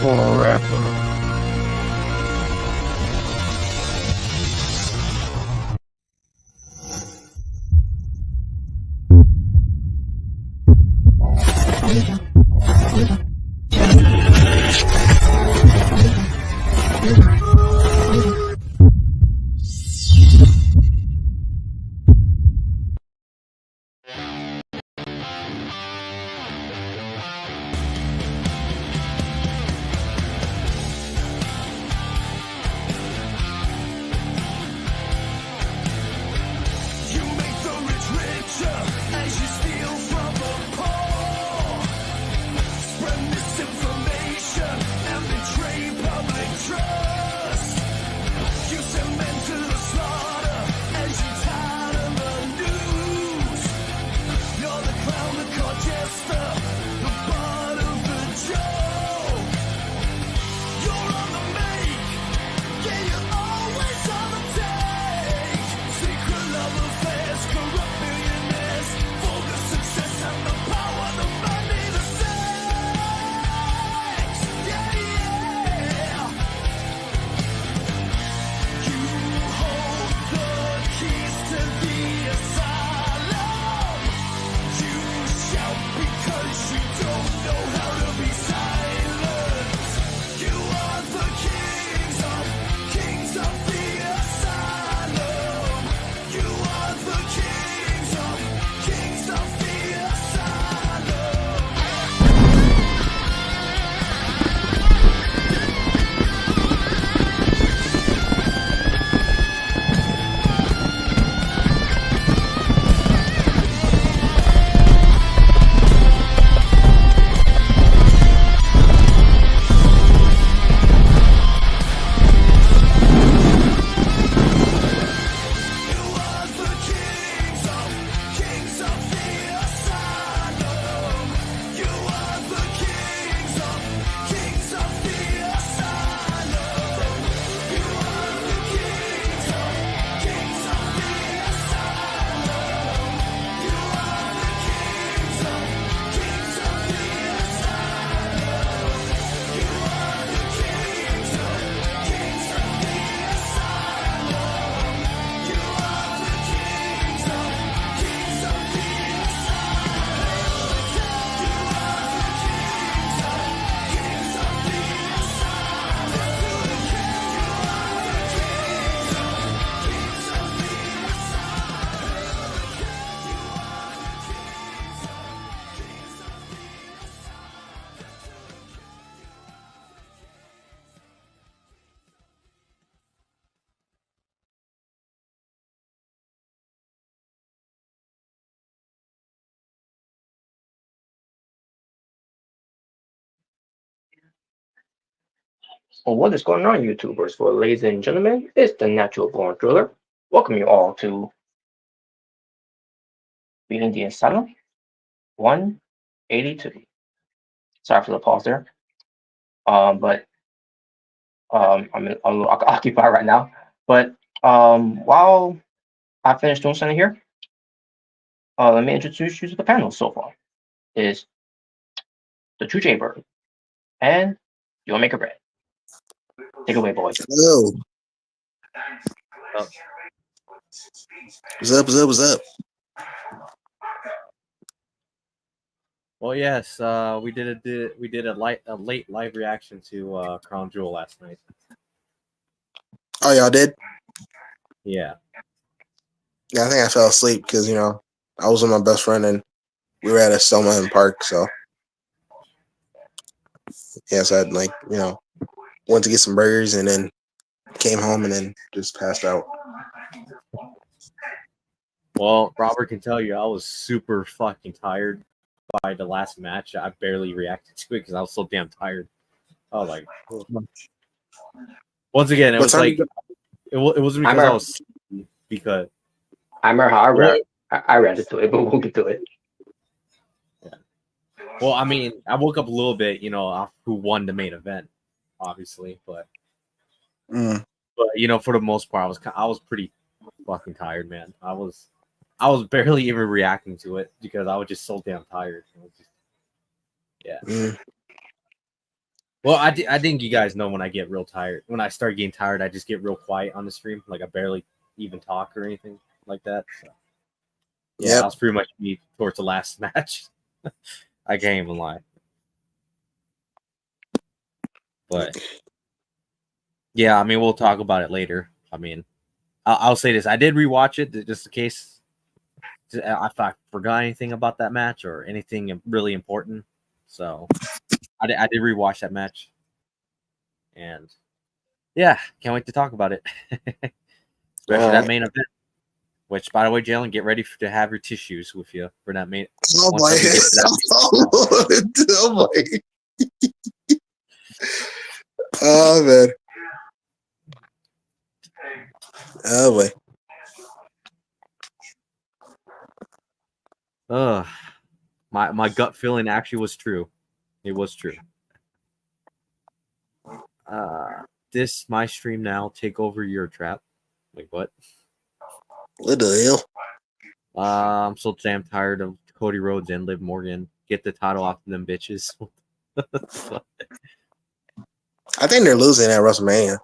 for a rapper. Well, what is going on, YouTubers? Well, ladies and gentlemen, it's the Natural Born Driller. Welcome you all to Being the Asylum 182. Sorry for the pause there. But I'm a little occupied right now. But while I finish doing something here, let me introduce you to the panel so far. Is the True Jaybird and You'll Make a Bread. Take it away, boys. Hello. What's up? What's up? What's up? Well, yes, we did a late live reaction to Crown Jewel last night. Oh, y'all did? Yeah. Yeah, I think I fell asleep because I was with my best friend and we were at a Selma Park. So yeah, so I went to get some burgers and then came home and then just passed out. Well, Robert can tell you I was super fucking tired by the last match. I barely reacted to it because I was so damn tired. Oh, like, once again, it was like it wasn't because I was sleepy, because I remember how I reacted to it, but we'll get to it. Yeah. Well, I mean, I woke up a little bit, off who won the main event, obviously, but for the most part, I was pretty fucking tired, man. I was barely even reacting to it because I was just so damn tired. It was just, yeah. Well, I think you guys know when I get real tired. When I start getting tired, I just get real quiet on the stream. Like I barely even talk or anything like that. So, yeah, that was pretty much me towards the last match. I can't even lie. But yeah, I mean, we'll talk about it later. I mean, I'll say this: I did rewatch it just in case if I forgot anything about that match or anything really important. So I did rewatch that match, and yeah, can't wait to talk about it, especially that main event. Which, by the way, Jalen, get ready to have your tissues with you for that main. Oh my! Oh my! Oh man! Oh boy! My gut feeling actually was true. It was true. This my stream now. Take over your trap. Wait, what? What the hell? I'm so damn tired of Cody Rhodes and Liv Morgan. Get the title off of them bitches. I think they're losing at WrestleMania.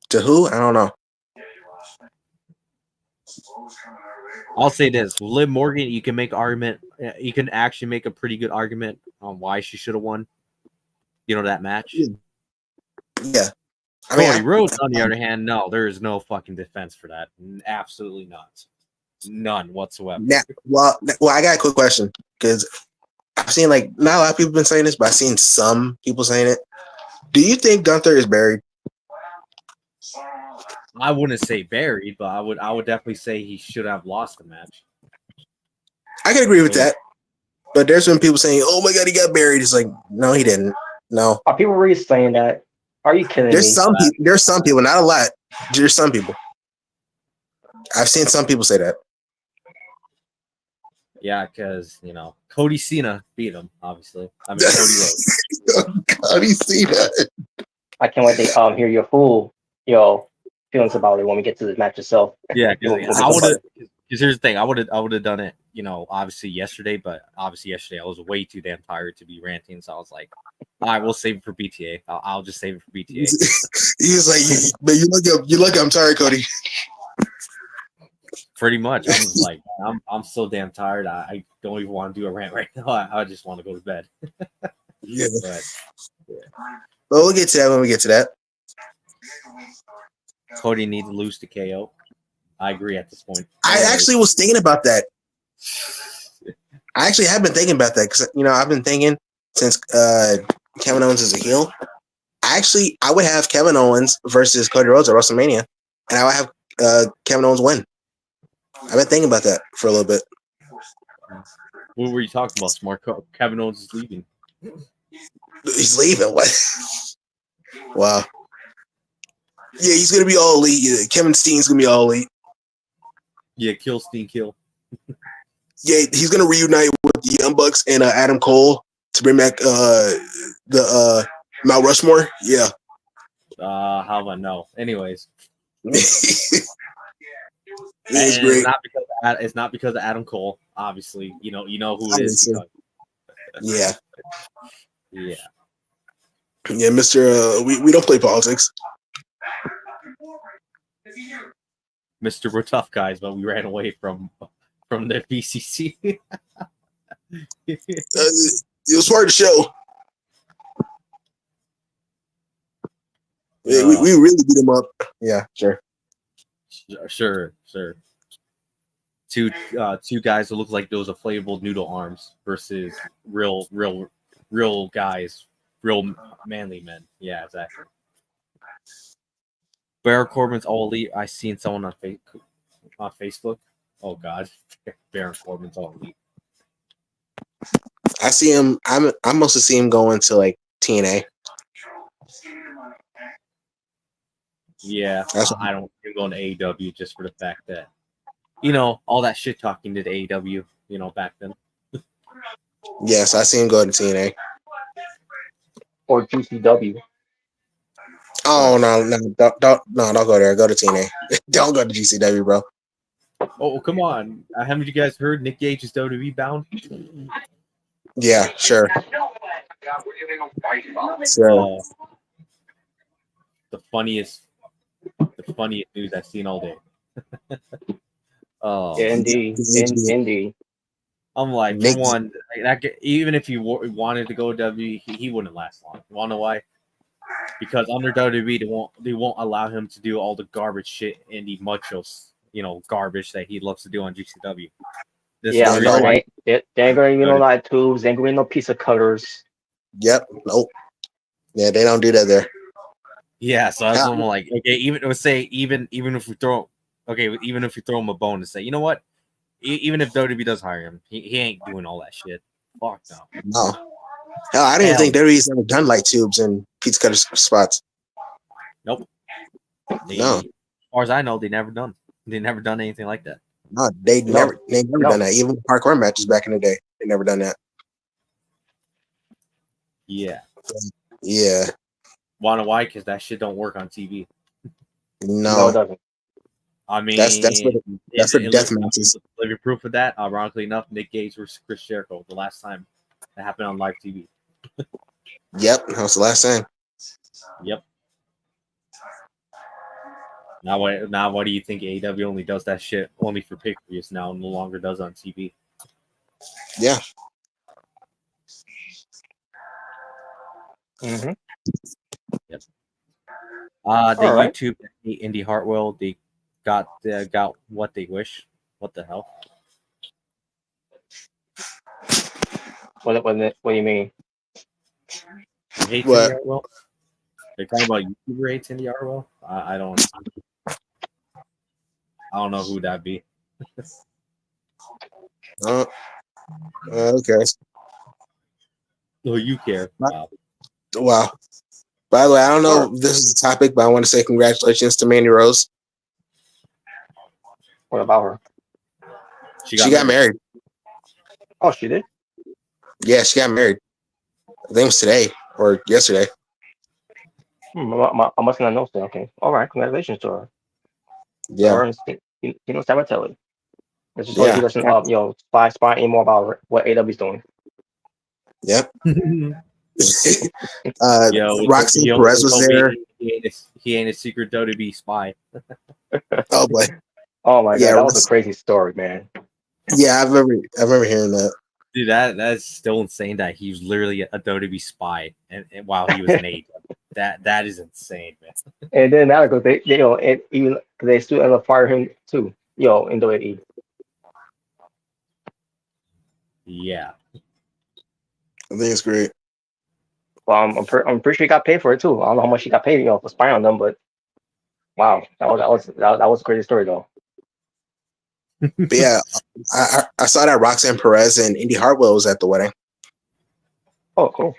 To who? I don't know. I'll say this: Liv Morgan, you can make argument. You can actually make a pretty good argument on why she should have won. You know that match. Yeah. I mean, Cody Rhodes, on the other hand, no, there is no fucking defense for that. Absolutely not. None whatsoever. Well, I got a quick question because I've seen not a lot of people have been saying this, but I've seen some people saying it. Do you think Gunther is buried? I wouldn't say buried, but I would definitely say he should have lost the match. I can agree with that. But there's been people saying, "Oh my god, he got buried." It's like, no, he didn't. No. Are people really saying that? Are you kidding me? There's some people, not a lot. There's some people. I've seen some people say that. Yeah, because Cody Cena beat him. Obviously, I mean Cody Rhodes. Cody Cena. I can't wait to hear your full feelings about it when we get to the match itself. Yeah, because I would have. Because here's the thing, I would have done it, obviously yesterday, but obviously yesterday I was way too damn tired to be ranting, so I was like, all right, we'll save it for BTA. I'll just save it for BTA. He was like, but you look, I'm tired, Cody. Pretty much, I'm just like, I'm so damn tired. I don't even want to do a rant right now. I just want to go to bed. Yeah. But we'll get to that when we get to that. Cody needs to lose to KO. I agree at this point. I actually was thinking about that. I actually have been thinking about that because I've been thinking since Kevin Owens is a heel. I would have Kevin Owens versus Cody Rhodes at WrestleMania, and I would have Kevin Owens win. I've been thinking about that for a little bit. What were you talking about, Smart? Kevin Owens is leaving. He's leaving? What? Wow. Yeah, he's gonna be all elite. Yeah, Kevin Steen's gonna be all elite. Yeah, kill Steen, kill. Yeah, he's gonna reunite with the Young Bucks and Adam Cole to bring back the Mount Rushmore. Yeah. How about no? Anyways, It's great. It's not because of Adam Cole. Obviously, you know who it is. Yeah. Yeah. Yeah, Mr. We don't play politics. Mr. We're tough guys, but we ran away from the BCC. It was part of the show. Yeah, we really beat him up. Yeah, sure. Sure. Two guys that look like those inflatable noodle arms versus real guys, real manly men. Yeah, exactly. Baron Corbin's all elite. I seen someone on Facebook. Oh God, Baron Corbin's all elite. I see him. I mostly see him going to TNA. Yeah, I don't see him going to AEW just for the fact that all that shit talking did AEW. Back then. Yes, I see him going to TNA or GCW. Oh no, don't go there. Go to TNA. Don't go to GCW, bro. Oh, come on. Haven't you guys heard Nick Gage is WWE bound? Yeah, sure. So The funniest news I've seen all day. Oh, Yeah, indeed, indeed. I'm like, for Nick, one, even if he wanted to go to WWE, he wouldn't last long. You wanna know why? Because under WWE, they won't allow him to do all the garbage shit and the muchos, garbage that he loves to do on GCW. This Yeah, is I'm the reason sorry. why. They ain't gonna no light tubes. They ain't gonna no pizza cutters. yep, nope. Yeah, they don't do that there. Yeah, so that's what I'm like. Okay, even if we throw, even if we throw him a bone and say, you know what, even if WWE does hire him, he ain't doing all that shit. Fuck no. No. Hell, I didn't even think WWE's ever done light tubes and pizza cutter spots. Nope. No. As far as I know, they never done anything like that. No, they never done that. Even parkour matches back in the day, they never done that. Yeah. Yeah. Wanna why? Because that shit don't work on TV. No, it No. doesn't. I mean, That's for death matches. Living proof of that. Ironically enough, Nick Gage versus Chris Jericho, the last time that happened on live TV. Yep, that was the last time. Yep. Now what do you think AEW only does that shit only for pay-per-views now, no longer does on TV? Yeah. Mm-hmm. Yep. They All right. YouTube Indy Hartwell. They got what they wish. What the hell? What do you mean? Who hates What? Indy Hartwell? They're talking about YouTuber hates Indy Hartwell. I don't know who that'd be. Okay. Oh, you care? Wow. Wow. By the way, I don't know Sure. if this is the topic, but I want to say congratulations to Mandy Rose. What about her? She got married. Oh, she did? Yeah, she got married. I think it was today or yesterday. I must not know. Okay. All right. Congratulations to her. Yeah. Her and Sabatelli. Let's just hope Yeah. he doesn't spy anymore about what AW's doing. Yep. Yo, Roxanne Perez was there. He ain't a secret WWE spy. Oh boy. Oh my Yeah, god, that was a crazy story, man. Yeah, I remember hearing that. Dude, that's still insane that he was literally a WWE spy and while he was an AEW. That is insane, man. And it didn't matter because and even they still ended up firing him too, in WWE. Yeah. I think it's great. Well, I'm pretty sure he got paid for it too. I don't know how much he got paid, for spying on them, but wow, that was a crazy story though. But yeah, I saw that Roxanne Perez and Indy Hartwell was at the wedding. Oh, cool.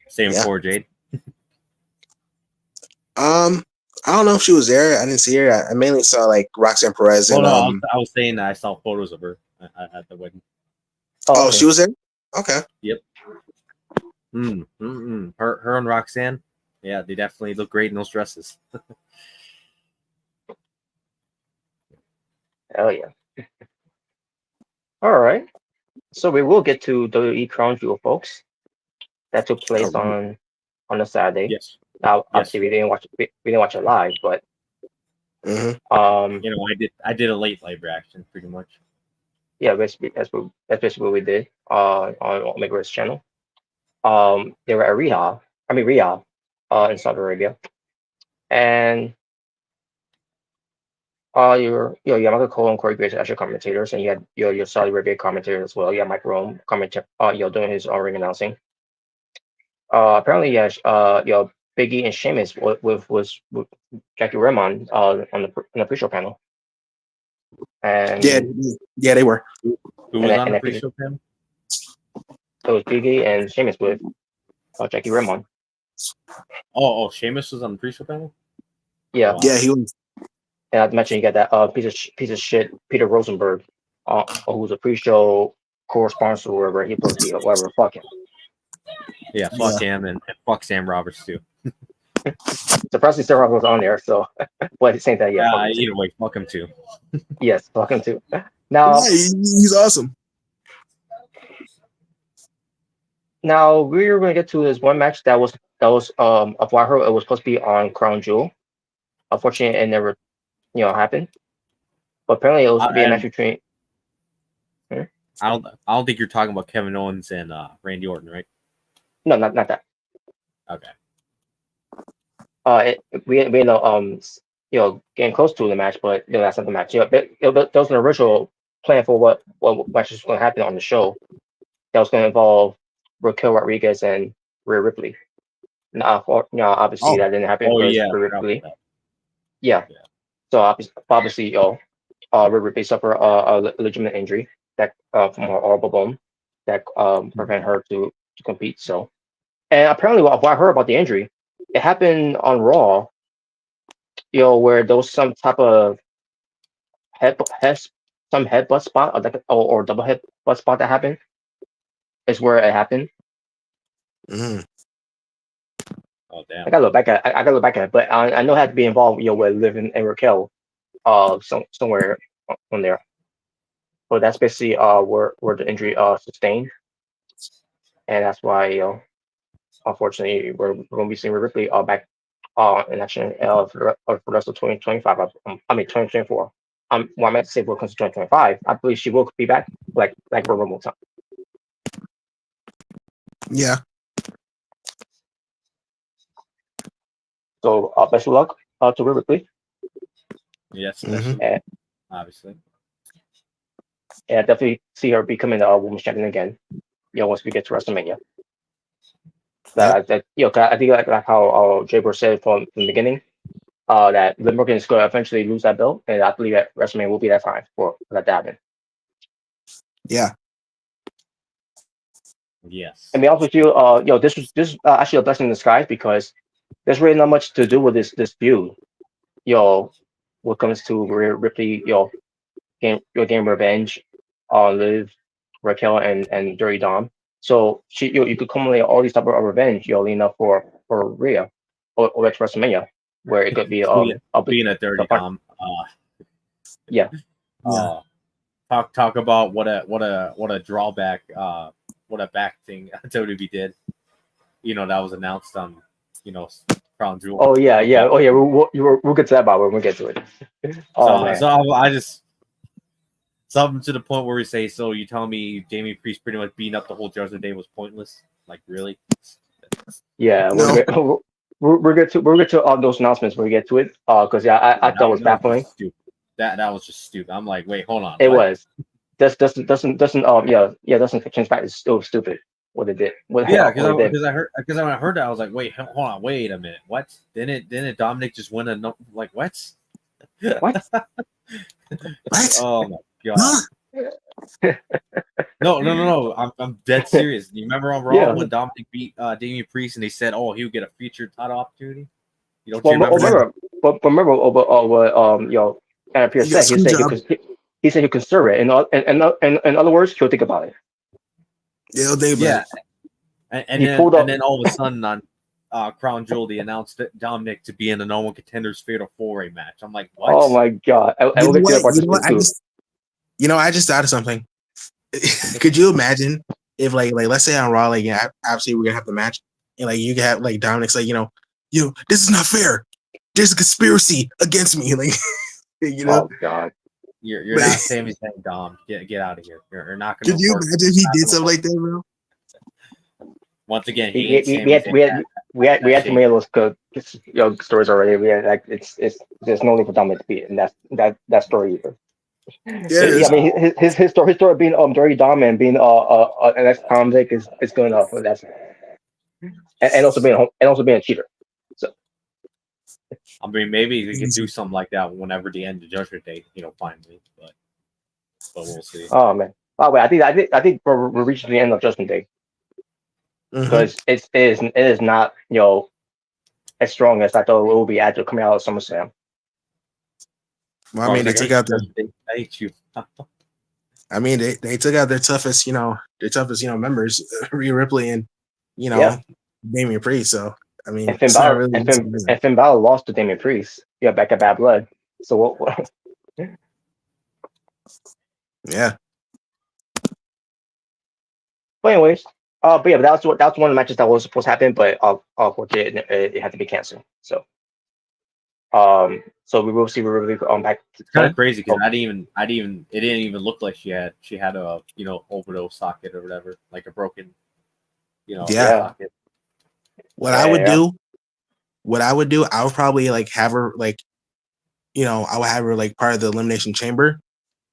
Same for Jade. I don't know if she was there. I didn't see her. I mainly saw like Roxanne Perez and I was saying that I saw photos of her at the wedding. Oh, okay. She was there? Okay. Yep. Her and Roxanne, yeah, they definitely look great in those dresses. Hell yeah. All right. So we will get to WWE Crown Jewel, folks. That took place on a Saturday. Yes. Now, obviously, we didn't watch it live, but I did a late live reaction pretty much. Yeah, that's basically what we did on Omega Risk channel. They were at Riyadh, in Saudi Arabia, and your Yamaga Cole and Corey Graves are actual commentators, and you had your Saudi Arabia commentator as well. You had Mike Rome doing his own ring announcing. Apparently, Big E and Sheamus was Jackie Redmond on the pre-show panel. And yeah, they were. Who was on the pre-show panel? It was Big E and Sheamus with Jackie Redmond. Oh, Sheamus was on the pre-show panel? Yeah. Wow. Yeah, he was. And I mentioned you got that piece of shit Peter Rosenberg, who's a pre-show correspondent or wherever he's supposed to be, or whatever. Fuck him. Yeah, fuck him and fuck Sam Roberts too. Surprisingly, Sam Roberts was on there, so but saying that, yeah. Either way, fuck him too. Yes, fuck him too. Now he's awesome. Now we were gonna get to this one match that was of what I heard it was supposed to be on Crown Jewel. Unfortunately, it never happened. But apparently, it was to be a match And between. Hmm? I don't think you're talking about Kevin Owens and Randy Orton, right? No, not that. Okay. We ended up getting close to the match, but that's not the match. There was an original plan for what match was going to happen on the show that was going to involve Raquel Rodriguez and Rhea Ripley. Now, obviously Oh, that didn't happen Oh because yeah, I Rhea forgot about Ripley. that. Yeah. Yeah. So obviously, Rhea Ripley suffered a legitimate injury that from her elbow bone that prevent her to compete. So, and apparently, what I heard about the injury, it happened on Raw. Where there was some type of head, head some headbutt spot or double headbutt spot that happened. Is where it happened. mhm. Oh damn. I gotta look back at I gotta look back at it, but I know it had to be involved. With Liv and Raquel, somewhere on there. But that's basically where the injury sustained, and that's why unfortunately we're going to be seeing Ripley back in action for the rest of 2025. I mean 2024. Well, I meant to say when it comes to 2025, I believe she will be back like for one more time. Yeah. So best of luck to Rhea Ripley, Yes, Mhm. and, obviously. and I definitely see her becoming a women's champion again. Once we get to WrestleMania. Yep. That 'cause I think like how Jaber said from the beginning, that Liv Morgan is going to eventually lose that belt, and I believe that WrestleMania will be that time for that to happen. Yeah. Yes. And be honest with you, this is actually a blessing in disguise because there's really not much to do with this feud. When it comes to Ripley, getting revenge on Liv, Raquel, and Dirty Dom. So you could accumulate all these type of revenge, leading up for Rhea or at WrestleMania, where it could be Being a the dirty fun, Dom. yeah. Yeah. Talk about what a drawback. What a back thing WWE did. That was announced on Crown Jewel. Oh yeah, yeah. Oh yeah. We'll get to that, Bob, when we get to it. Oh So man. so I just something to the point where we say, so you tell me Jamie Priest pretty much beating up the whole Judgment Day was pointless? Like really? Yeah, No. we'll get to all those announcements when we get to it. Because I thought it was That was baffling. just stupid. That was just stupid. I'm like, wait, hold on, It what? was. Doesn't doesn't change back. It's still stupid what they did. What Yeah, what they did. because when I heard that, I was like, wait, hold on, wait a minute, what? Didn't Dominic just win like what? What? What? Oh my god. Huh? No. I'm dead serious. You remember on Raw Yeah. when Dominic beat Damian Priest and they said, oh, he would get a featured title opportunity? You Well, remember that? remember what Adam Pearce You got said. screw job. He said he'll consider it. In other words, he'll think about it. Yeah, I'll think about Yeah. it. And He then pulled up. all of a sudden on Crown Jewel, they announced Dominic to be in the No One Contenders Fatal 4-Way match. I'm like, what? Oh my god! I You will know get to that what? part You know what? too. I just thought of something. Could you imagine if like let's say on Raw, like obviously we're gonna have the match, and like you could have like Dominic's like, this is not fair. There's a conspiracy against me. Like Oh god! You're not Sami Zayn, Dom. Get out of here. You're not going could to you work. imagine if he did something like that, bro? Once again, We he ain't we, Sami we had Zayn. we had we had, we That had too shit. many of those good stories already. We had like it's there's no need for Dominic to be in that story either. Yes. I mean his story being Dirty Dom and being an ex convict is good enough. That's and also being a cheater. So I mean, maybe we could do something like that whenever the end of Judgment Day, finally. But we'll see. oh man. Oh wait, I think we're reaching the end of Judgment Day Mhm. because it is not as strong as I thought it will be after coming out of SummerSlam. Well, I mean, they took out their. I hate you. I mean, they took out their toughest, members, Rhea Ripley and, Yeah. Damian Priest. So I mean, And Finn it's not Balor really. and Finn Balor lost to Damian Priest. Yeah, back at Bad Blood. So what? Yeah. But anyways, But yeah, but that was one of the matches that was supposed to happen, but unfortunately, it had to be canceled. So we will see Ripley back It's kind of home. crazy because it didn't even look like she had a overdose socket or whatever, like a broken Yeah. socket. What Yeah, I would yeah. do, I would probably like have her like, I would have her like part of the elimination chamber,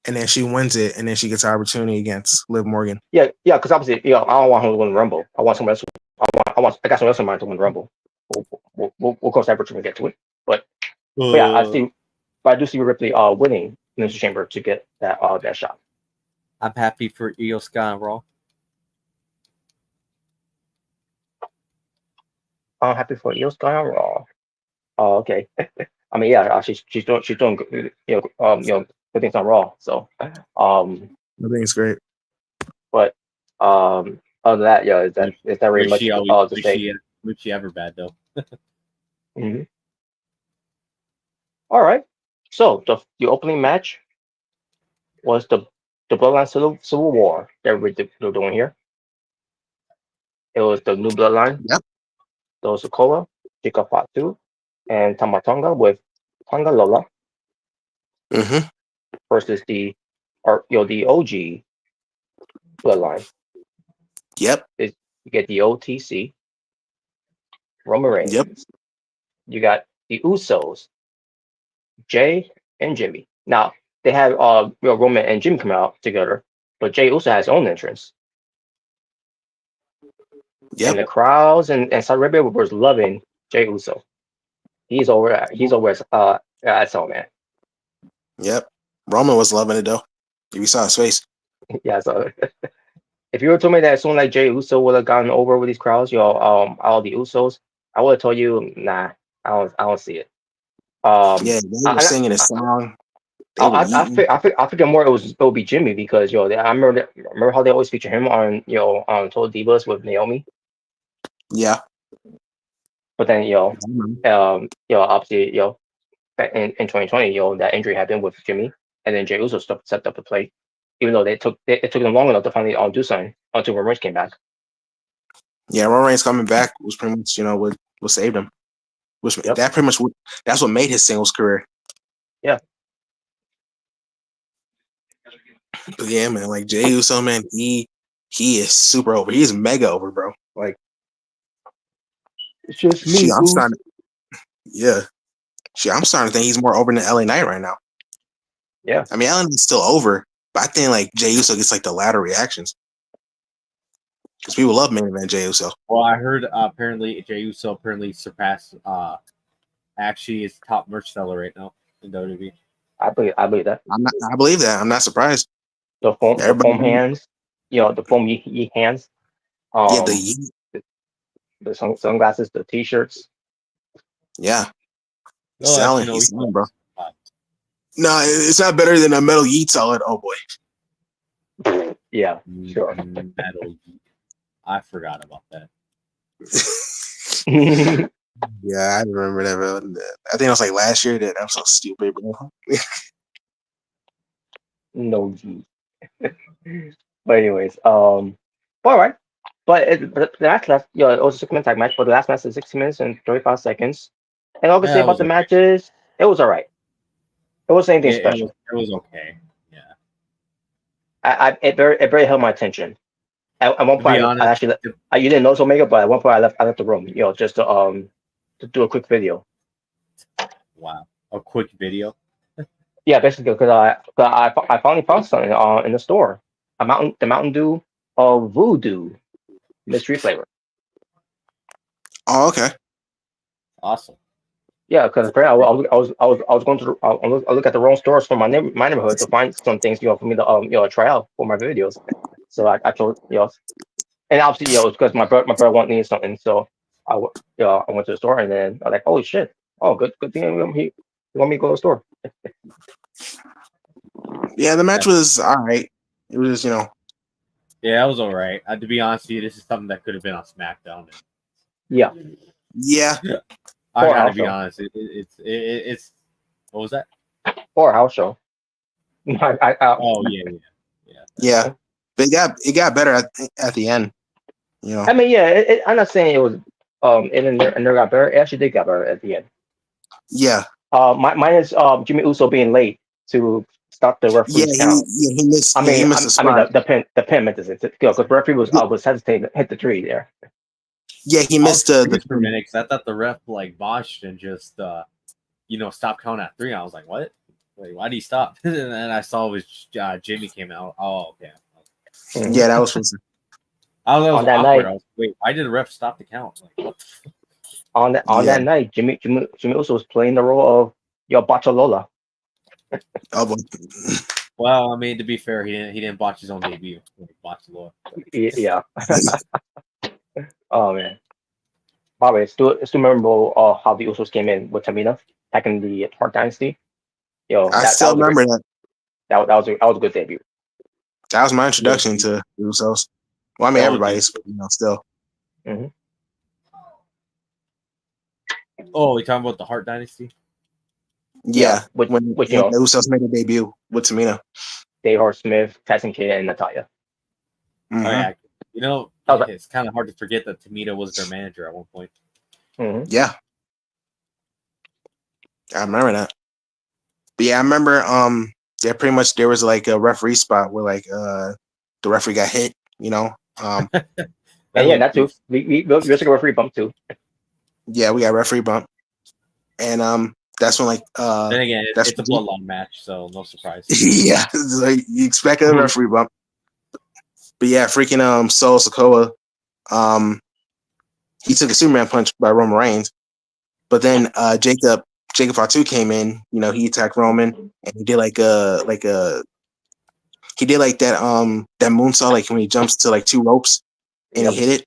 and then she wins it, and then she gets an opportunity against Liv Morgan. Yeah, because obviously, I don't want her to win the Rumble. I want someone else. I got someone else in mind to win the Rumble. We'll cross that bridge when we get to it. But yeah, I do see Ripley winning in this chamber to get that shot. I'm happy for Io Sky and Raw. I'm happy for Io Sky on Raw. Oh, okay. I mean, yeah, she's doing good, good things on Raw. So, I think it's great. but other than that, yeah, is that really much to say? Was she ever bad though? Mhm. All right. So the opening match was the Bloodline Civil War that we're doing here. It was the New Bloodline, Yep. Solo Sikoa, Chica Fatu, and Tamatonga with Tonga Lola Mm-hmm. versus the OG Bloodline. Yep. You get the OTC, Roman Reigns. Yep. You got the Usos, Jay and Jimmy. Now they have Roman and Jim come out together, but Jay Uso has his own entrance. Yep. And the crowds and Saudi Arabia was loving Jay Uso. He's over at so man. Yep. Roman was loving it though. You saw his face. Yeah, so if you were told me that someone like Jay Uso would have gotten over with these crowds, all the Usos, I would have told you, nah, I don't see it. Yeah, they were singing a song. They were eating. I figure more it would be Jimmy because I remember how they always feature him on on Total Divas with Naomi. Yeah. But then obviously in 2020 that injury happened with Jimmy, and then Jey Uso stepped up to play, even though it took them long enough to finally do something until Roman Reigns came back. Yeah, Roman Reigns coming back was pretty much what saved him. That pretty much that's what made his singles career. Yeah. But yeah, man, like Jey Uso, man, he is super over. He is mega over, bro. Like, it's just me. I'm starting to think he's more over than LA Knight right now. Yeah. I mean, LA Knight's still over, but I think like Jey Uso gets like the latter reactions because people love main event Jey Uso. Well, I heard apparently Jey Uso surpassed actually is top merch seller right now in WWE. I believe that. I believe that. I'm not surprised. The foam hands, the foam yeet hands. The sunglasses, the t-shirts. Yeah. No, selling, actually, he's selling, bro. No, it's not better than a metal yeet solid. Oh boy. Yeah, sure. Metal yeet. I forgot about that. Yeah, I remember that, bro. I think it was like last year that was so stupid, bro. No G. But anyways, all right. But the last it was a 6-minute tag match, but the last match is 16 minutes and 35 seconds. And all I can say about the matches, it was all right. It wasn't anything special. It was okay. Yeah. It very held my attention. At one point, honest, I actually you didn't notice Omega, but at one point I left the room, just to do a quick video. Wow, a quick video. Yeah, basically because I finally found something in the store, the Mountain Dew Voodoo mystery flavor. Oh, okay. Awesome. Yeah, because I was going to I look at the wrong stores for my neighborhood to find some things for me to try out for my videos. So I chose and obviously it's because my brother wanted something, so I went to the store and then I was like, holy shit, good thing he want me to go to the store. Yeah, the match was all right. It was Yeah, it was all right. To be honest with you, this is something that could have been on SmackDown. Yeah. I gotta be honest. It's what was that? Or a house show. Oh yeah. But it got better at the end. You know. I mean, yeah, I'm not saying it was it never got better. It actually did get better at the end. Yeah. Minus Jimmy Uso being late to stop the Yeah. referee's count. He missed. I Yeah, he mean, missed a I mean spot. the pin meant to go because the referee was hesitating to hit the tree there. Yeah, he I was missed the confused for a minute because I thought the ref like botched and just stopped counting at 3. I was like, what? Wait, why did he stop? And then I saw it was Jimmy came out. Oh, okay. Mhm. Yeah, that was from That was On that awkward. night, I was wait, why did the ref stop the count? Like, what? on yeah. that night, Jimmy Uso was playing the role of your Bachalola. Oh, boy. Well, I mean, to be fair, he didn't botch his own debut. He botched the law. Yeah. Oh man. By the way, it's still memorable how the Usos came in with Tamina back in the Hart Dynasty. Yo, I that still was a great remember that. that was a good debut. That was my introduction to the Usos. Well, I mean, Oh, everybody's, still. Hmm. Oh, we talking about the Hart Dynasty? Yeah, with when with the Usos made a debut with Tamina. Dave Hart Smith, Tyson Kidd, and Natalia. Mm-hmm. Oh yeah, it's kind of hard to forget that Tamina was their manager at one point. Mm-hmm. Yeah, I remember that. But yeah, I remember. Yeah, pretty much there was like a referee spot where like the referee got hit. Yeah, that too. We took a referee bump too. Yeah, we got referee bump, and that's when like Then again, that's it's a bloodline match, so no surprise. yeah, it's like you expect a referee bump. But yeah, freaking Solo Sikoa, he took a Superman punch by Roman Reigns, but then Jacob Fatu came in. He attacked Roman, and he did like that that moonsault, like when he jumps to like 2 ropes and Yep. he hit it,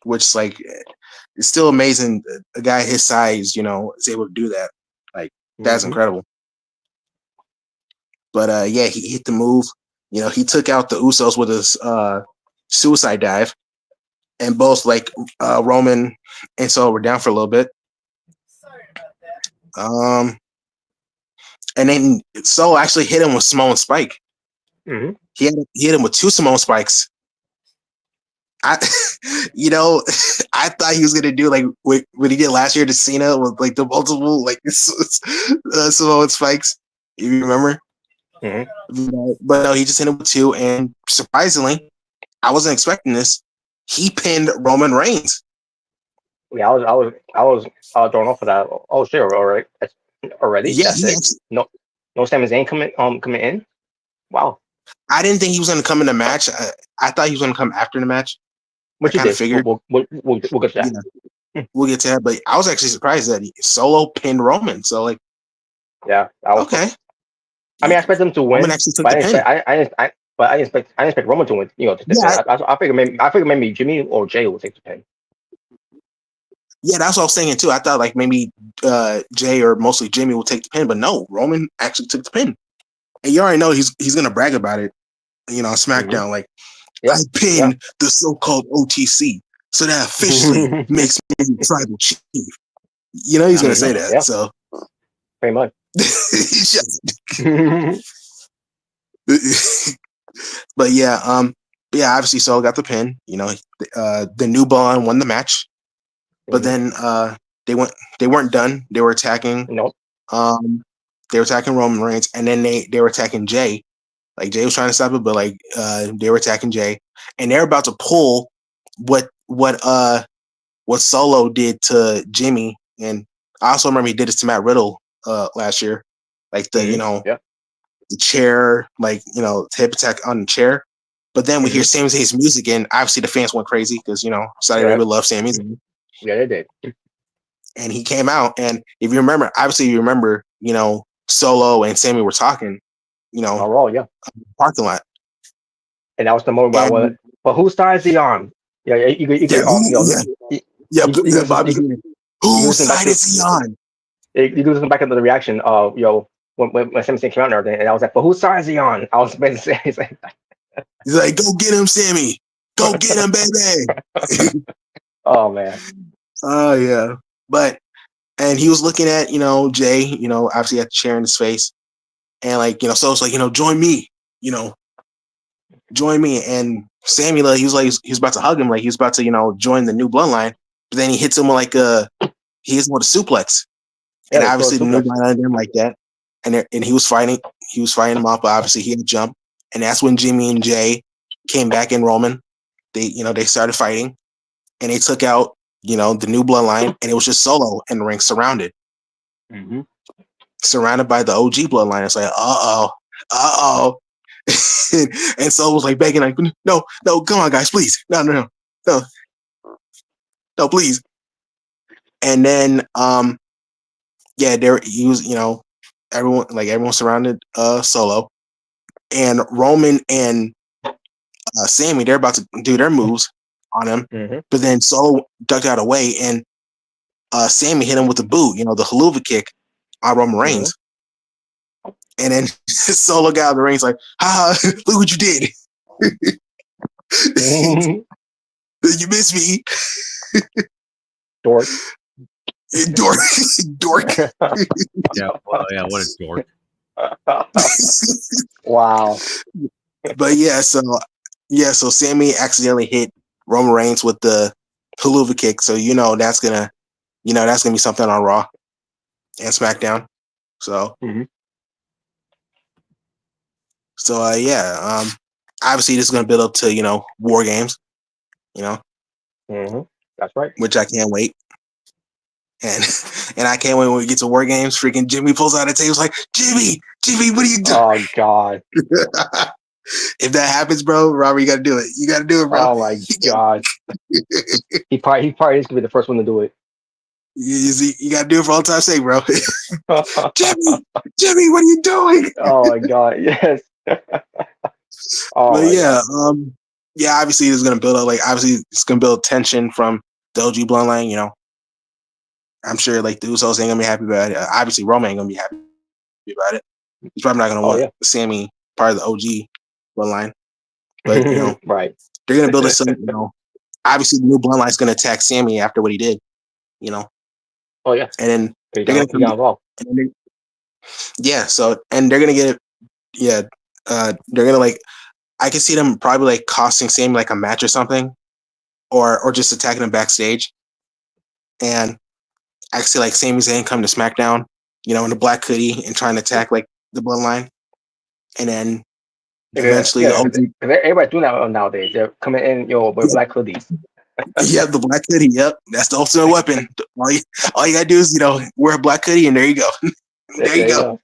which like it's still amazing. A guy his size, is able to do that. Like that's incredible. But yeah, he hit the move. He took out the Usos with his suicide dive, and both like Roman and Solo were down for a little bit. Sorry about that. And then Solo actually hit him with Samoan Spike. Mm-hmm. He hit him with 2 Samoan Spikes. I thought he was gonna do like what he did last year to Cena with like the multiple like Samoan Spikes. You remember? Mm-hmm. But no, he just hit him with 2, and surprisingly, I wasn't expecting this. He pinned Roman Reigns. Yeah, I was thrown off of that. Oh shit! Already? Yeah, That's it. No Sami Zayn coming in. Wow. I didn't think he was going to come in the match. I thought he was going to come after the match. What I you kind of did? figured. We'll get to that. Yeah, we'll get to that. But I was actually surprised that Solo pinned Roman. So like, Yeah, I was okay. I mean, I expect them to win, Roman actually took but the pin. I didn't expect Roman to win. I figured maybe Jimmy or Jay will take the pin. Yeah, that's what I was thinking too. I thought like maybe Jay or mostly Jimmy will take the pin, but no, Roman actually took the pin. And you already know he's gonna brag about it, on SmackDown. Like, I pinned the so-called OTC, so that officially makes me tribal chief. He's gonna say that. Yeah. So pretty much. But yeah, obviously Solo got the pin. The New Blonde won the match, but then they weren't done. They were attacking. Nope. They were attacking Roman Reigns, and then they were attacking Jay. Like Jay was trying to stop it, but like they were attacking Jay, and they're about to pull what Solo did to Jimmy, and I also remember he did this to Matt Riddle last year, like the the chair, like hip attack on the chair. But then we hear Sami Zayn's music, and obviously the fans went crazy because Saudi Arabia loves Sami Zayn. Yeah, they did. And he came out, and if you remember, Solo and Sammy were talking, parking lot. And that was the moment where I went, but whose side is he on? Yeah, Bobby. Whose side is he on? You listen back into the reaction of when Sami Zayn came out and everything, and I was like, but whose side is he on? I was basically saying, he's like, go get him, Sammy. Go get him, baby. Oh man. Oh yeah. And he was looking at, Jay, obviously had the chair in his face. And like, so it's like, join me, join me. And Sammy, like, he was about to hug him, like he was about to, join the new bloodline. But then he hits him with he hits him with a suplex. And Yeah, obviously the new bloodline didn't like that. And he was fighting him off, but obviously he had to jump. And that's when Jimmy and Jay came back in Roman. They started fighting, and they took out, the new bloodline, and it was just Solo in the ring, surrounded by the OG bloodline. It's like, and Solo was like begging, like, no, come on, guys, please, no, please. And then, he was, everyone surrounded Solo, and Roman and Sammy, they're about to do their moves on him, but then Solo ducked out away, and Sammy hit him with the boot, the haluva kick on Roman Reigns. And then Solo got out of the ring, he's like, look what you did. You missed me. Dork. Dork. Yeah, what a dork. Wow. But so Sammy accidentally hit Roman Reigns with the haluva kick, so that's gonna be something on Raw and SmackDown. So obviously this is gonna build up to War Games, That's right. which I can't wait. And I can't wait when we get to War Games. Freaking Jimmy pulls out a tape, like, Jimmy, what are you doing? Oh God. If that happens, bro, Robert, you gotta do it. You gotta do it, bro. Oh my God. he probably is gonna be the first one to do it. You gotta do it for all time's sake, bro. Jimmy, what are you doing? Oh my God. Yes. Obviously it's gonna build up. Like, obviously it's gonna build tension from the OG bloodline. I'm sure like the Usos ain't gonna be happy about it. Obviously Roman ain't gonna be happy about it. He's probably not gonna want Sammy part of the OG bloodline. But right. they're gonna build this up. Obviously the new bloodline's gonna attack Sammy after what he did. Oh yeah. And then they're gonna get involved. So and they're gonna get they're gonna I can see them probably costing Sammy a match or something, or just attacking him backstage. And I can see Sami Zayn come to SmackDown, in the black hoodie and trying to attack the bloodline, and then eventually everybody's doing that nowadays. They're coming in with black hoodies. Yeah, the black hoodie. Yep, that's the ultimate weapon. All you gotta do is wear a black hoodie, and there you go. there you go.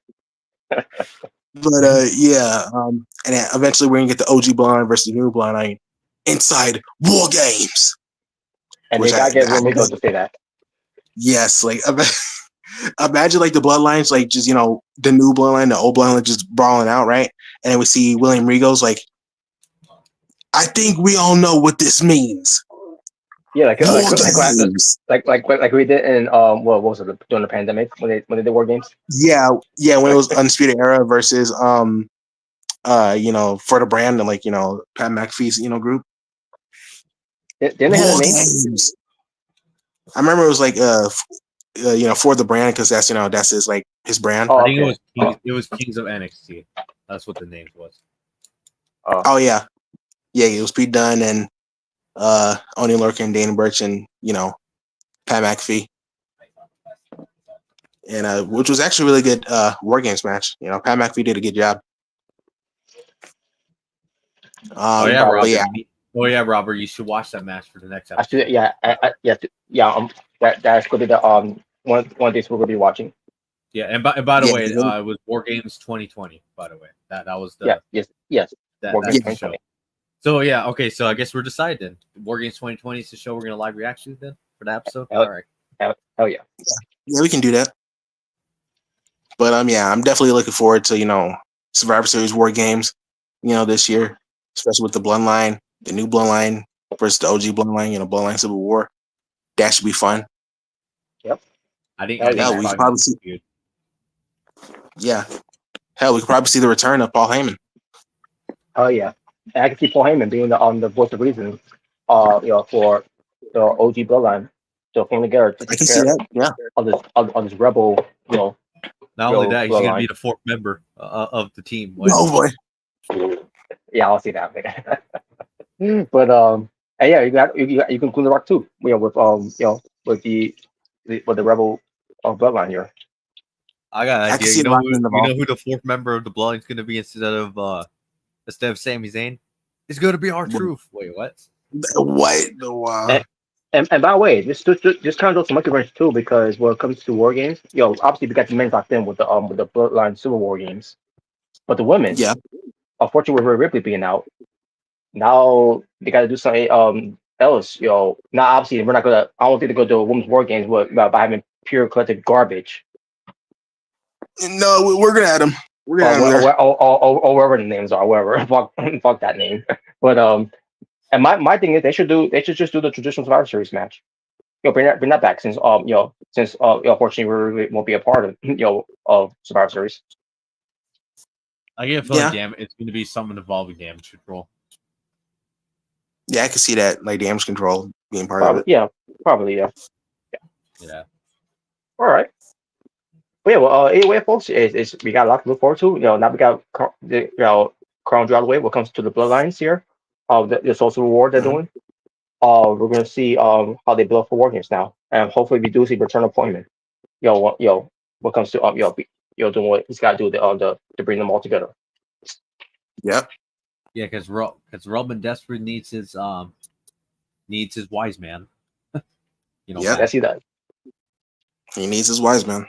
But and then eventually we're gonna get the OG bloodline versus the new bloodline inside War Games. And they gotta get Rico to say that. Yes, imagine the bloodlines, just the new bloodline, the old bloodline, just brawling out, right? And then we see William Regal's I think we all know what this means. Yeah, like we did in what was it during the pandemic when they did War Games? Yeah, when it was Undisputed Era versus for the brand and Pat McAfee's group. Didn't they have a name? I remember it was for the brand, because that's that's his brand. I think it was Kings of NXT. That's what the name was. Oh yeah, it was Pete Dunne and Oney Lorcan, Dana Birch, and Pat McAfee, and which was actually a really good War Games match. Pat McAfee did a good job. Robert, you should watch that match for the next episode. That's gonna be the one of these we're gonna be watching. Yeah, and by the way, it was War Games 2020. By the way, that was the yes. That show. So okay. So I guess we're decided then. War Games 2020 is the show we're gonna live react to then for the episode. All right. Hell yeah. Yeah, we can do that. But I'm definitely looking forward to Survivor Series War Games, this year, especially with the bloodline, the new bloodline versus the OG bloodline, bloodline Civil War. That should be fun. Yep. we could probably see. Yeah. Hell, we could probably see the return of Paul Heyman. Oh yeah. And I can see Paul Heyman being the voice of reason, for the OG bloodline. So came together to take care of this rebel, Not only that, he's going to be the fourth member of the team. Oh boy. Yeah, I'll see that. But and yeah, you can include The Rock too. With with the Rebel bloodline here. I got an I can idea. see The Rock being You know involved. who the fourth member of the Bloodline's going to be instead of Sami Zayn? It's going to be R-Truth. Wait, what? What? Wow. And by the way, this kind of goes to monkey wrench too, because when it comes to war games, obviously we got the men locked in with the Bloodline Civil War games, but the women, Yeah. unfortunately, with Rhea Ripley being out, now they got to do something else. Now obviously we're not gonna. I don't think they're gonna do a women's war games by having pure collective garbage No, we're gonna add him. We're gonna add him there. or wherever the names are, wherever. Fuck that name. But and my thing is they should just do the traditional Survivor Series match. Bring that back since unfortunately we won't be a part of of Survivor Series. I get a feeling Yeah. it's going to be something involving damage control. Yeah, I can see that, like damage control being part of it. Yeah, probably yeah. Yeah. All right. But yeah, well, anyway, folks, is we got a lot to look forward to. Now we got Crown Jewel away. What comes to the bloodlines here, the social reward they're doing. We're gonna see how they build for war games now, and hopefully we do see return appointment. What comes to doing what he's got to do to bring them all together. Yep. Yeah, because Roman desperately needs his wise man. Yep. back. Yes, he does. He needs his wise man.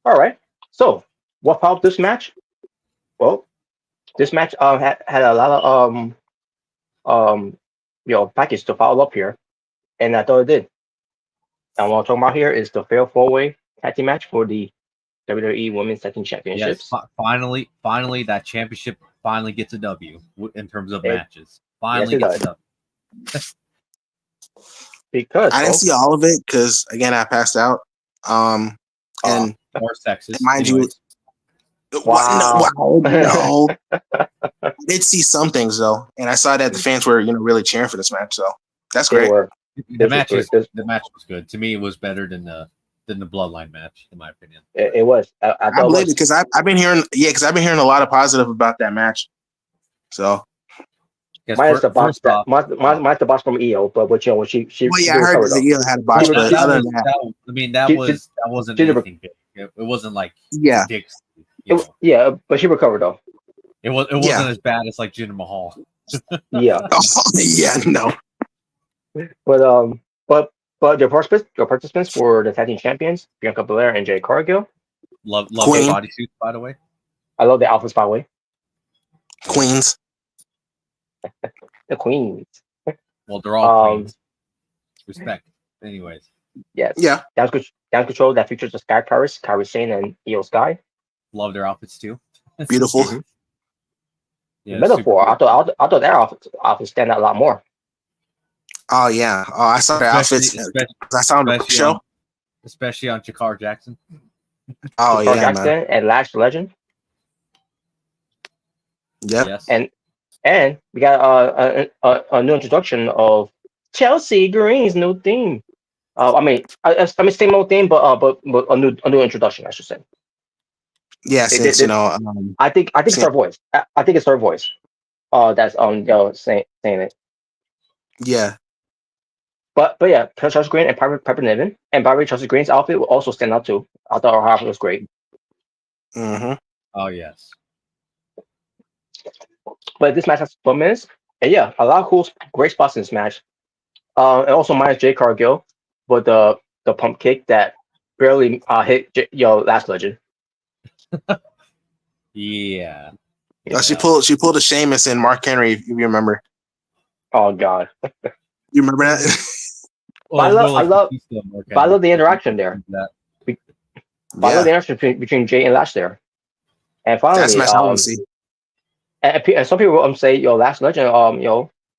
All right. So what followed this match? Well, this match had a lot of package to follow up here, and I thought it did. And what I'm talking about here is the fair four-way tag team match for the WWE Women's Tag Team Championships. Yes, finally, that championship finally gets a W in terms of It- matches. Finally it gets a does. W. Because I didn't see all of it because again I passed out. And More sexist. mind you, anyways. Wow. no. I did see some things though, and I saw that the fans were really cheering for this match. So that's they great. were. the match was the match was good. To me, it was better than the Bloodline match, in my opinion. It was. I I thought it believe was. it because I've been hearing a lot of positive about that match. So Because Minus the box first off, minus the box from EO, but when she well, yeah, I heard recovered, that though. you had a botch, She- but she- other than that, that wasn't she did- anything big. It wasn't like yeah, dicks. Yeah, but she recovered though. It wasn't Yeah. as bad as like Jinder Mahal. Yeah, yeah, no, but the participants for the tag team champions, Bianca Belair and Jade Cargill. Love Queen. the bodysuit, by the way. I love the outfits, by the way. Queens. The queens. Well, they're all Um, queens. Respect. Anyways, Yes. Yeah, Down Control that features the Sky Pirates, Kairi Sane and Io Sky. love their outfits too. beautiful. Mhm. Yeah, Metaphor. super I thought their outfits stand out a lot more. Oh yeah, I saw their outfits. I saw them on the show. Especially on Jakar Jackson. Oh Jakar yeah, Jackson man. and Lash Legend. Yep. Yes. And we got a new introduction of Chelsea Green's new theme. I mean same old theme, but a new introduction, I should say. Yeah, since I think it's her voice. I think it's her voice. That's saying it. yeah, But yeah, Chelsea Green and Piper Niven, and by the way, Chelsea Green's outfit will also stand out too. I thought her outfit was great. mm-hmm. Oh yes. But this match has 4 minutes, and yeah, a lot of cool, great spots in this match. And also minus Jade Cargill, but the pump kick that barely hit Last Legend. Yeah. She pulled a Sheamus and Mark Henry, if you remember. Oh god. You remember that? I love the interaction there. I love the interaction between Jay and Lash there. And finally, That's my I want to see. And some people say, Last Legend,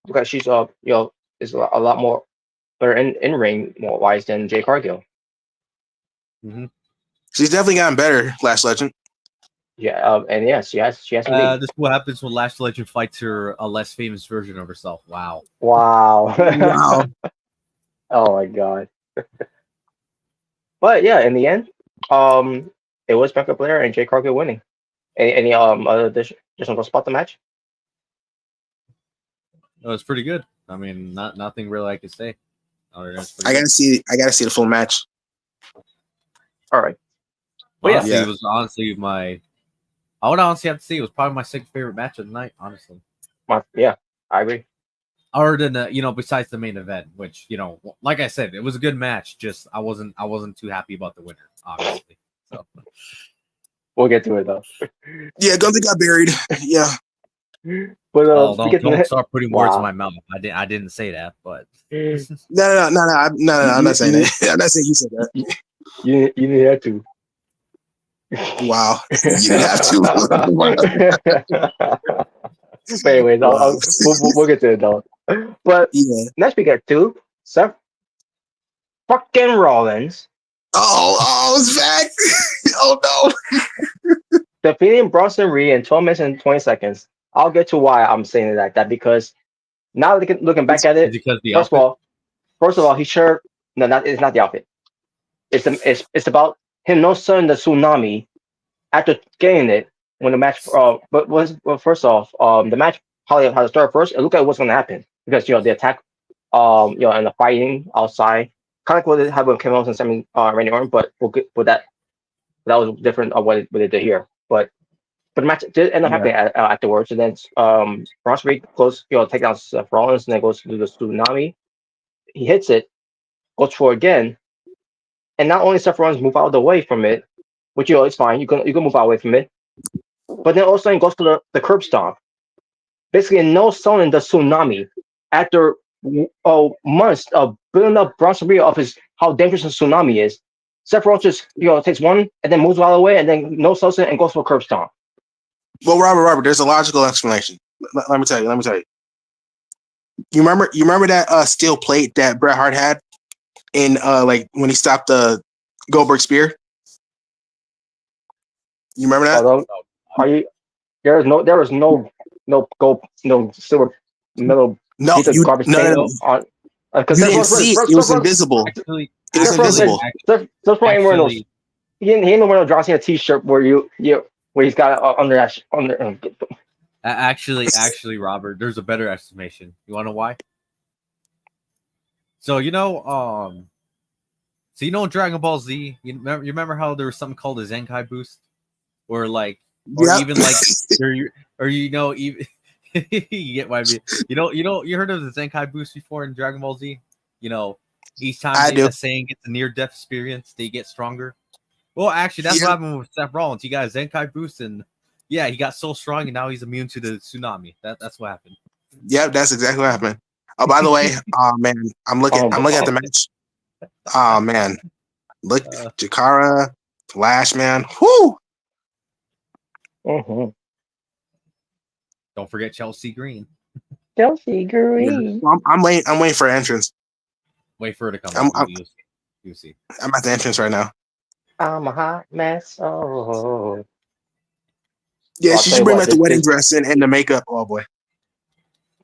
because she's is a lot more better in ring more wise than Jay Cargill. Mm-hmm. She's definitely gotten better, Last Legend. Yeah, and yes, she has indeed. This is what happens when Lash Legend fights a less famous version of herself. Wow. Wow. Wow. Oh my god. But yeah, in the end, it was Bianca Belair and Jay Cargill winning. Any other additional spot the match? It was pretty good. I mean, nothing really I could say. I gotta see the full match. All right. Honestly, Yeah. it was honestly I would honestly have to say it was probably my second favorite match of the night. Honestly, Yeah, I agree. other than besides the main event, which like I said, it was a good match. Just I wasn't too happy about the winner, obviously. So We'll get to it though. Yeah, Gunther got buried. Yeah. But don't start putting words in Wow. my mouth. I didn't say that, but No. I'm not saying that. I'm not saying you said that. You didn't have to. Wow. You didn't have to. But anyways, Wow. we'll get to it though. But Yeah. next we get to Seth fucking Rollins Oh, it's back. Oh no. defeating Bronson Reed in 12 minutes and 20 seconds. I'll get to why I'm saying that because now looking back at it, because the first of all, he sure it's not the outfit. It's about him no selling the tsunami after getting it when the match. First off, the match how to start first. And look at what's going to happen because the attack, and the fighting outside, kind of like what it happened with Kevin Owens and Sammy Randy Orton, but with that was different of what it did here. But the match did end up happening afterwards, and then Bronson Reed goes, take down Seth Rollins, and then goes to do the tsunami. He hits it, goes for it again, and not only Seth Rollins move out of the way from it, which it's fine, you can move out away from it, but then also he goes to the curb stomp, basically no selling the tsunami after months of building up Bronson Reed of how dangerous the tsunami is. Seth Rollins just takes one and then moves out of the way and then no sells it and goes for a curb stomp. Well, Robert, there's a logical explanation. Let me tell you. You remember that steel plate that Bret Hart had in like when he stopped the Goldberg spear? You remember that? Although, there was no silver metal piece of garbage paint on. You didn't see it. It was invisible. It was invisible. Seth Rollins ain't wearing those. He ain't wearing no John Cena t-shirt where he's got under. Actually, Robert, there's a better estimation. You want to know why? So Dragon Ball Z. You remember how there was something called a Zenkai boost, or even like, even you get what I mean. You heard of the Zenkai boost before in Dragon Ball Z? Each time a Saiyan gets a near-death experience, they get stronger. Well, actually, that's what happened with Seth Rollins. He got a Zenkai boost, and he got so strong, and now he's immune to the tsunami. That's what happened. Yep, that's exactly what happened. Oh, by the way, man, I'm looking at the match. Oh man, look, Jakara, Flash, man, whoo! Mm-hmm. Don't forget Chelsea Green. Chelsea Green. Yeah, I'm waiting for entrance. Wait for her to come. You'll see. I'm at the entrance right now. I'm a hot mess. Oh. Yeah, she should bring back the wedding dress and the makeup. Oh boy.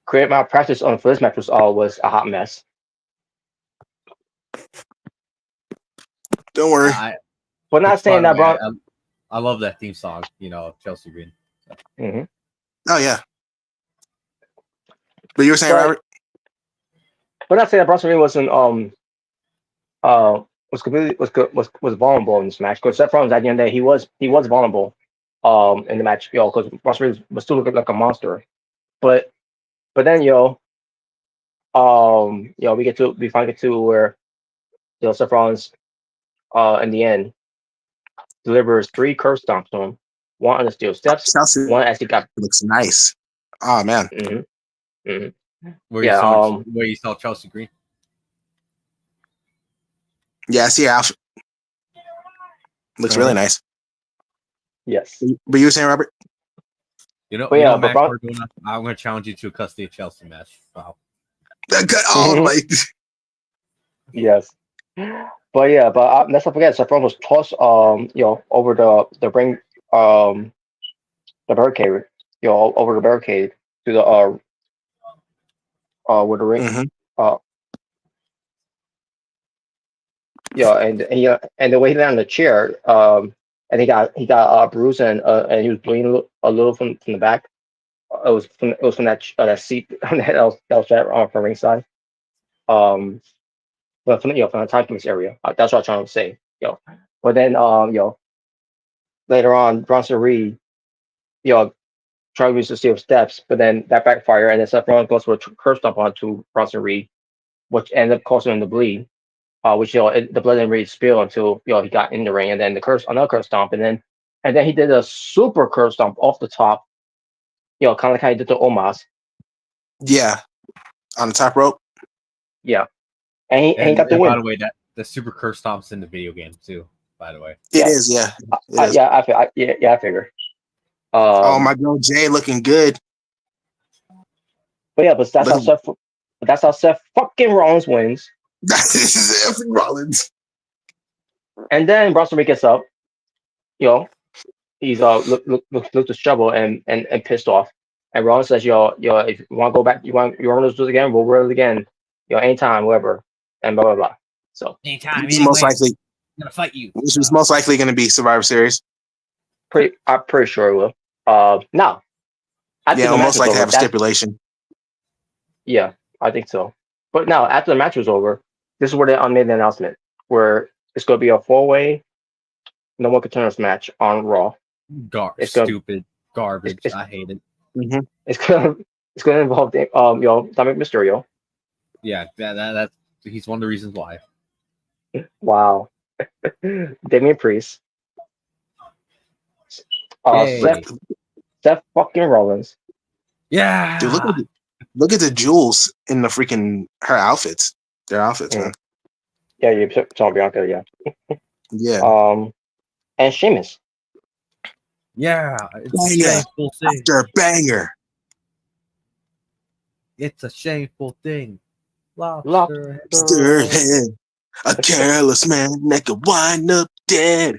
Create my practice on for this match was a hot mess. Don't worry. But not saying that, bro. I love that theme song. Chelsea Green. Mm-hmm. Oh yeah. But you were saying, Robert? But not saying that Bronson Reed wasn't was vulnerable in this match because Seth Rollins at the end of the day he was vulnerable in the match, because Bronson Reed was still looking like a monster. But then we finally get to where Seth Rollins in the end delivers 3 curb stomps to him, one on the steel steps, one as he got looks nice. Oh man. Mm-hmm. Mm-hmm. Where you saw Chelsea Green. Yeah, I see her outfit. Looks really nice. Yes. But you were saying, Robert? Max Cardona, I'm going to challenge you to a custody of Chelsea match. Wow. Yes. But let's not forget, Seth Rollins was tossed, over the ring, the barricade, over the barricade to the with the ring, and the way he landed on the chair, and he got bruised and he was bleeding a little from the back. it was from that seat that was from ringside. But from from the timepiece area. That's what I'm trying to say. But then later on, Bronson Reed, tried to use the steel steps, but then that backfire, and then Seth Rollins goes for a curse stomp onto Bronson Reed, which ended up causing him to bleed. Which the blood didn't really spill until he got in the ring, and then another curse stomp, and then he did a super curse stomp off the top. Kind of like how he did the Omos. Yeah, on the top rope. Yeah, and he got the By win. the way, that the super curse stomps in the video game too. By the way, It is. Yeah, it is. I figure. Oh, my girl Jay looking good. But that's how Seth fucking Rollins wins. Seth Rollins. And then Bronson Reed gets up. He's look to shovel and pissed off. And Rollins says, if you want to go back, you want to do it again, we'll roll it again. Anytime, whatever, and blah blah blah. So anytime, Which is most likely I'm gonna fight you. Which is most likely going to be Survivor Series. I'm pretty sure it will. Now, Yeah, we'll most likely have a stipulation. Yeah, I think so. But now, after the match was over, this is where they made the announcement where it's going to be a 4-way, no one contenders match on Raw. Stupid garbage. I hate it. Mm-hmm. It's gonna involve Dominic Mysterio. Yeah, that's he's one of the reasons why. Wow. Damian Priest. Seth fucking Rollins. Yeah. Dude, look at the jewels in the freaking her outfits. Their outfits, man. Yeah, you saw Bianca, yeah. Yeah. And Sheamus. Yeah, it's a shameful thing. After a banger. It's a shameful thing. Lobster head. A careless man that could wind up dead.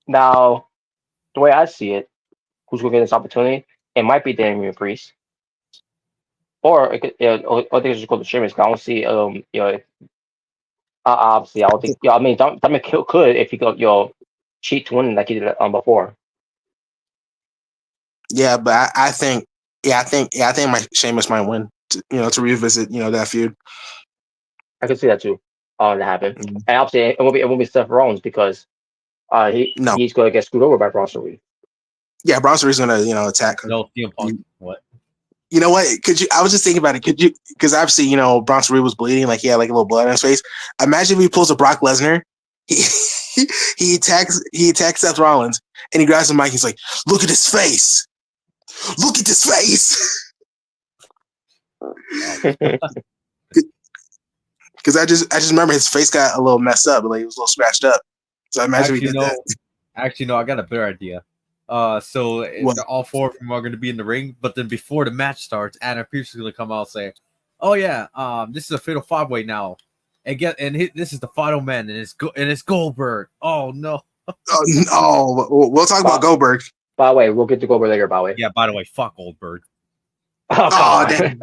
Now, the way I see it, who's going to get this opportunity? It might be Damian Priest, or it could, or they just go to Sheamus. I don't see, obviously, I don't think. I mean, Dominic could if he go, cheat to win like he did before. Yeah, but I think Sheamus might win. To revisit, that feud. I could see that too. To happen, and obviously it won't be Seth Rollins because he's going to get screwed over by Bronson Reed. Yeah, Bronson Reed's going to attack. No, CM Punk. What? You know what? I was just thinking about it. Could you? Because obviously, Bronson Reed was bleeding, like he had like a little blood on his face. Imagine if he pulls a Brock Lesnar. He attacks Seth Rollins, and he grabs the mic. He's like, "Look at his face! Look at his face!" Because I just remember his face got a little messed up, like it was a little scratched up. So I imagine he did that. Actually, no, I got a better idea. So all four of them are going to be in the ring, but then before the match starts, Adam Pearce is going to come out and say, "Oh yeah, this is a fatal 5-way now, and this is the final man, and it's Goldberg." Oh no! We'll talk about Goldberg. By the way, we'll get to Goldberg later. By the way, yeah. By the way, fuck Goldberg. Oh damn!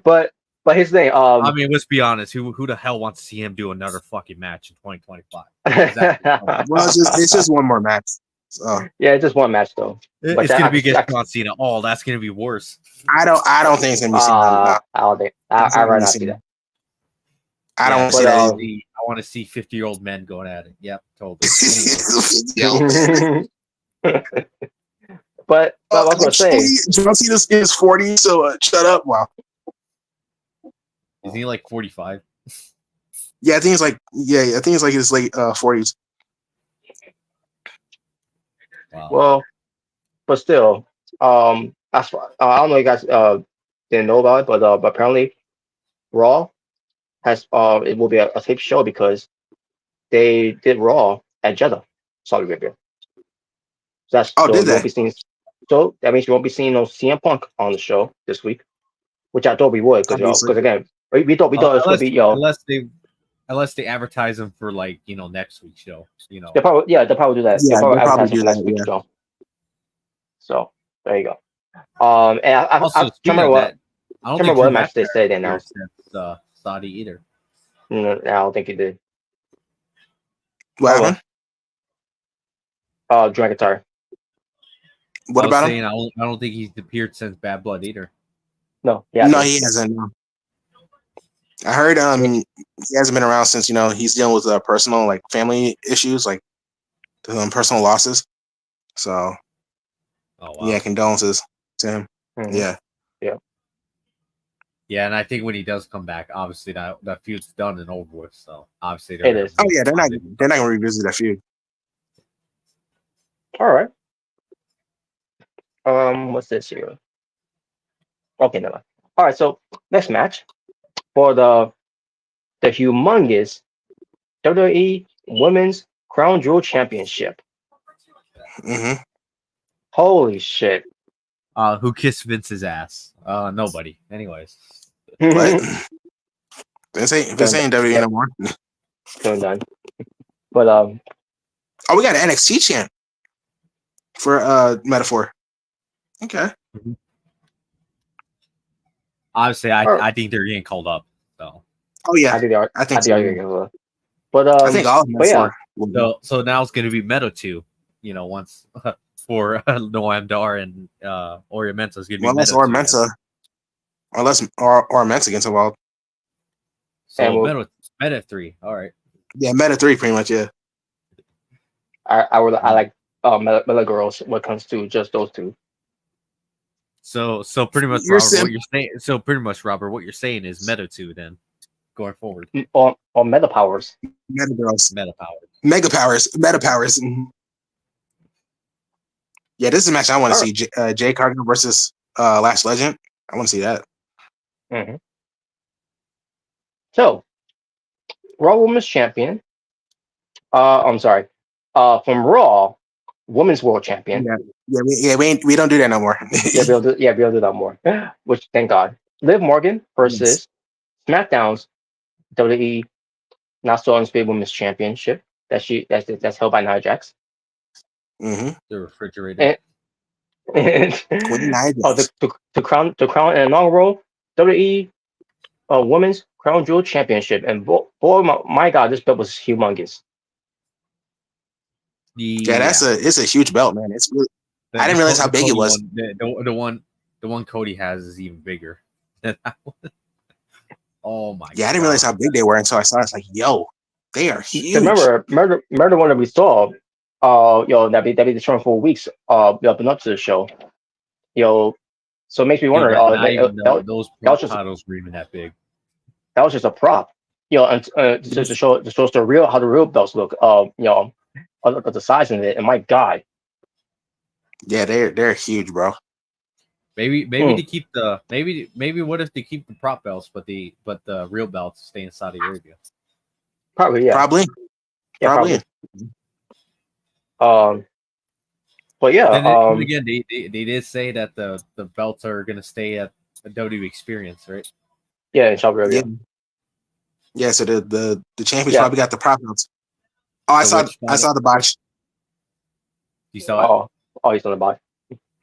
But his thing. I mean, let's be honest. Who the hell wants to see him do another fucking match in 2025? Exactly. Well, it's just one more match. So. Yeah, it's just one match though. It's gonna be against John Cena. Oh, that's gonna be worse. I don't think it's gonna be Cena. I don't think. I'd rather not see that. I don't see that. I want to see 50-year-old men going at it. Yep, totally. But I was gonna say, John Cena is 40, so shut up. Wow. Is he like 45? Yeah, I think it's like his late 40s. Wow. Well, but still, that's why I don't know if you guys didn't know about it, but apparently Raw has it will be a tape show because they did Raw at Jeddah, Saudi Arabia. So so that means you won't be seeing no CM Punk on the show this week, which I thought we would because again we thought it was going to be unless they advertise them for like next week's show. They'll probably do that. Yeah, they'll probably do next that. week's show. So there you go. And I remember what match they said they announced. Saudi either. No, I don't think he did. What happened? Drew McIntyre. What I was about saying him? I don't think he's appeared since Bad Blood either. No, No, he hasn't. No. I heard he hasn't been around since he's dealing with personal like family issues, like personal losses. So Oh wow. yeah, condolences to him. Mhm. Yeah. Yeah, and I think when he does come back, obviously that feud's done and over with. So obviously It is. Oh yeah, they're not gonna revisit that feud. All right. What's this here? Okay, never mind. All right, so next match for the humongous WWE Women's Crown Jewel Championship. Hmm. Holy shit! Who kissed Vince's ass? Nobody. Anyways. What? Done, This ain't WWE no more. done. But Oh, we got an NXT champ for metaphor. Okay. Obviously, Alright. I think they're getting called up. So Oh yeah, I think they are. I think I think so. they are. But I think all of but yeah, metaphor. so now it's gonna be Meadow 2, once for Noam Dar and Ori Mensa is gonna be Unless Meadow 2 Mensa, unless or Mensa gets involved. So and Meta 3. All right. Yeah, Meta 3 pretty much. Yeah. I like Mela girls when it comes to just those two. So pretty much, You're Robert, what you're saying. So pretty much, Robert, what you're saying is Meta 2 then going forward. Or meta powers. Meta girls. Meta power. Mega powers. Meta powers. Yeah, this is a match I want to All see. Jay Cargill versus Last Legend. I want to see that. Mm-hmm. So, Raw Women's Champion. I'm sorry. From Raw, Women's World Champion. We don't do that no more. Be able to do that more. Which thank God. Liv Morgan versus SmackDown's WWE Not So Undisputed Women's Championship. That's held by Nia Jax. Mm-hmm. The refrigerator. And Queen Nia Jax. to crown an inaugural WWE Women's Crown Jewel Championship. And boy, my God, this belt was humongous. Yeah, it's a huge belt, man. It's really, I didn't realize how big it was. The one Cody has is even bigger. Oh my! Yeah, I didn't realize how big they were until I saw it. It's like, yo, they are huge. Remember the one that we saw, that be the showing for weeks, building up to the show, so it makes me wonder, those titles were even that big. That was just a prop, and to show us how the real belts look, at the size of it, and my God. Yeah, they're huge, bro. Maybe to keep the maybe what if they keep the prop belts, but the real belts stay in Saudi Arabia? Probably, yeah. Probably. But yeah. Then again, they did say that the belts are gonna stay at the WWE Experience, right? Yeah, in Saudi Arabia. Yeah. So the champions probably got the prop belts. Oh, so I saw the botch. You saw it? Oh, you saw the botch.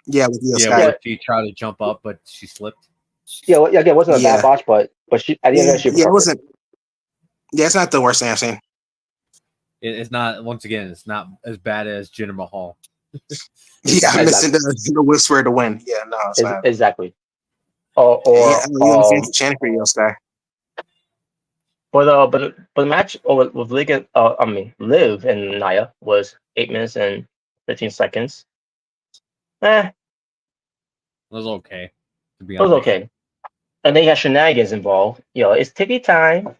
Yeah, with Sky. She tried to jump up, but she slipped. Yeah, it wasn't a bad botch, but she at the end of it, it wasn't. Yeah, it's not the worst thing I've seen. It's not. Once again, it's not as bad as Jinder Mahal. Yeah, I'm missing the whisper to win. Yeah, no, it's not. Exactly. Chanting for you, Sky. But the match with Liv and Nia was 8 minutes and 15 seconds. It was okay. To be honest. It was okay. And then you had shenanigans involved. It's tippy time.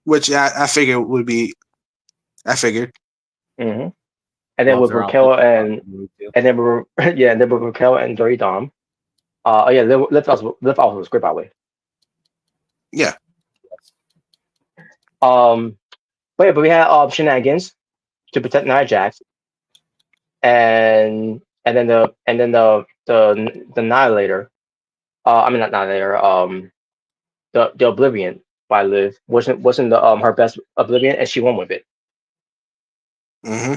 Which I figured would be. I figured. Mm-hmm. And then with Raquel and then with Raquel and Dirty Dom. Lift Off was great, by the way. Yeah. But we had shenanigans to protect Nia Jax, and then the Annihilator. Not Annihilator. The Oblivion by Liv wasn't the her best Oblivion, and she won with it. Mm-hmm.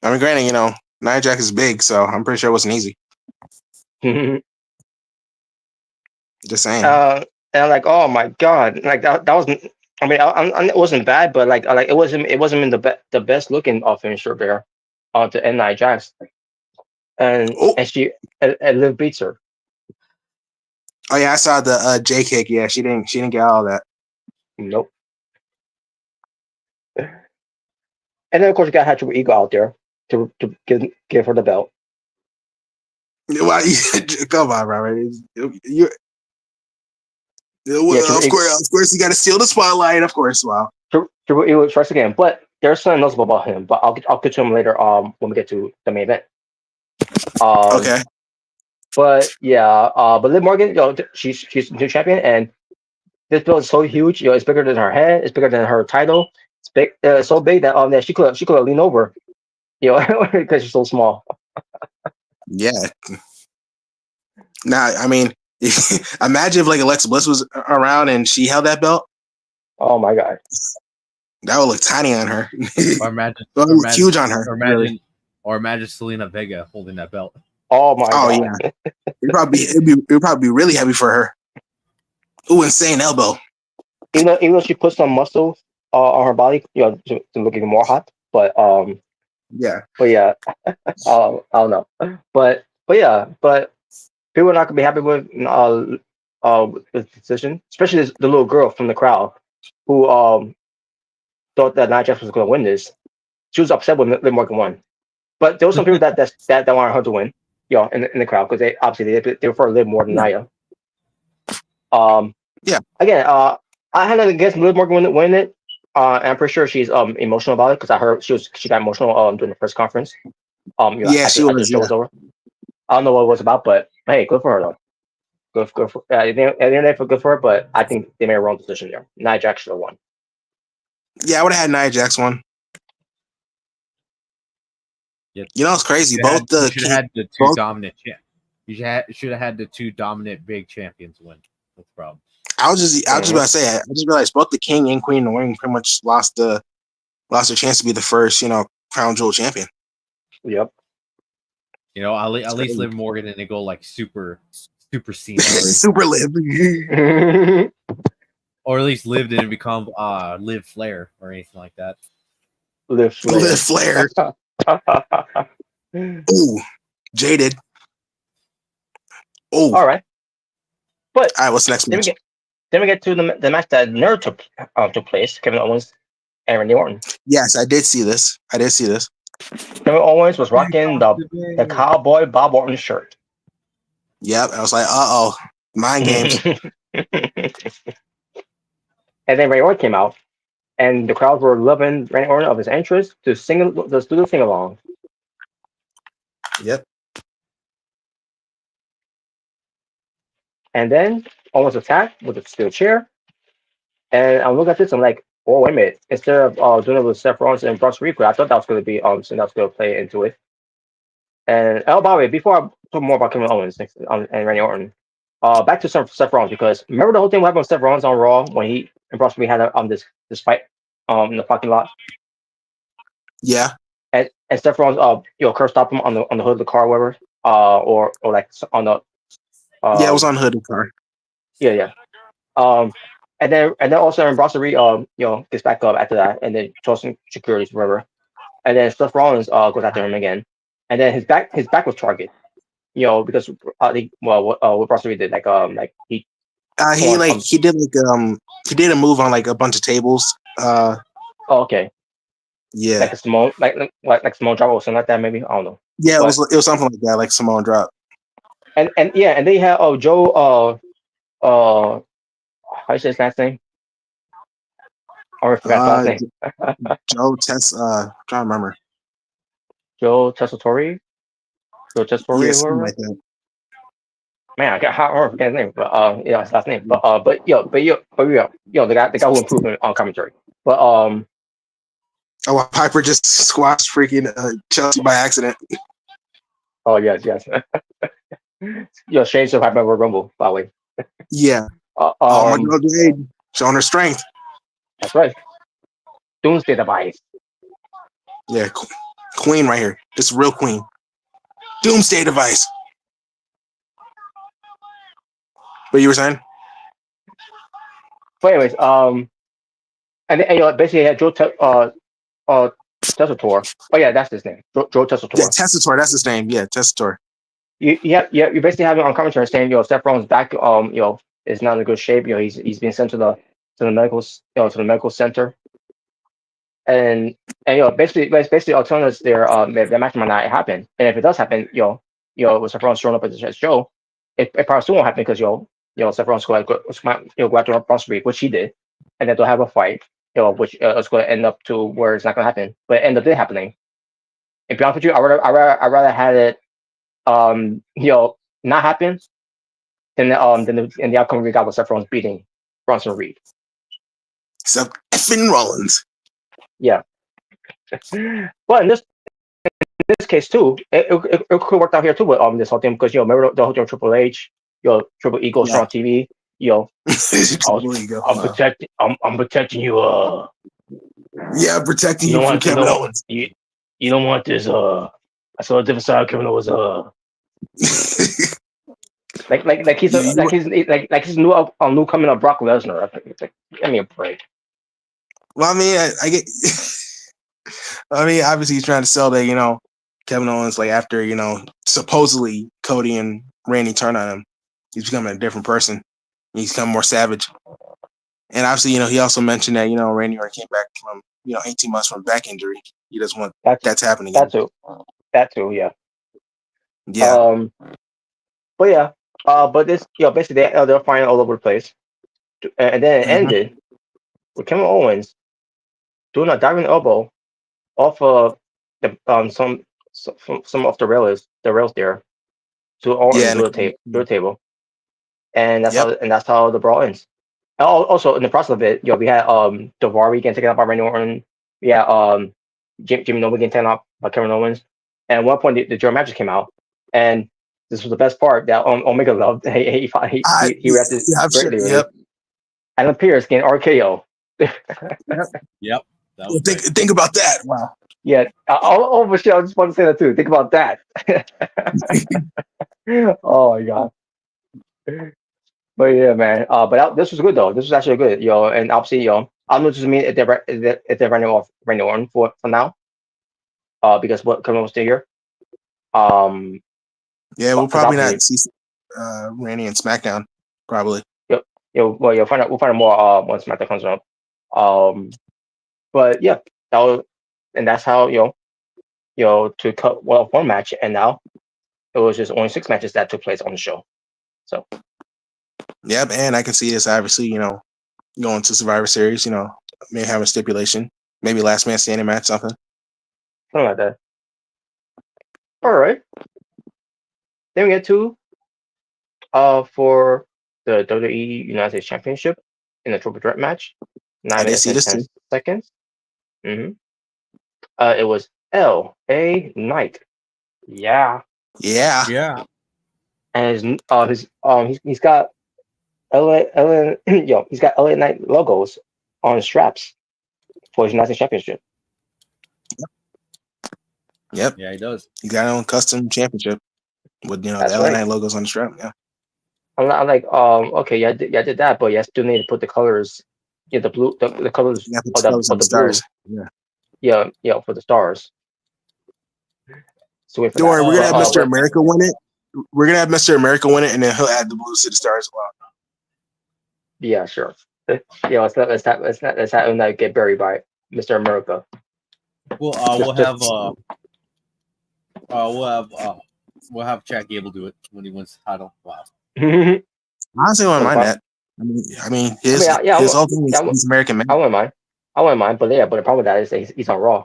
I mean, granted, Nia Jax is big, so I'm pretty sure it wasn't easy. Just saying. And I'm like, oh my God, like that wasn't. I mean, it wasn't bad, but like it wasn't in the best looking finisher there, to end Nia Jax. and Oh, and Liv beats her. oh yeah, I saw the J kick. Yeah, she didn't get all that. Nope. And then of course you got Hatcher Ego out there to give her the belt. Why? Come on, Robert. You Yeah, of course, you got to steal the spotlight. Of course, wow. Triple Ego strikes again, but there's something else about him. But I'll get to him later. When we get to the main event. Okay. But yeah, but Liv Morgan, she's new champion, and this belt is so huge. It's bigger than her head. It's bigger than her title. It's big, so big that that she could lean over, because she's so small. Yeah. Now, I mean, imagine if like Alexa Bliss was around and she held that belt. Oh my god. That would look tiny on her. Or imagine, That would look huge on her. or imagine Selena Vega holding that belt. Oh my god. Yeah. It'd probably be really heavy for her. Ooh, insane elbow. Even though she put some muscle on her body, to look even more hot. But Yeah. yeah, I don't know. But yeah, but people are not gonna be happy with the decision, especially the little girl from the crowd who thought that Nia Jax was gonna win this. She was upset when Liv Morgan won. But there were some people that wanted her to win, in the crowd, because they obviously they prefer Liv more than Nia. Yeah. Again, I had to guess Liv Morgan win it. And I'm pretty sure she's emotional about it, because I heard she got emotional during the press conference. Yeah, she after was. the show was over. I don't know what it was about, but hey, good for her though. Good for at the end of the day, good for her. But I think they made a wrong decision there. Nia Jax should have won. Yeah, I would have had Nia Jax one. Yep. You know, it's crazy. You should have had the two dominant You should have had the two dominant big champions win. That's the problem. I was just about to say, I just realized both the King and Queen of the Ring pretty much lost their chance to be the first, Crown Jewel champion. Yep. At least Liv Morgan and they go like super Cena. Super Liv. Or at least Liv didn't become Liv Flair or anything like that. Liv Flair. Ooh, jaded. Oh. All right. But all right, what's the next match? Then we get to the match that never took place. Kevin Owens and Randy Orton. Yes, I did see this. Kevin Owens was rocking the Cowboy Bob Orton shirt. Yep, I was like, mind games. And then Randy Orton came out, and the crowd were loving Randy Orton of his entrance to do the sing along. Yep. And then Owens attacked with a steel chair. And I'm looking at this, I'm like, oh, wait a minute. Instead of doing it with Seth Rollins and Brock Lesnar, I thought that was going to be something that was going to play into it. And by the way, before I talk more about Kevin Owens and Randy Orton, back to Seth Rollins, because remember the whole thing what happened with Seth Rollins on Raw when he and Brock Lesnar had this fight in the parking lot. Yeah. And Seth Rollins curb stopped him on the hood of the car, or whatever, or like on the. Yeah, it was on the hood of the car. Yeah. And then also when Brock Lesnar gets back up after that, and then throws some securities, whatever. And then Seth Rollins goes after him again, and then his back was targeted, because with Brock Lesnar did he did a move on like a bunch of tables. Oh, okay. Yeah. Like a Simone, like Simone drop or something like that, maybe. I don't know. Yeah, it was something like that, like Simone drop. And they had Joe how do you say his last name? I forgot his last name. Joe Tess. Trying to remember. Joe Tessitore. Yeah, something like that. Man, I forget his name, but his last name. But the guy who improved on commentary. But Piper just squashed freaking Chelsea by accident. Oh yes. Shane still Piper Royal Rumble, by the way. Yeah. My girl Jade showing her strength. That's right. Doomsday device. Yeah, queen right here. This real queen. Doomsday device. What you were saying? But anyways, and basically had Joe Tessitore. Oh yeah, that's his name. Joe Tessitore. Yeah, Tessitore, that's his name. Yeah, Tessitore. You basically have it on commentary saying, Seth Rollins' back, is not in good shape. He's being sent to the medical, to the medical center, and basically telling us that match might not happen, and if it does happen, with Seth Rollins showing up at the show, it probably still won't happen because Seth Rollins go after Braun Strowman, which he did, and then they'll have a fight, which is going to end up to where it's not going to happen, but it ended up happening. And to be honest with you, I rather had it not happen than the outcome we got with Seth Rollins beating Bronson Reed. Seth effing Rollins. Yeah. But in this case too, it could work out here too with this whole thing because remember the whole thing with Triple H, Triple Ego show on TV, I'm protecting you. Yeah, protecting you from Kevin Owens. You don't want this. I saw a different side of Kevin Owens. Like he's new coming up Brock Lesnar. Give me a break. Well, I mean, I get. I mean, obviously he's trying to sell that, Kevin Owens, like after, supposedly Cody and Randy turn on him, he's becoming a different person. He's become more savage. And obviously, he also mentioned that, Randy already came back from, 18 months from back injury. He doesn't want that's happening again. That too, yeah. Yeah. But yeah, but this, basically they're fighting all over the place. And then it ended with Kevin Owens doing a diving elbow off of the some off the rails there to the table, and that's how the brawl ends. Also, in the process of it, we had Daivari getting taken out by Randy Orton. We had Jimmy Noble getting taken out by Kevin Owens. And at one point, the German matches came out, and this was the best part that Omega loved. He wrapped it greatly. Yep. Adam Pearce getting RKO. Yep. Think about that. Wow. Yeah. Oh, Michelle, I just want to say that too. Think about that. Oh my god. But yeah, man. But this was good though. This was actually good, And obviously, I don't know what mean if they're running off Randy Orton for now. Because what Kevin was still here. Yeah, we'll probably not see Randy and SmackDown. Probably. Yep. We'll find out more once SmackDown comes up. But yeah, that's how to cut one match, and now it was just only 6 matches that took place on the show. So. Yep, and I can see this obviously, going to Survivor Series, maybe have a stipulation, maybe last man standing match, something like that. All right. Then we get to for the WWE United States Championship in a triple threat match, 9 minutes and 10 seconds. Mm-hmm. It was L.A. Knight. Yeah. And he's got he's got LA Knight logos on straps for his United States Championship. Yep. Yeah, he does. He got his own custom championship with the LA Knight logos on the strap. Yeah. I'm like, okay, I did that, but you still need to put the colors, the blue, the colors of the stars. Yeah, for the stars. So don't worry, we're gonna have Mr. America win it. We're gonna have Mr. America win it, and then he'll add the blues to the stars as well. Yeah, sure. Let's not get buried by Mr. America. We'll have Chad Gable do it when he wins the title. Wow. Honestly, I wouldn't mind that. I mean, his whole thing is he's American man. I wouldn't mind, but the problem with that is he's on Raw.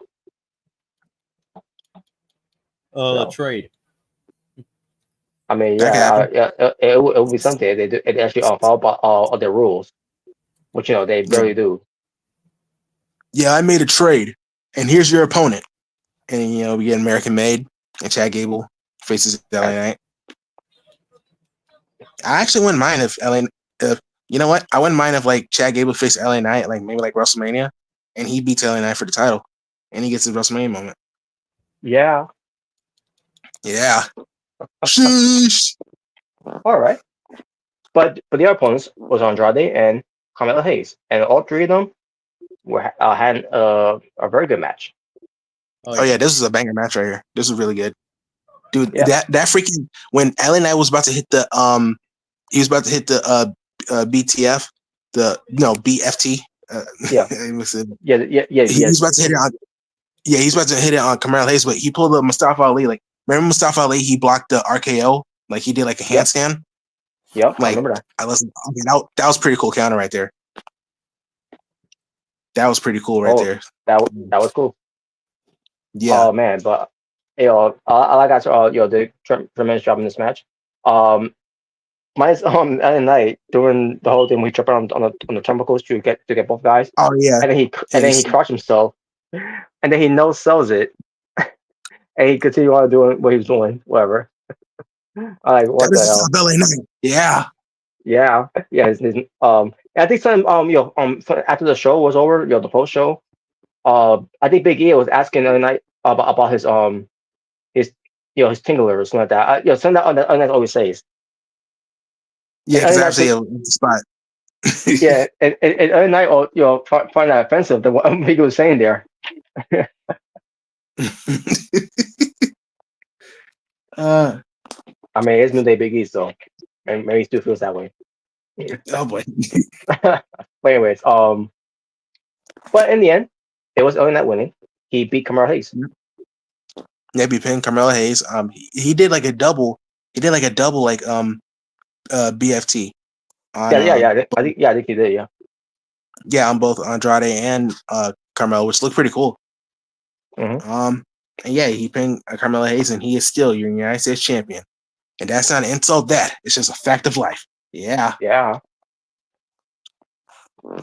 Trade. I mean, it will be something. They actually follow all their rules, which they barely do. Yeah, I made a trade, and here's your opponent, and we get American made, and Chad Gable faces LA Knight. I actually wouldn't mind if you know what? I wouldn't mind if like Chad Gable faced LA Knight, like maybe like WrestleMania, and he beats LA Knight for the title, and he gets his WrestleMania moment. Yeah. Sheesh. All right. But the other opponents was Andrade and Carmelo Hayes, and all three of them had a very good match. Oh yeah, this is a banger match right here. This is really good, dude. Yeah. That freaking when LA Knight was about to hit the he was about to hit the BTF, BFT. Yeah. he was about to hit it on. Yeah, he's about to hit it on Carmelo Hayes, but he pulled up Mustafa Ali. Like, remember Mustafa Ali? He blocked the RKO. Like he did like a handstand. Yep. I Like remember that. that was pretty cool counter right there. That was pretty cool right there. That was cool. Yeah. Oh man, but I got the tremendous job in this match. Minus LA Knight doing the whole thing. We jump on the turnbuckles to get both guys. Oh yeah. And then he crushed himself, and then he no sells it, and he continued on doing what he was doing, whatever. I'm like, what the hell? LA Knight. Yeah. Yeah. I think some so after the show was over, the post show, I think Big E was asking LA Knight about his his tingler or something like that. Something that LA Knight always says. Yeah, because actually a spot. Yeah, and LA Knight find that offensive than what Big E was saying there. I mean, it's midday Big E, so maybe he still feels that way. Oh boy. But anyways, but in the end, it was LA Knight winning. He beat Carmelo Hayes. Yeah, he pinned Carmelo Hayes. He did like a double. He did like a double BFT. On, I think he did. Yeah. Yeah, on both Andrade and Carmelo, which looked pretty cool. Mm-hmm. And yeah, he pinned Carmelo Hayes, and he is still your United States champion. And that's not an insult. It's just a fact of life. Yeah. Yeah.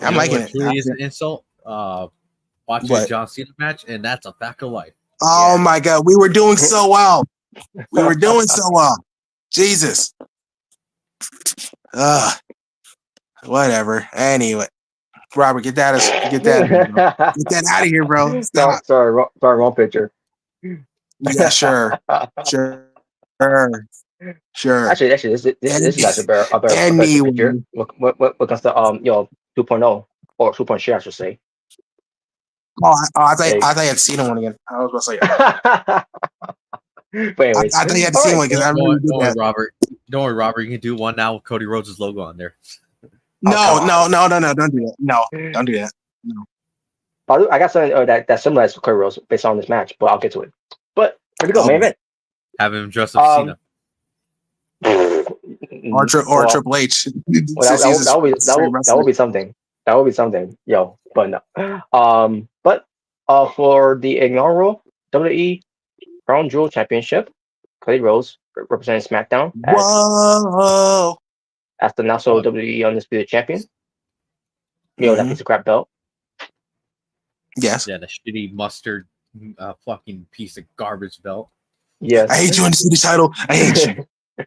I'm liking it. Truly is an insult. Watching a John Cena match, and that's a fact of life. Oh my God, we were doing so well. We were doing so well. Jesus. Whatever. Anyway, Robert, get that out of here, bro. Stop. No, sorry, wrong picture. Yeah, sure. Actually, this is actually a better picture. What comes to 2.0 or 2.0, I should say. I thought you had seen one again. I was going to say. But anyways, I thought you had seen one because I really did that. Robert. Don't worry, Robert. You can do one now with Cody Rhodes' logo on there. No, don't do that. No, don't do that. No. I got something that similar to Cody Rhodes based on this match, but I'll get to it. But here we go, main event. Have him dress up Cena. Or Triple H. That would be something. That would be something. But no. But for the inaugural WWE Crown Jewel Championship, Cody Rhodes representing SmackDown as the now so WWE Undisputed Champion. That piece of crap belt. Yes. Yeah, the shitty mustard fucking piece of garbage belt. Yes. I hate you, Undisputed title. I hate you.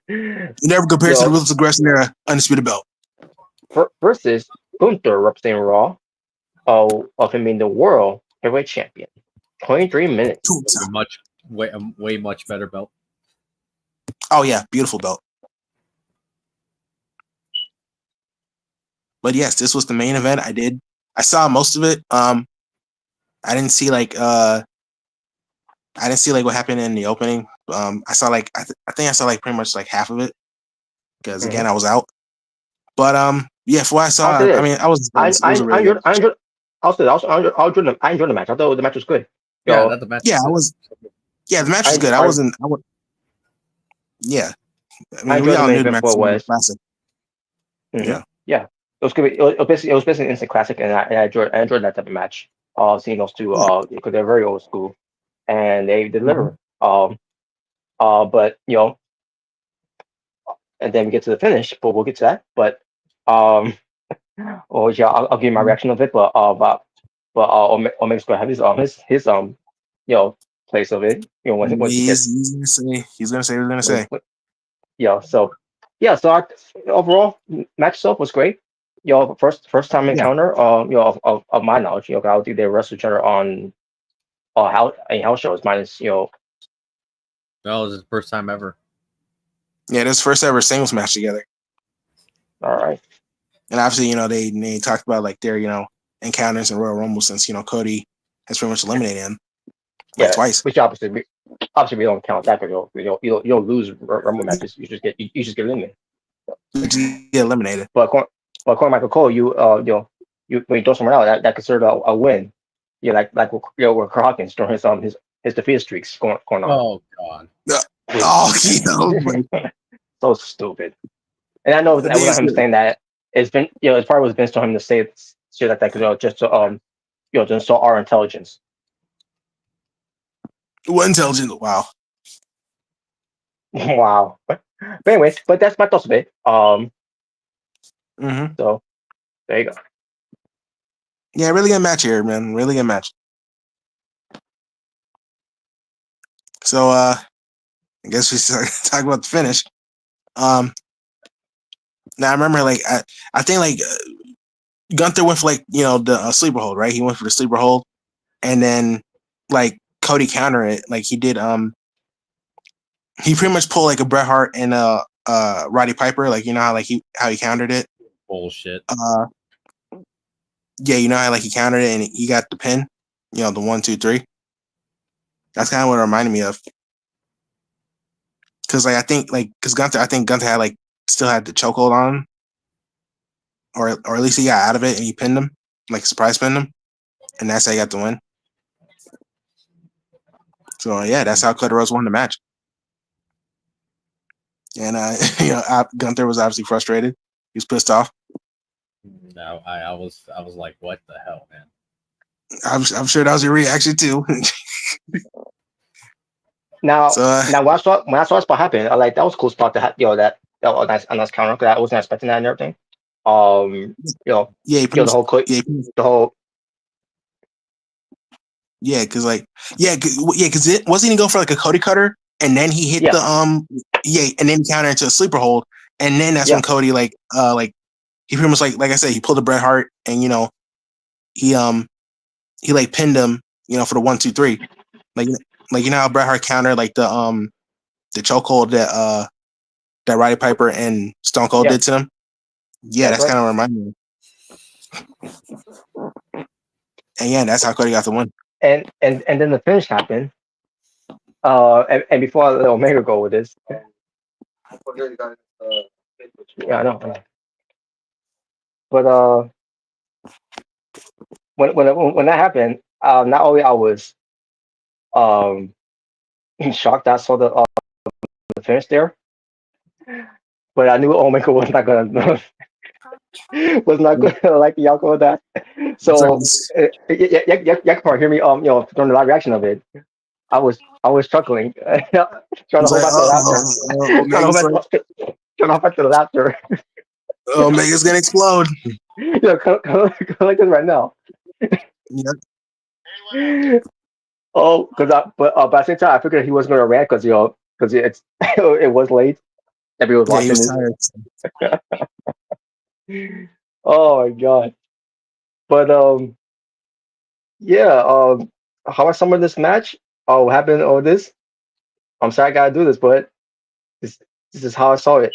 You never compares to the Ruthless Aggression era Undisputed belt. Versus Gunther representing Raw of him being the World Heavyweight Champion. 23 minutes. Way much better belt. Oh yeah, beautiful belt. But yes, this was the main event. I saw most of it. I didn't see what happened in the opening. I saw I think I saw pretty much half of it because again I was out. But yeah, for what I saw, I enjoyed the match. I thought the match was good. The match. The match was good. Yeah. I mean, we all knew the match was classic. Mm-hmm. Yeah. It was good. It was basically an instant classic, and I enjoyed that type of match. Seeing those two, because they're very old school, and they deliver. But and then we get to the finish, but we'll get to that. But I'll give you my reaction of it. But Omega's gonna have his place of it. When he's gonna say. So overall match itself was great. First time encounter. Of my knowledge, I don't think they wrestled each other on house shows minus That was his first time ever. Yeah, this first ever singles match together. All right. And obviously, they talked about their encounters in Royal Rumble since Cody has pretty much eliminated him. like twice. which obviously we don't count that because you don't lose Rumble matches. You just get eliminated. You just get eliminated. But according to Michael Cole, you when you throw someone out, that considered a win. Yeah, like with Kurt Hawkins during his defeat streaks going on. Oh God. Oh, So stupid. And I know that wasn't him saying that. It's been it's probably was Vince told him to say shit like that because just to just so our intelligence. What intelligent? Wow. Wow. But anyways, but that's my thoughts of it. Mm-hmm. So there you go. Yeah, really good match here, man. Really good match. So I guess we start talk about the finish. Now I remember like I think like Gunther went for like the sleeper hold, right? He went for the sleeper hold, and then like Cody countered it. Like he did he pretty much pulled like a Bret Hart and Roddy Piper, like how he countered it. Bullshit. Yeah, how like he countered it and he got the pin. The 1, 2, 3. That's kind of what it reminded me of. Because like I think Gunther had like still had the chokehold on him, or at least he got out of it and he pinned him, like surprise pinned him, and that's how he got the win. So yeah, that's how Cody Rhodes won the match. And Gunther was obviously frustrated. He was pissed off. No, I was like, what the hell, man? I'm sure that was your reaction too. Now when I saw that spot happen, I like that was a cool spot to have that was a nice counter because I wasn't expecting that and everything. The whole because it wasn't he go for like a Cody cutter and then he hit the and then he countered into a sleeper hold and then that's when Cody like he pretty much like I said he pulled the Bret Hart and he like pinned him for the 1, 2, 3 like how Bret Hart countered like the chokehold that Roddy Piper and Stone Cold did to him. Yeah, that's kind of reminding me. And yeah, that's how Cody got the win. And then the finish happened. And before I let Omega go with this. Yeah, I know. But when that happened, not only I was shocked that I saw the finish there, but I knew Omega was not gonna like the outcome of that. So you can probably hear me during the live reaction of it. I was chuckling, trying to hold back the laughter. Trying to hold back the laughter. Omega's gonna explode. Kind of like this right now. Yep. Oh, but at the same time, I figured he wasn't gonna rant because it's it was late. Everyone was watching. He was tired. Oh my god! But how I summed this match. Oh, what happened? Oh, this. I'm sorry, I gotta do this, but this is how I saw it.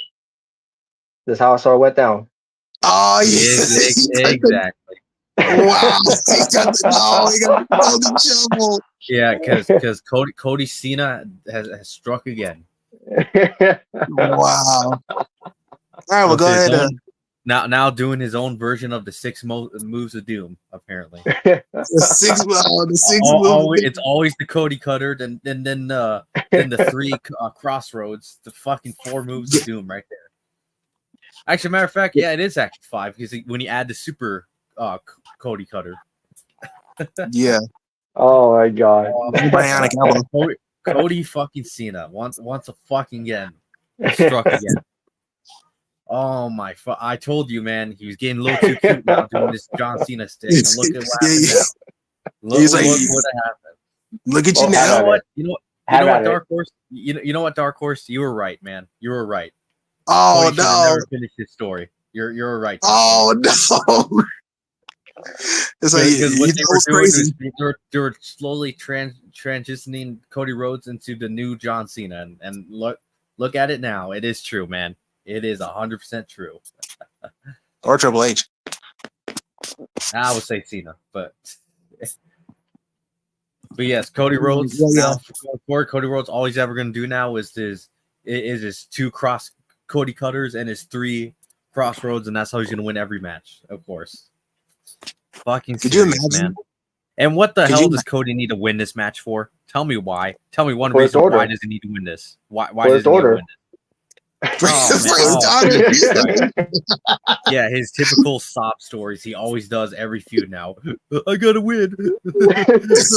This is how I saw it went down. Oh yeah, exactly. Wow, he got the trouble. Yeah, because Cody Cena has struck again. Wow. All right, well, go ahead. Now doing his own version of the 6 moves of doom, apparently. The six moves. It's always the Cody cutter, then the 3 crossroads, the fucking 4 moves of doom right there. Actually, matter of fact, yeah, it is actually 5 because when you add the super Cody cutter. Yeah. Oh my god. Cody fucking Cena wants a fucking again. Struck again. Oh my! I told you, man. He was getting a little too cute now doing this John Cena stick. And look at what happened now. Look what happened. Look at you now. You know what, Dark Horse? You know what, Dark Horse? You were right, man. You were right. Oh Cody no! Never finished his story. You're right. Oh no! It's like what they were doing is they were slowly transitioning Cody Rhodes into the new John Cena, and look at it now. It is true, man. It is 100% true. Or Triple H. I would say Cena, but But yes, Cody Rhodes Yeah, now going forward, Cody Rhodes all he's ever gonna do now is his 2 cross Cody cutters and his 3 crossroads, and that's how he's gonna win every match, of course. Fucking Could you serious, imagine? man. And what the Could hell you- does Cody need to win this match for? Tell me why. Tell me one For his reason why daughter. does he need to win this? Why For does his he need to daughter. win this? For his daughter. Yeah, his typical sob stories. He always does every feud now. I gotta win. I guess,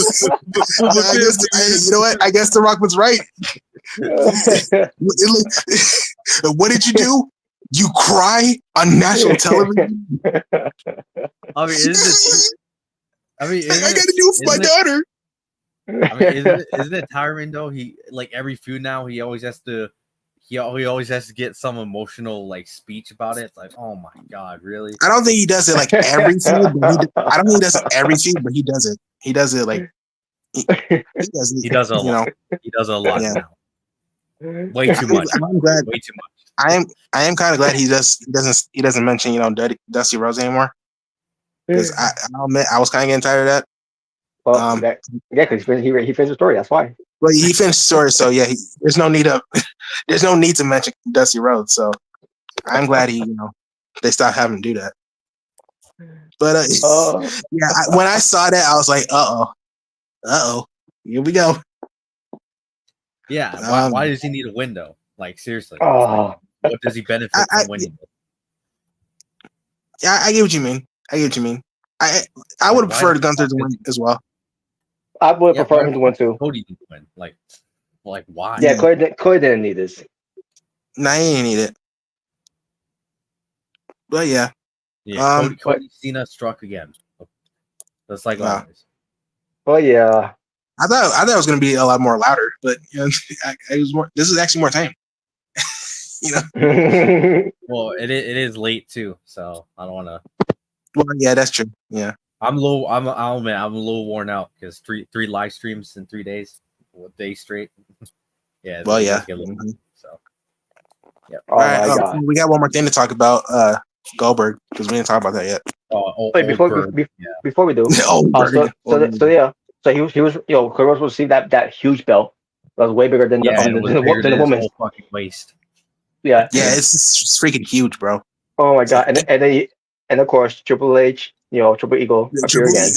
you know what? I guess The Rock was right. What did you do? You cry on national television? I mean, isn't I gotta do it for my daughter. I mean, isn't it tiring though? He like every feud now. He always has to. He always has to get some emotional like speech about it. It's like, oh my god, really? I don't think he does it like every feud. I don't think he does it every feud, but he does it. He does it like he does it. He does a you lot. know. He does a lot Yeah. now. Way too much. I'm glad. Way too much. I am kind of glad he doesn't mention Dusty Rhodes anymore, because I'll admit I was kind of getting tired of that. Well, yeah, because he finished the story. That's why. Well, he finished the story, so yeah, there's no need to mention Dusty Rhodes. So I'm glad they stopped having to do that. But yeah, when I saw that, I was like, here we go. Yeah. Why does he need a win though? Like seriously. Oh. Like, what does he benefit from winning? Yeah, I get what you mean. I would have preferred Gunther to win as well. I would prefer him to win too. Cody didn't win. Like why? Yeah, Cody didn't need this. Nah, he didn't need it. But yeah. Yeah, Cody Cena struck again. That's like always. Oh yeah. I thought it was going to be a lot more louder, but it was more. This is actually more tame. Well, it is late too, so I don't want to. Well, yeah, that's true. Yeah, I'll admit I'm a little worn out because three live streams in 3 days, day straight. Yeah. Well, yeah. So. Yeah. All right. We got one more thing to talk about. Goldberg, because we didn't talk about that yet. Wait, before we do. So he was Cody Rhodes received that huge belt that was way bigger than the woman's fucking waist. Yeah, it's freaking huge, bro. Oh my god! And of course Triple H, Triple Eagle appear again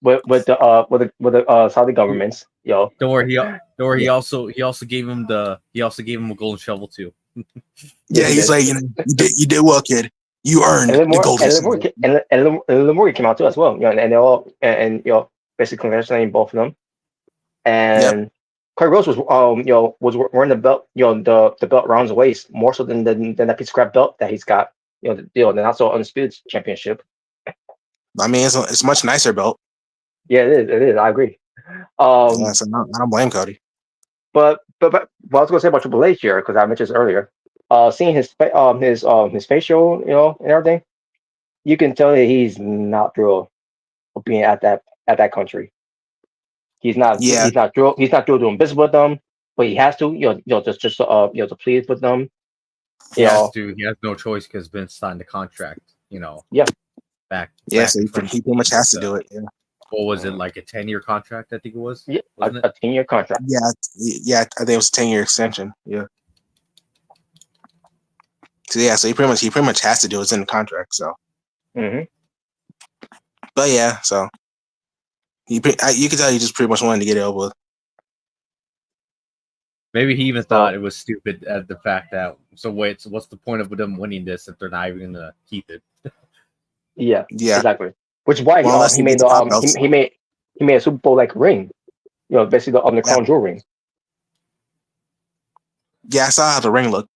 with the Saudi governments. Don't worry. He also gave him a golden shovel too. Yeah, he's like, you did well, kid. You earned the golden shovel. And the more came out too as well. And they all basically congratulating both of them. And Cody Rhodes was wearing the belt, the belt around his waist more so than that piece of crap belt that he's got, the not so undisputed championship. I mean, it's a much nicer belt. Yeah, it is. I agree. So I don't blame Cody. But what I was gonna say about Triple H here, because I mentioned this earlier, seeing his facial, and everything, you can tell that he's not thrilled of being at that country. He's not. Yeah. He's not thrilled doing business with them, but he has to. Just to plead with them. He has to. He has no choice because Vince signed the contract. Yeah. So he pretty much has to do it. Yeah. What was it, like a 10-year contract? I think it was. Yeah, a 10-year contract. Yeah. I think it was a 10-year extension. Yeah. So he pretty much has to do it. It's in the contract. So. Mm-hmm. But yeah, so you can tell he just pretty much wanted to get it over with. Maybe he even thought it was stupid at the fact that. So wait, so what's the point of them winning this if they're not even gonna keep it? Yeah, exactly. Which is why he made he made a Super Bowl like ring, basically the Crown Jewel ring. Yeah, I saw how the ring looked.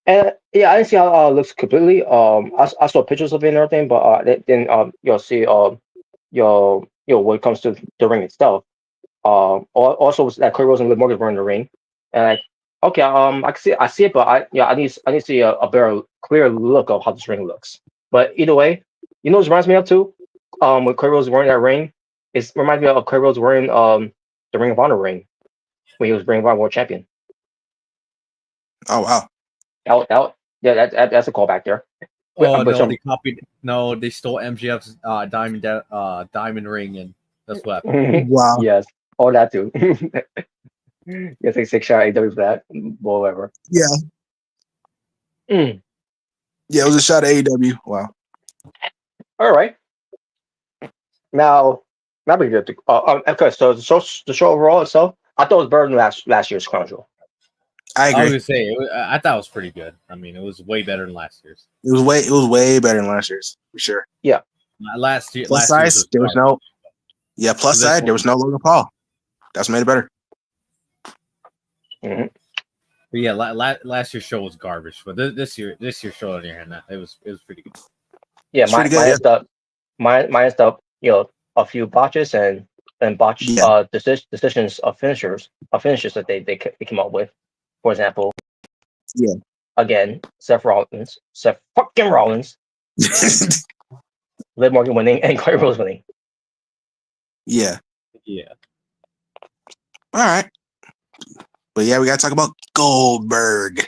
And yeah, I didn't see how it looks completely. I saw pictures of it and everything, but then you'll see when it comes to the ring itself. Also that Cody Rhodes and Liv Morgan were in the ring, and okay, I see it, but I need to see a better, clear look of how this ring looks. But either way, what it reminds me of too? When Cody Rhodes wearing that ring, it reminds me of Cody Rhodes wearing the Ring of Honor ring when he was Ring of Honor World Champion. Oh wow. That's a callback there. Oh no, they copied. No, they stole MJF's diamond ring and That's what happened. Wow. Yes, all that too. Yes, like 6 shot AEW for that, whatever. Yeah. Mm. Yeah, it was a shot at AEW. Wow. All right. Now we good to. Okay, so the show overall itself, I thought it was better than last year's Crown Jewel. I I was agree. gonna say, I thought it was pretty good. I mean, it was way better than last year's. It was way better than last year's for sure. Last year, Plus last year's size, there was garbage. plus So this side, there was no Logan Paul. That's made it better. Mhm. But yeah, last year's show was garbage. But this year's show on your hand, it was pretty good. Yeah, It's pretty good, minus the a few botches and botched Yeah. decisions of finishes that they came up with. For example, Yeah. again, Seth fucking Rollins, Liv Morgan winning, and Cody Rhodes winning. Yeah. Yeah. All right. But yeah, we gotta talk about Goldberg.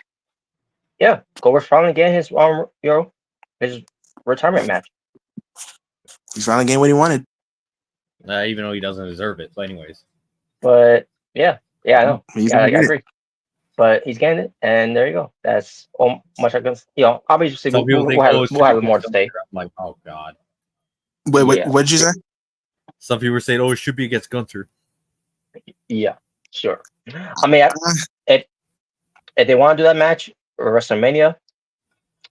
Yeah, Goldberg's finally getting his his retirement match. He's finally getting what he wanted. Even though he doesn't deserve it. But anyways, But yeah, I know. He's Yeah, gonna I get it. agree. But he's getting it, and there you go. That's all much I can. Obviously some people think, we'll have more to say. I'm like, oh god. Wait, Yeah. what did you say? Some people say, oh, it should be against Gunther. Yeah, sure. I mean, if they want to do that match or WrestleMania,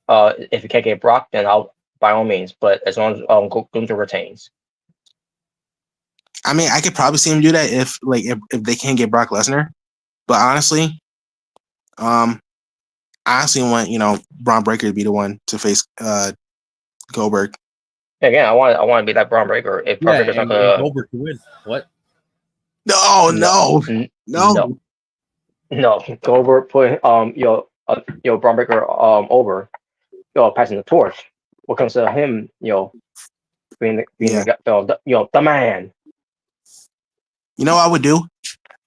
if you can't get Brock, then I'll by all means. But as long as Gunther retains. I mean, I could probably see him do that if they can't get Brock Lesnar. But honestly, I honestly want Braun Breaker to be the one to face Goldberg. Again, I want to be that Braun Breaker. If Braun Breaker's not and gonna Goldberg to win. What? No. Goldberg put Braun Breaker over, passing the torch. What comes to him, being the man. You know what I would do?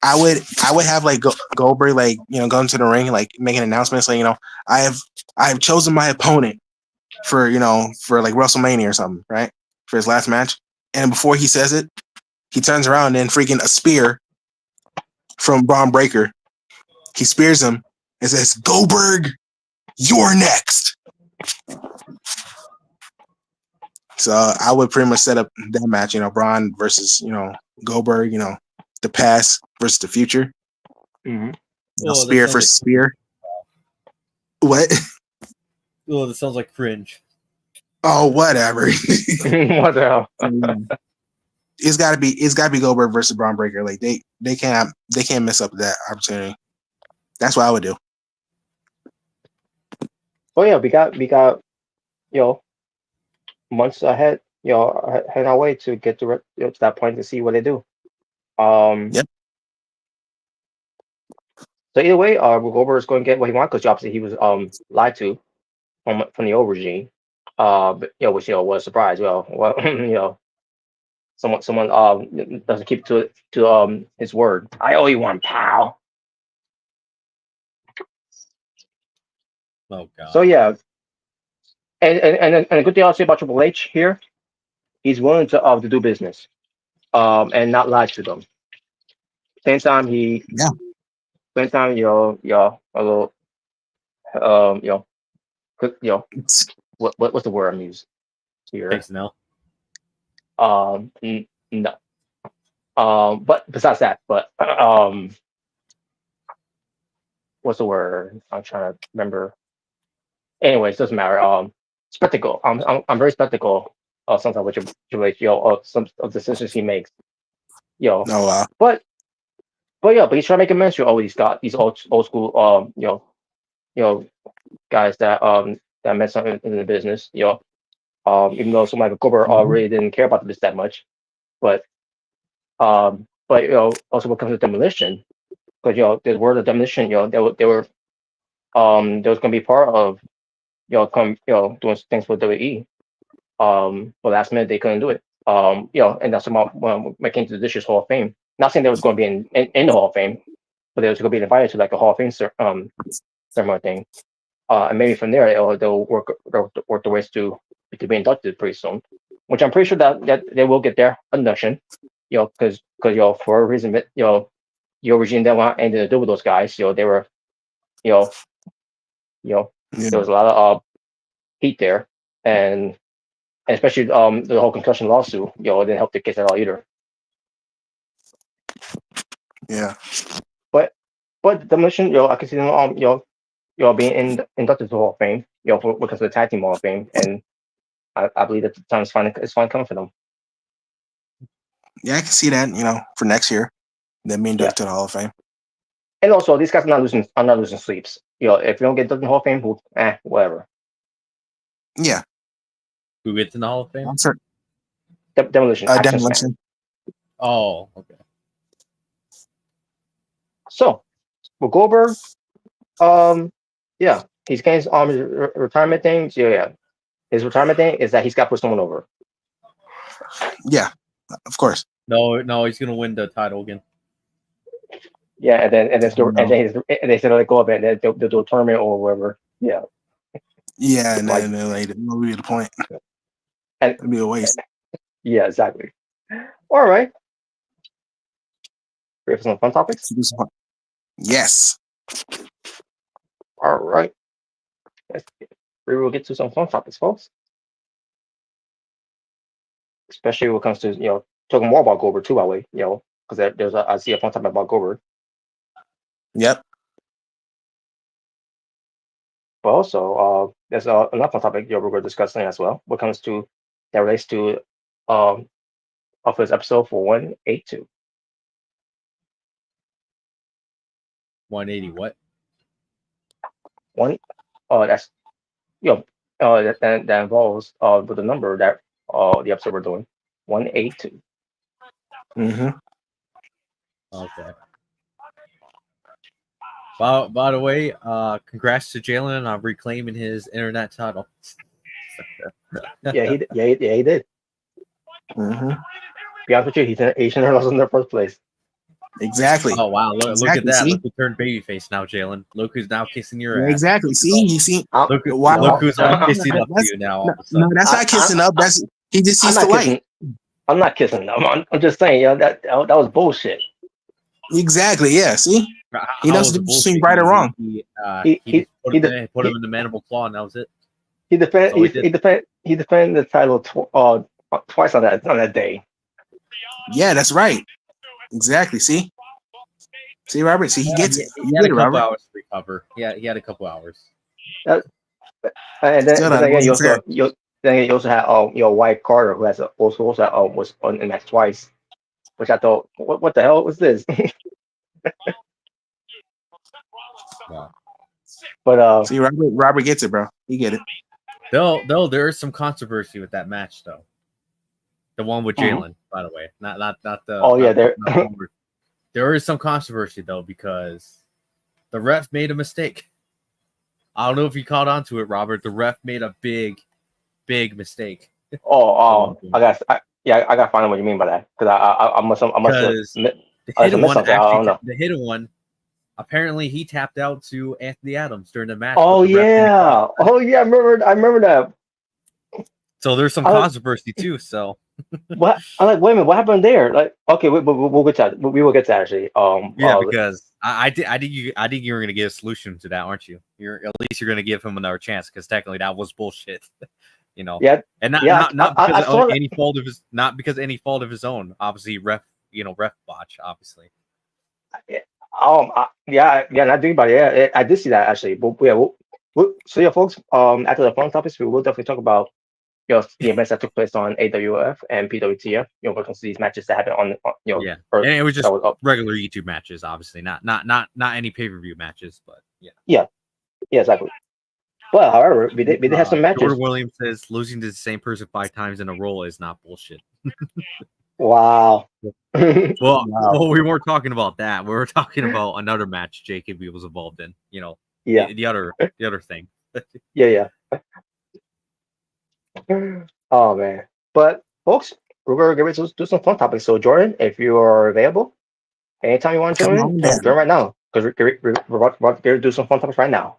I would have like Goldberg go into the ring, like making announcements like I have chosen my opponent for like WrestleMania or something, right? For his last match. And before he says it, he turns around and freaking a spear from Braun Breaker. He spears him and says, Goldberg, you're next. So I would pretty much set up that match, Braun versus, Goldberg, the past versus the future. Mm-hmm. Spear versus spear. What? Oh, that sounds like cringe. Oh, whatever. What the hell? It's gotta be Goldberg versus Braun Breaker. Like they can't miss up that opportunity. That's what I would do. Oh yeah, we got months ahead, heading our way to get to that point to see what they do. Yep. So either way, Goldberg is going to get what he wants because obviously he was lied to from the old regime. But which was a surprise. Someone doesn't keep to his word. I owe you one, pal. Oh god. So yeah, and a good thing I'll say about Triple H here, he's willing to do business, and not lie to them. Same time a little what's the word I'm using here? Thanks, Nell. No. But besides that, what's the word? I'm trying to remember. Anyways, doesn't matter. Spectacle. I'm very spectacle. Sometimes with Triple H, of some of the decisions he makes. Oh wow. But he's trying to make amends to he's got these old school guys that met something in the business. Even though someone like Goldberg really didn't care about this that much, but also what comes to Demolition, because there's word of Demolition, they were there was going to be part of doing things for WWE. But last minute they couldn't do it. And that's about when it came to the Dishes Hall of Fame. Not saying they was going to be in the Hall of Fame, but they was going to be invited to like a Hall of Fame ceremony thing. And maybe from there they'll work the ways to be inducted pretty soon, which I'm pretty sure that they will get their induction. because for a reason, your regime didn't want anything to do with those guys. They were, you know, Yeah. there was a lot of heat there, and especially the whole concussion lawsuit, it didn't help the case at all either. Yeah. But Demolition, I can see them, being inducted to the Hall of Fame, because of the tag team Hall of Fame, and I believe that the time is finally coming for them. Yeah, I can see that. For next year, them being inducted to the Hall of Fame. And also, these guys are not losing sleeps. If you don't get inducted to the Hall of Fame, whatever. Yeah. Who gets in the Hall of Fame? Sure. Demolition. Action Demolition. Man. Oh, okay. So, with Goldberg, yeah, he's getting his retirement thing. Yeah, his retirement thing is that he's got to put someone over. Yeah, of course. No, he's gonna win the title again. Yeah, and then they said let go of it, and they'll do a tournament or whatever. Yeah. Yeah, and then what would be the point? And it'd be a waste. Yeah, exactly. All right. Ready for some fun topics? Yes. All right. We will get to some fun topics, folks. Especially when it comes to talking more about Goldberg too, by the way. Because I see a fun topic about Goldberg. Yep. But also, there's another fun topic we're going to discuss as well. What comes to that relates to of this episode for 182. 180 what? That's that involves with the number that the episode we're doing 182. Mm-hmm. Okay. By the way, congrats to Jalen on reclaiming his internet title. Yeah, he did. Mm-hmm. Be honest with you, he shouldn't have lost in the first place. Exactly. Oh wow! Look at that! See? Look who turned babyface now, Jalen. Look who's now kissing your ass. Exactly. See, you see. Look who's all kissing up to you now. No, that's not kissing up. That's he just sees the light. I'm not kissing them. I'm just saying, that was bullshit. Exactly. Yeah. See, he knows the difference between right and wrong. He put him in the mandible claw, and that was it. He defended the title twice on that day. Yeah, that's right. Exactly. See, Robert. See, he gets it. He had a couple hours to recover. Yeah, he had a couple hours. And then you also had White Carter, who was on the match twice, which I thought, what the hell was this? Wow. But see, Robert gets it, bro. He get it. Though there is some controversy with that match, though. The one with Jalen, by the way, not the. Oh yeah, there is some controversy though because the ref made a mistake. I don't know if you caught on to it, Robert. The ref made a big mistake. I gotta find out what you mean by that because I must have the hidden one. Apparently, he tapped out to Anthony Adams during the match. Oh yeah, I remember that. So there's some controversy too. So what? I'm like, wait a minute, what happened there? Like, okay, we'll get to that. We will get to that actually. Because I think you were gonna give a solution to that, aren't you? At least you're gonna give him another chance because technically that was bullshit. Yeah, and not because of any fault of his, not because any fault of his own. Obviously, ref botch. Obviously. Not doing about it. Yeah, I did see that actually. But yeah, so yeah, folks. After the fun topics, we will definitely talk about the events that took place on AWF and PWTF. Because these matches that happened on and it was just regular YouTube matches, obviously, not any pay-per-view matches, but yeah, exactly. Well, however, we did have some matches. Jordan Williams says losing to the same person 5 times in a row is not bullshit. Wow. Well, we weren't talking about that. We were talking about another match Jacob was involved in. The other thing. Yeah. Oh man, but folks, we're gonna get ready to do some fun topics. So Jordan, if you are available, anytime you want to join right now, because we're about to do some fun topics right now.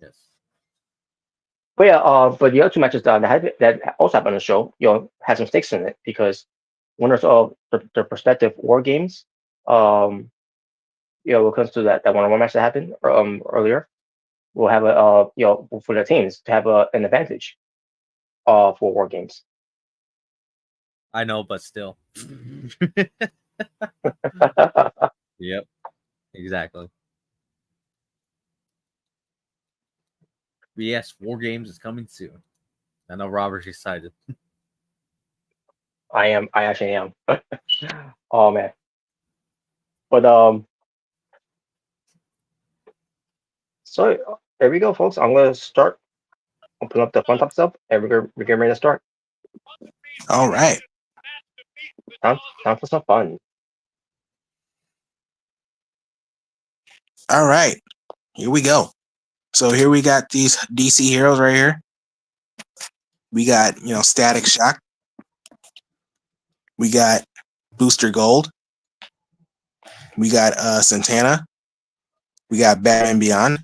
Yes. But yeah, but the other two matches that also happened on the show, had some stakes in it because winners of the prospective war games, when it comes to that one-on-one match that happened earlier, will have for the teams to have an advantage for war games. I know, but still. Yep, exactly. But yes, War Games is coming soon. I know Robert's excited. I am. I actually am. Oh man. But so there we go, folks. I'm gonna start open up the fun top stuff, and we're getting ready to start. All right. Time for some fun. All right. Here we go. So here we got these DC heroes right here. We got, Static Shock. We got Booster Gold. We got Santana. We got Batman Beyond.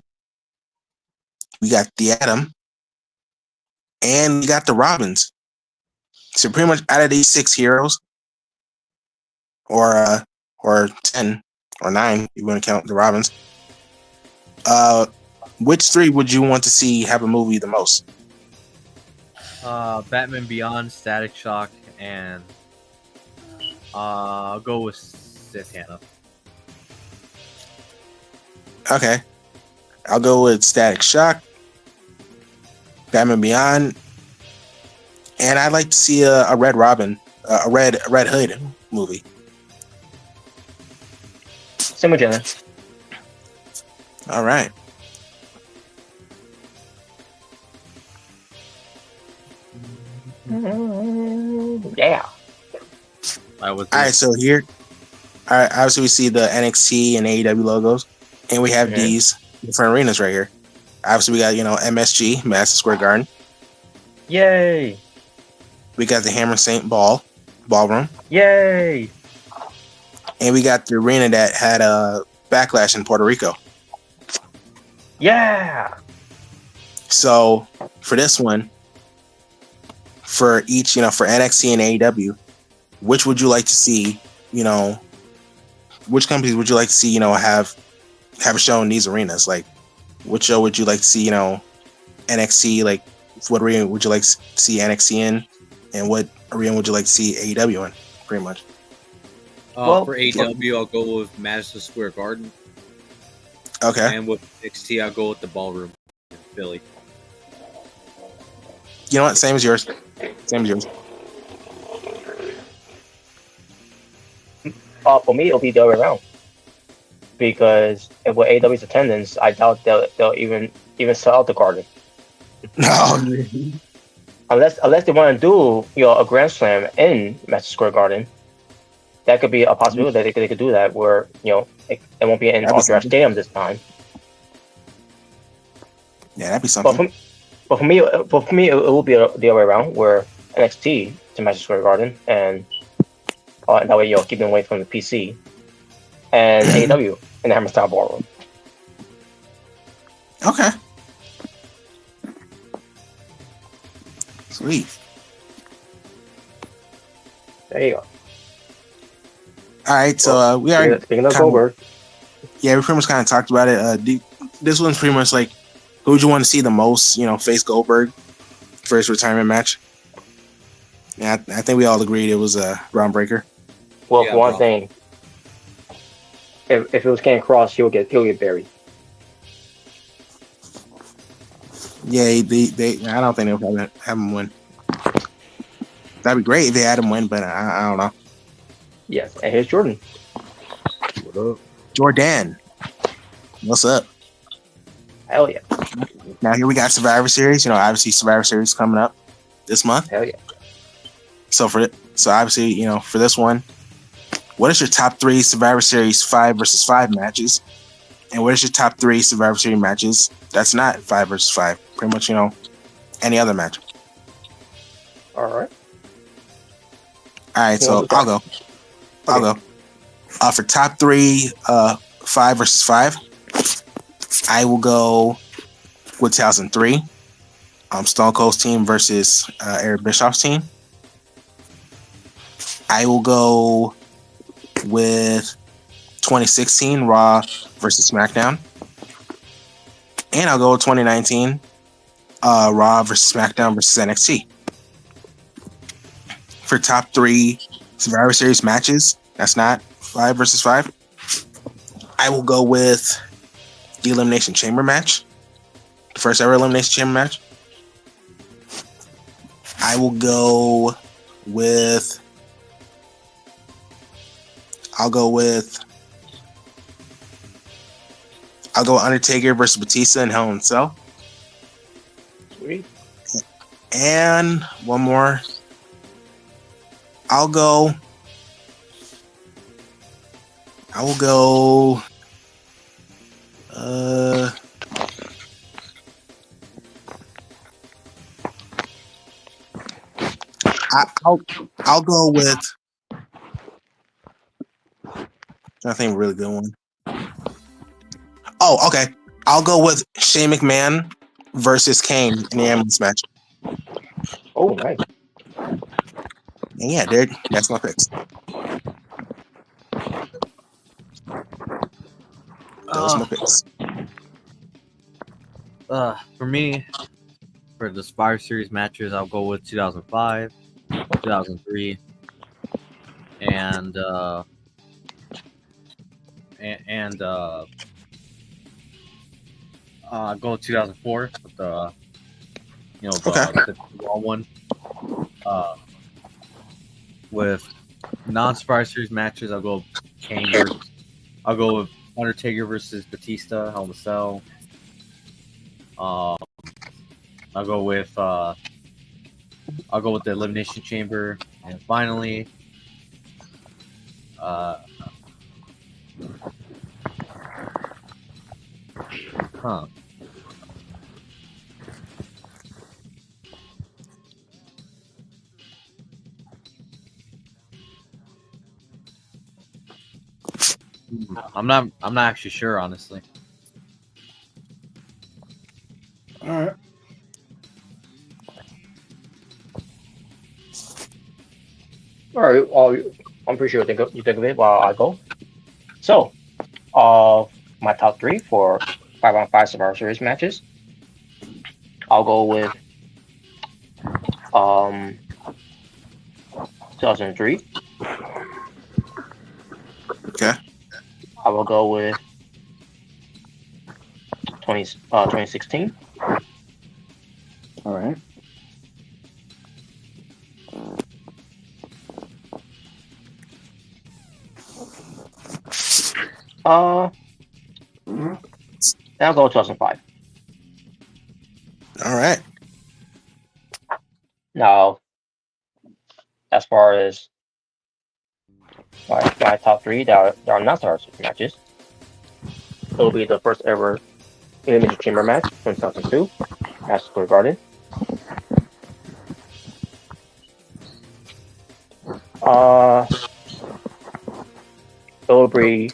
We got the Atom. And we got the Robins. So pretty much out of these 6 heroes, or 10 or 9, if you want to count the Robins, which 3 would you want to see have a movie the most? Batman Beyond, Static Shock, and I'll go with Santana. Okay. I'll go with Static Shock, Batman Beyond, and I'd like to see a Red Robin, a Red Hood movie. Same with Jenna. All right. Yeah. All right. So here, obviously we see the NXT and AEW logos, and we have these different arenas right here. Obviously we got MSG, Madison Square Garden. Yay! We got the Hammer Saint Ballroom. Yay! And we got the arena that had a Backlash in Puerto Rico. Yeah. So for this one, for each, for NXT and AEW, which would you like to see? Which companies would you like to see? Have a show in these arenas? Like, which show would you like to see? NXT. Like, what arena would you like to see NXT in, and what arena would you like to see AEW in? Pretty much. For AEW, I'll go with Madison Square Garden. Okay. And with NXT, I'll go with the Ballroom in Philly. You know what? Same as yours. For me, it'll be the other way around. Because with AEW's attendance, I doubt they'll even sell out the Garden. No. Unless they want to do a Grand Slam in Madison Square Garden, that could be a possibility that they could do that. Where it won't be in All-Draft Stadium this time. Yeah, that'd be something. But for me, it will be the other way around, where NXT to Madison Square Garden, and that way keep them away from the PC, and AEW in the Hammerstyle Ballroom. Okay. Sweet. There you go. All right, so we are speaking of Goldberg. Yeah, we pretty much kind of talked about it. This one's pretty much like, who would you want to see the most? Face Goldberg for his retirement match. Yeah, I think we all agreed it was Braun Breaker. Well, for one thing, if it was Ken Cross, he'll get buried. Yeah, I don't think they'll probably have him win. That'd be great if they had him win, but I don't know. Yes, and here's Jordan. What up? Jordan, what's up? Hell yeah. Now here we got Survivor Series. Obviously Survivor Series coming up this month. Hell yeah. So obviously, for this one, what is your top 3 Survivor Series 5 versus 5 matches? And what is your top 3 Survivor Series matches that's not 5 versus 5? Pretty much, any other match. All right. All right, so I'll go. For top 3, 5 versus 5, I will go with 2003. Stone Cold's team versus Eric Bischoff's team. I will go with 2016 Raw versus SmackDown. And I'll go with 2019 Raw versus SmackDown versus NXT. For top 3 Survivor Series matches, that's not 5 versus 5, I will go with the Elimination Chamber match. The first ever Elimination Chamber match. I will go with Undertaker versus Batista in Hell in a Cell. Sweet. And one more. I will go. I'll go with. I think a really good one. Oh, okay. I'll go with Shane McMahon versus Kane in the ambulance match. Oh, nice. And yeah, dude, that's my picks. Those are my picks. For me, for the Survivor Series matches, I'll go with 2005, 2003, and go with 2004 with the the Raw one. With non-Survivor Series matches, I'll go Kane. I'll go with Undertaker versus Batista, Hell in a Cell. I'll go with the Elimination Chamber, and finally, I'm not actually sure, honestly. All right. All right. Well, I'm pretty sure you think of it while I go. So, my top 3 for 5-on-5 Survivor Series matches. I'll go with 2003. Okay. I will go with 2016. All right. Then I'll go with 2005. All right. Now, as far as my top 3 that are not Survivor Series matches, it will be the first ever Elimination Chamber match from 2002, Madison Square Garden. It will be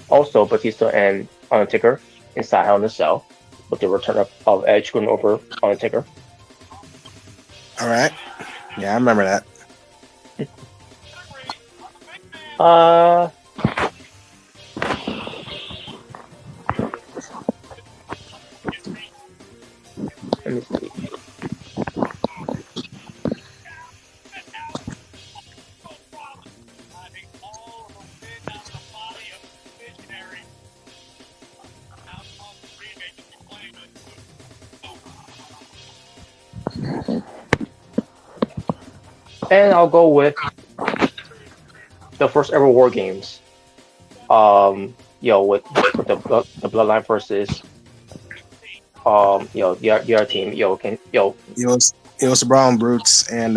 also Batista and Undertaker inside Hell in a Cell with the return of Edge going over Undertaker. All right. Yeah, I remember that. Let me see. And I'll go with the first ever War Games. With the Bloodline versus the other team. It was the Brown Brutes and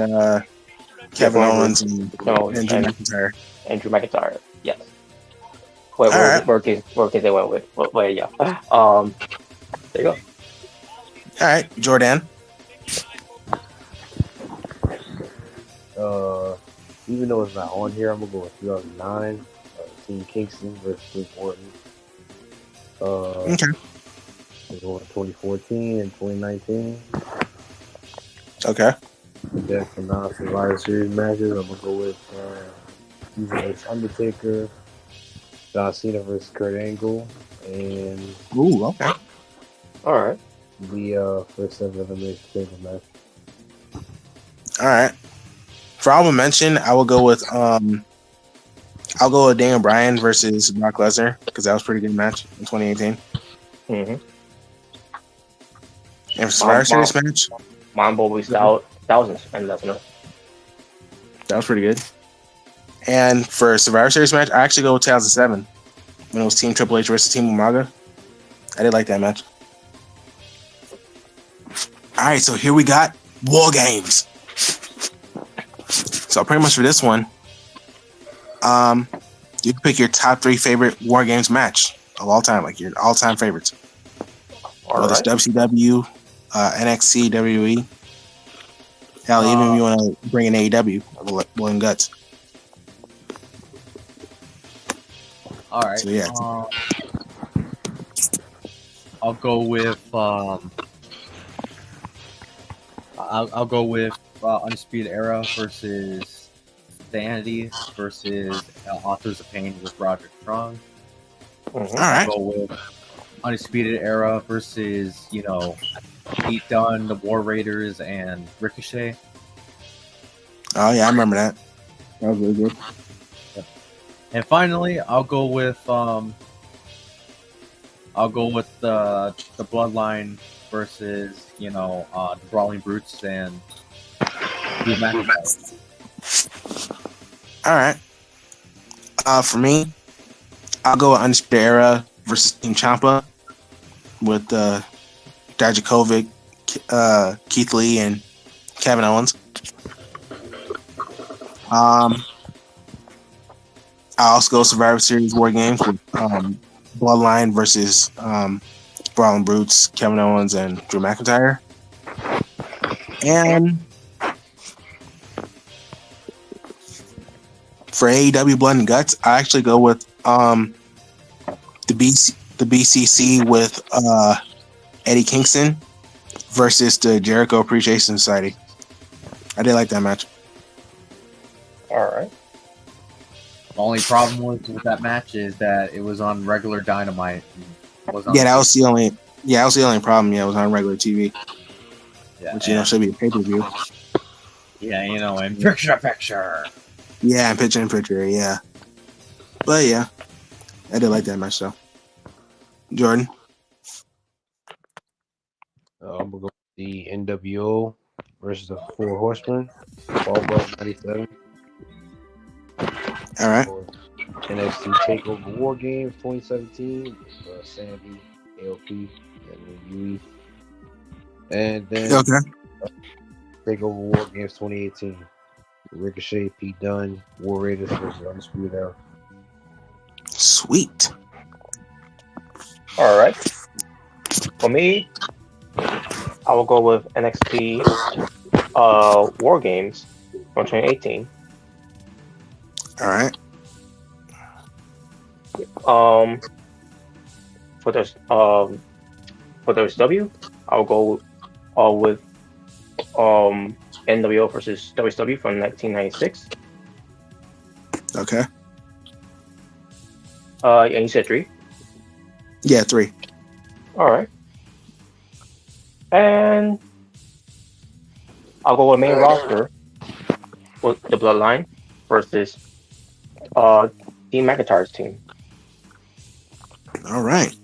Kevin Owens and Drew McIntyre. And Drew McIntyre. Yes. Where they went with? Well, yeah. There you go. All right, Jordan. Even though it's not on here, I'm gonna go with 2009. Team Kingston versus Team Orton. Okay. I'm going 2014 and 2019. Okay. Then for non-Survivor Series matches, I'm gonna go with vs Undertaker, John Cena versus Kurt Angle, and Ooh, okay. All right. the first ever elimination table match. All right. For honorable mention, I will go with I'll go with Daniel Bryan versus Brock Lesnar because that was a pretty good match in 2018. Mm-hmm. And for Survivor Series match, Mambo was thousands and Lesnar. that was pretty good. And for Survivor Series match, I actually go with 2007 when it was Team Triple H versus Team Umaga. I did like that match. All right, so here we got War Games. So pretty much for this one, you can pick your top 3 favorite War Games match of all time, like your all-time favorites. Whether it's WCW, NXT, WWE. Hell, even if you want to bring in AEW, Blood and Guts. All right. So, yeah. I'll go with I'll go with Undisputed Era versus Sanity versus Authors of Pain with Roderick Strong. All right. I'll go with Undisputed Era versus Pete Dunne, the War Raiders, and Ricochet. Oh yeah, I remember that. That was really good. And finally, I'll go with the Bloodline versus the Brawling Brutes and Drew McIntyre. All right. For me, I'll go with Undisputed Era versus Team Ciampa with Dijakovic, Keith Lee, and Kevin Owens. I also go Survivor Series War Games with Bloodline versus Brawling Brutes, Kevin Owens, and Drew McIntyre. And for AEW Blood and Guts, I actually go with the BCC with Eddie Kingston versus the Jericho Appreciation Society. I did like that match. All right. The only problem with that match is that it was on regular Dynamite. That was the only problem. Yeah, it was on regular TV, which should be a pay-per-view. Yeah, and picture. Yeah, and picture. Yeah, but yeah, I did like that match though. Jordan. I'm gonna go with the NWO versus the Four Horsemen. All Belt 97. All right. NXT Takeover War Games 2017 with Sandy, AOP, and Yui. And then Takeover War Games 2018. Ricochet, Pete Dunne, War Raiders versus Undisputed Era. Sweet. All right. For me, I will go with NXT War Games from 2018. All right. For WCW, I'll go with NWO versus WCW from 1996. Okay. And you said 3? Yeah, 3. All right. And I'll go with main roster with the Bloodline versus Dean McIntyre's team. All right.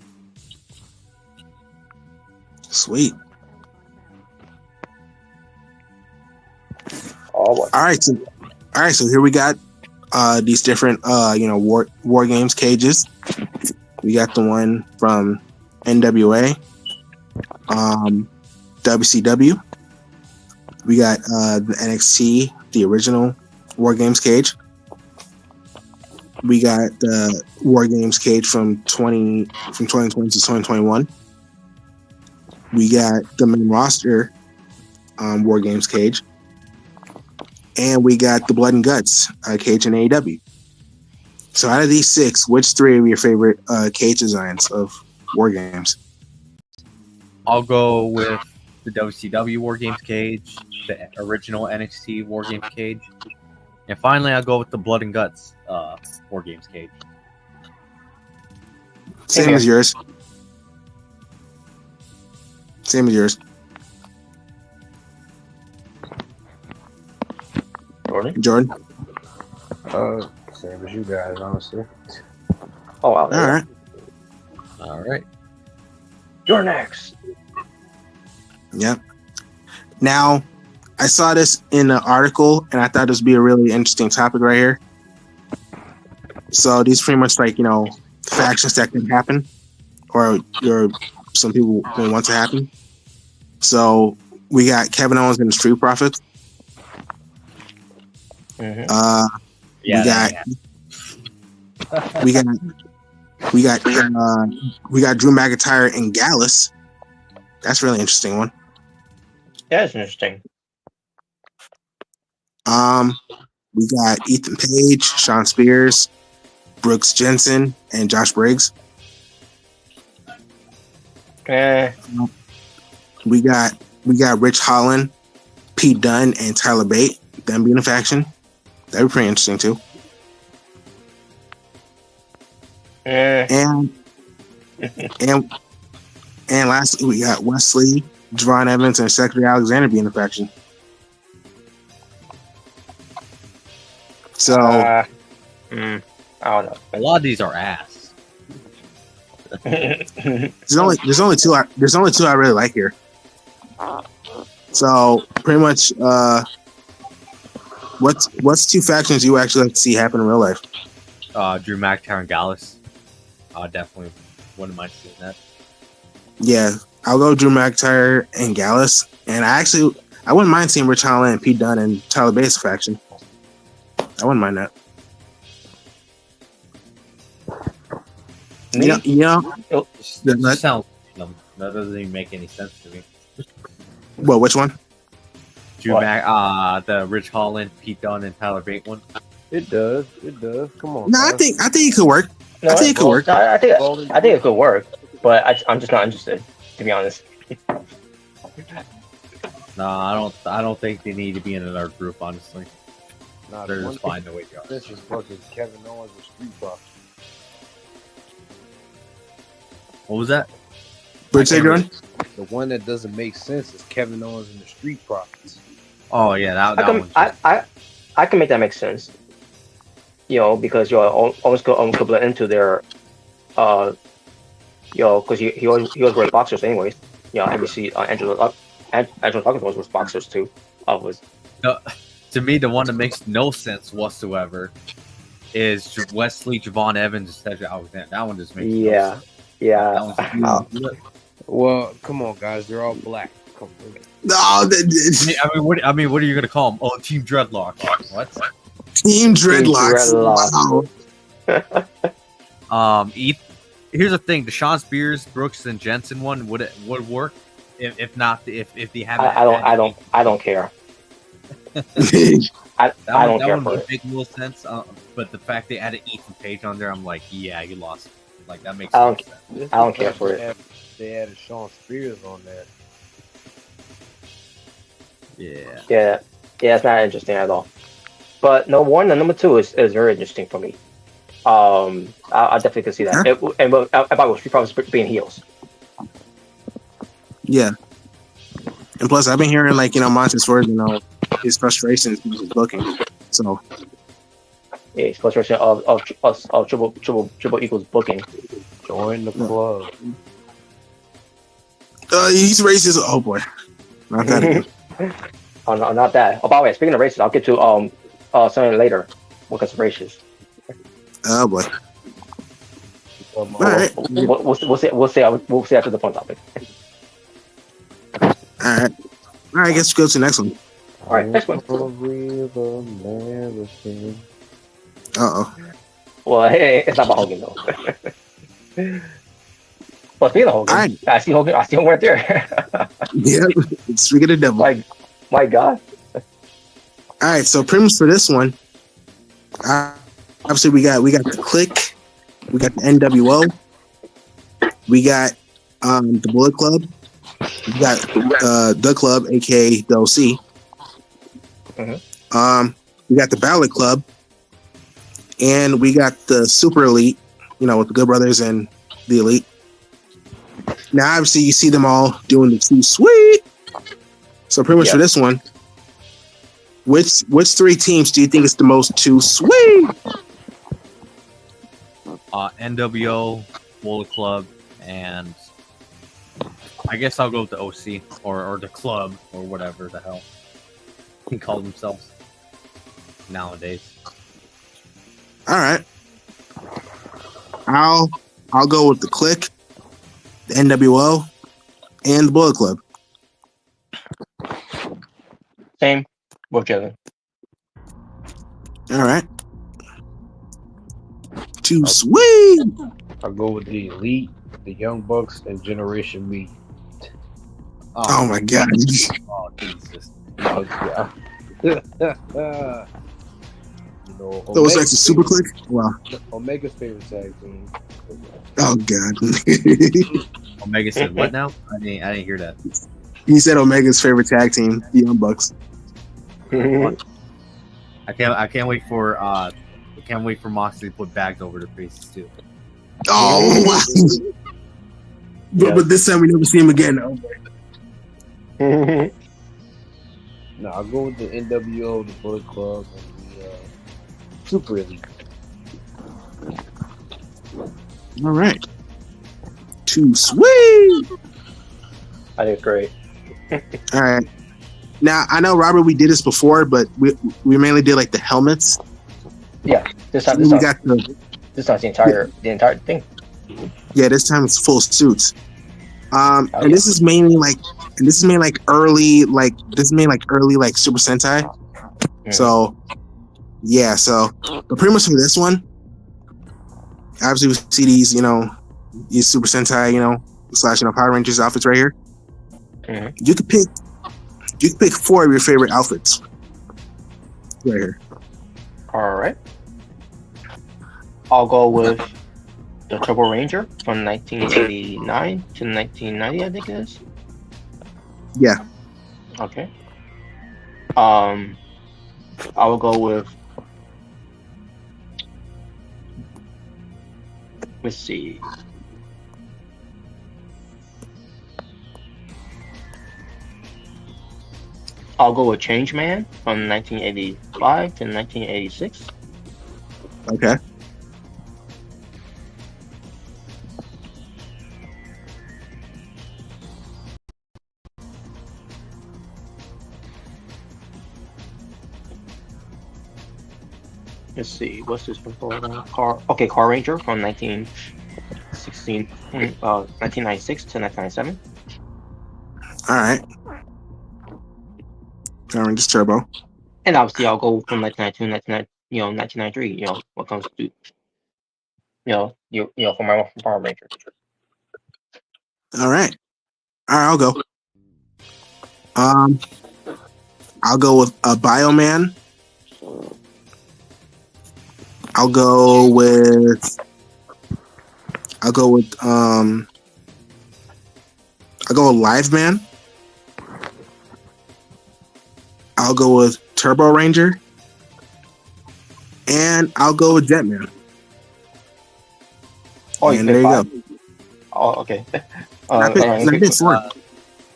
Sweet. All right. So here we got these different war games cages. We got the one from NWA, WCW. We got the NXT, the original War Games cage. We got the War Games cage from 2020 to 2021. We got the main roster War Games cage. And we got the Blood and Guts cage in AEW. So out of these 6, which 3 are your favorite cage designs of War Games? I'll go with the WCW War Games cage, the original NXT War Games cage, and finally I'll go with the Blood and Guts War Games cage. Same as yours. Same as yours. Jordan. Same as you guys, honestly. Oh wow. All right. You're next. Yep. Now, I saw this in an article, and I thought this would be a really interesting topic right here. So these pretty much like, factions that can happen, or some people will want to happen. So we got Kevin Owens and the Street Profits. Mm-hmm. We got Drew McIntyre and Gallus. That's a really interesting one. Yeah, it's interesting. We got Ethan Page, Shawn Spears, Brooks Jensen, and Josh Briggs. We got Rich Holland, Pete Dunne, and Tyler Bate. Them being a faction. That'd be pretty interesting too. And lastly, we got Wesley, Javon Evans, and Secretary Alexander being a faction. So I don't know. A lot of these are ass. there's only two I really like here. So pretty much, what's two factions you actually like to see happen in real life? Drew McIntyre and Gallus. Definitely wouldn't mind seeing that. Yeah, I'll go Drew McIntyre and Gallus, and I wouldn't mind seeing Rich Holland and Pete Dunne and Tyler Bates faction. I wouldn't mind that. That sounds dumb. That doesn't even make any sense to me. Well, which one? The Rich Holland, Pete Dunne, and Tyler Bate one. It does. Come on. No, I think it could work. No, I think it could work. I think it could work, but I'm just not interested, to be honest. No, I don't think they need to be in another group. Honestly, they're just fine the way they are. This is fucking Kevin Owens with Street Profits. What was that? What's that going? The one that doesn't make sense is Kevin Owens and the Street Profits. Oh yeah, that one. I can make that make sense. Because you're almost could blend into their, because he always wears boxers anyways. NBC Angelo Dawkins was boxers too. To me, the one that makes no sense whatsoever is Wesley, Javon Evans, and Cedric Alexander. That one just makes no sense. Yeah. Well, come on, guys. They're all black. Come on. No, what are you gonna call them? Oh, Team Dreadlock. What? Team Dreadlocks. Wow. Here's the thing: the Shawn Spears, Brooks, and Jensen one would work. If not, if they haven't. I don't care. I don't care for it. Make no sense. But the fact they added Ethan Page on there, I'm like, yeah, you lost. Like that makes sense. I don't care for it. They added Shawn Spears on there. Yeah. It's not interesting at all. But no, one and number two is very interesting for me. I definitely can see that. And about Street Profits being heels. Yeah. And plus, I've been hearing Montez Ford, his frustrations with his booking. So. Yeah, his frustration of Triple Eagles booking. Join the club. He's racist. Oh boy, not that again. Oh, no, not that. Oh, by the way, speaking of races, I'll get to something later because of races. Oh boy. All right. We'll see after the fun topic. All right. I guess we'll go to the next one. All right, next one. Well, hey, it's not about Hogan though. Well, speaking of Hogan, right. I see Hogan right there. Yeah, speaking of the devil. My God. All right, so pretty much for this one, obviously we got the Click, we got the NWO, we got the Bullet Club, You got the club, aka the OC. We got the Ballot Club, and we got the Super Elite. You know, with the Good Brothers and the Elite. Now, obviously, you see them all doing the Too Sweet. So pretty much for this one, which 3 teams do you think is the most Too Sweet? NWO, Bullet Club, and I guess I'll go with the OC or the club or whatever the hell he call themselves nowadays. All right, I'll go with the Click, the NWO, and the Bullet Club. Same. Whichever. All right, Too Sweet. I'll go with the Elite, the Young Bucks, and Generation Me. Oh my God. Oh, Jesus. Yeah. So what's next? The Super Click? Wow. Omega's favorite tag team. Oh God. Omega said what now? I didn't hear that. He said Omega's favorite tag team, the Young Bucks. I can't wait for Moxley to put bags over their faces too. Oh wow. But this time we never see him again. Oh, No, I'll go with the NWO, the Bullet Club, and the Super Elite. all right. Too Sweet. I think it's great. All right. Now I know, Robert, we did this before, but we mainly did like the helmets. Yeah, this time We got this time's the entire thing. yeah. This time it's full suits. And yeah. this is mainly like early Super Sentai. So yeah. So but pretty much for this one, obviously we see these these Super Sentai / Power Rangers outfits right here. You could pick 4 of your favorite outfits right here. All right. I'll go with the Turbo Ranger from 1989 to 1990, I think it is. Yeah. Okay. I will go with. Let's see. I'll go with Changeman from 1985 to 1986. Okay. Let's see, what's this before? Car Ranger from 1996 to 1997. All right. Power Rangers Turbo. And obviously, I'll go from 1992, 1993. What comes to, for my Power Ranger. All right. I'll go. I'll go with a Bioman. I'll go with Live Man. I'll go with Turbo Ranger. And I'll go with Jetman. Oh, and there you go. Oh, okay. I picked 4.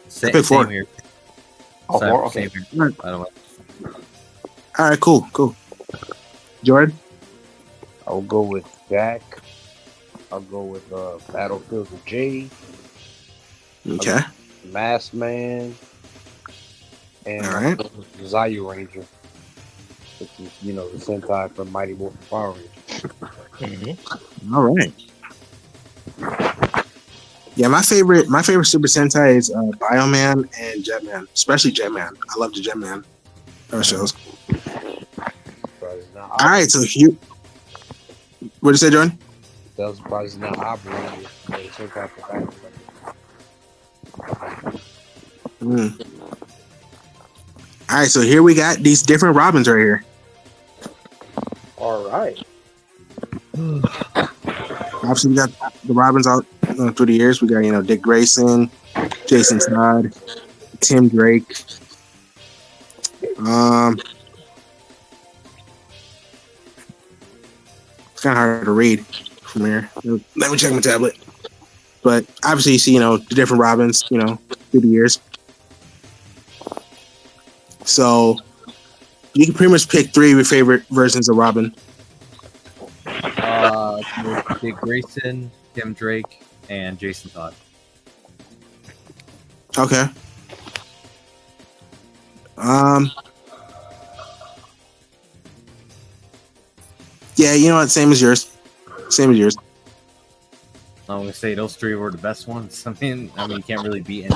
Same here. Oh, 4? Okay. Same here. By the way. All right, cool. Jordan? I'll go with Jack. I'll go with Battlefield with J. Okay. Masked Man. And all right. Zayu Ranger. Which is, the Sentai from Mighty Morphin Power Ranger. All right. Yeah, my favorite Super Sentai is Bioman and Jetman, especially Jetman. I love the Jetman shows. All right, so here. What did you say, Jordan? That was probably not operating. All right, so here we got these different Robins right here. All right. Obviously, we got the Robins out, through the years. We got Dick Grayson, Jason Todd, Tim Drake. It's kind of hard to read from here. Let me check my tablet. But obviously, you see, the different Robins, through the years. So you can pretty much pick 3 of your favorite versions of Robin. Dick Grayson, Tim Drake, and Jason Todd. Okay. Yeah, same as yours. I'm gonna say those 3 were the best ones. I mean, you can't really beat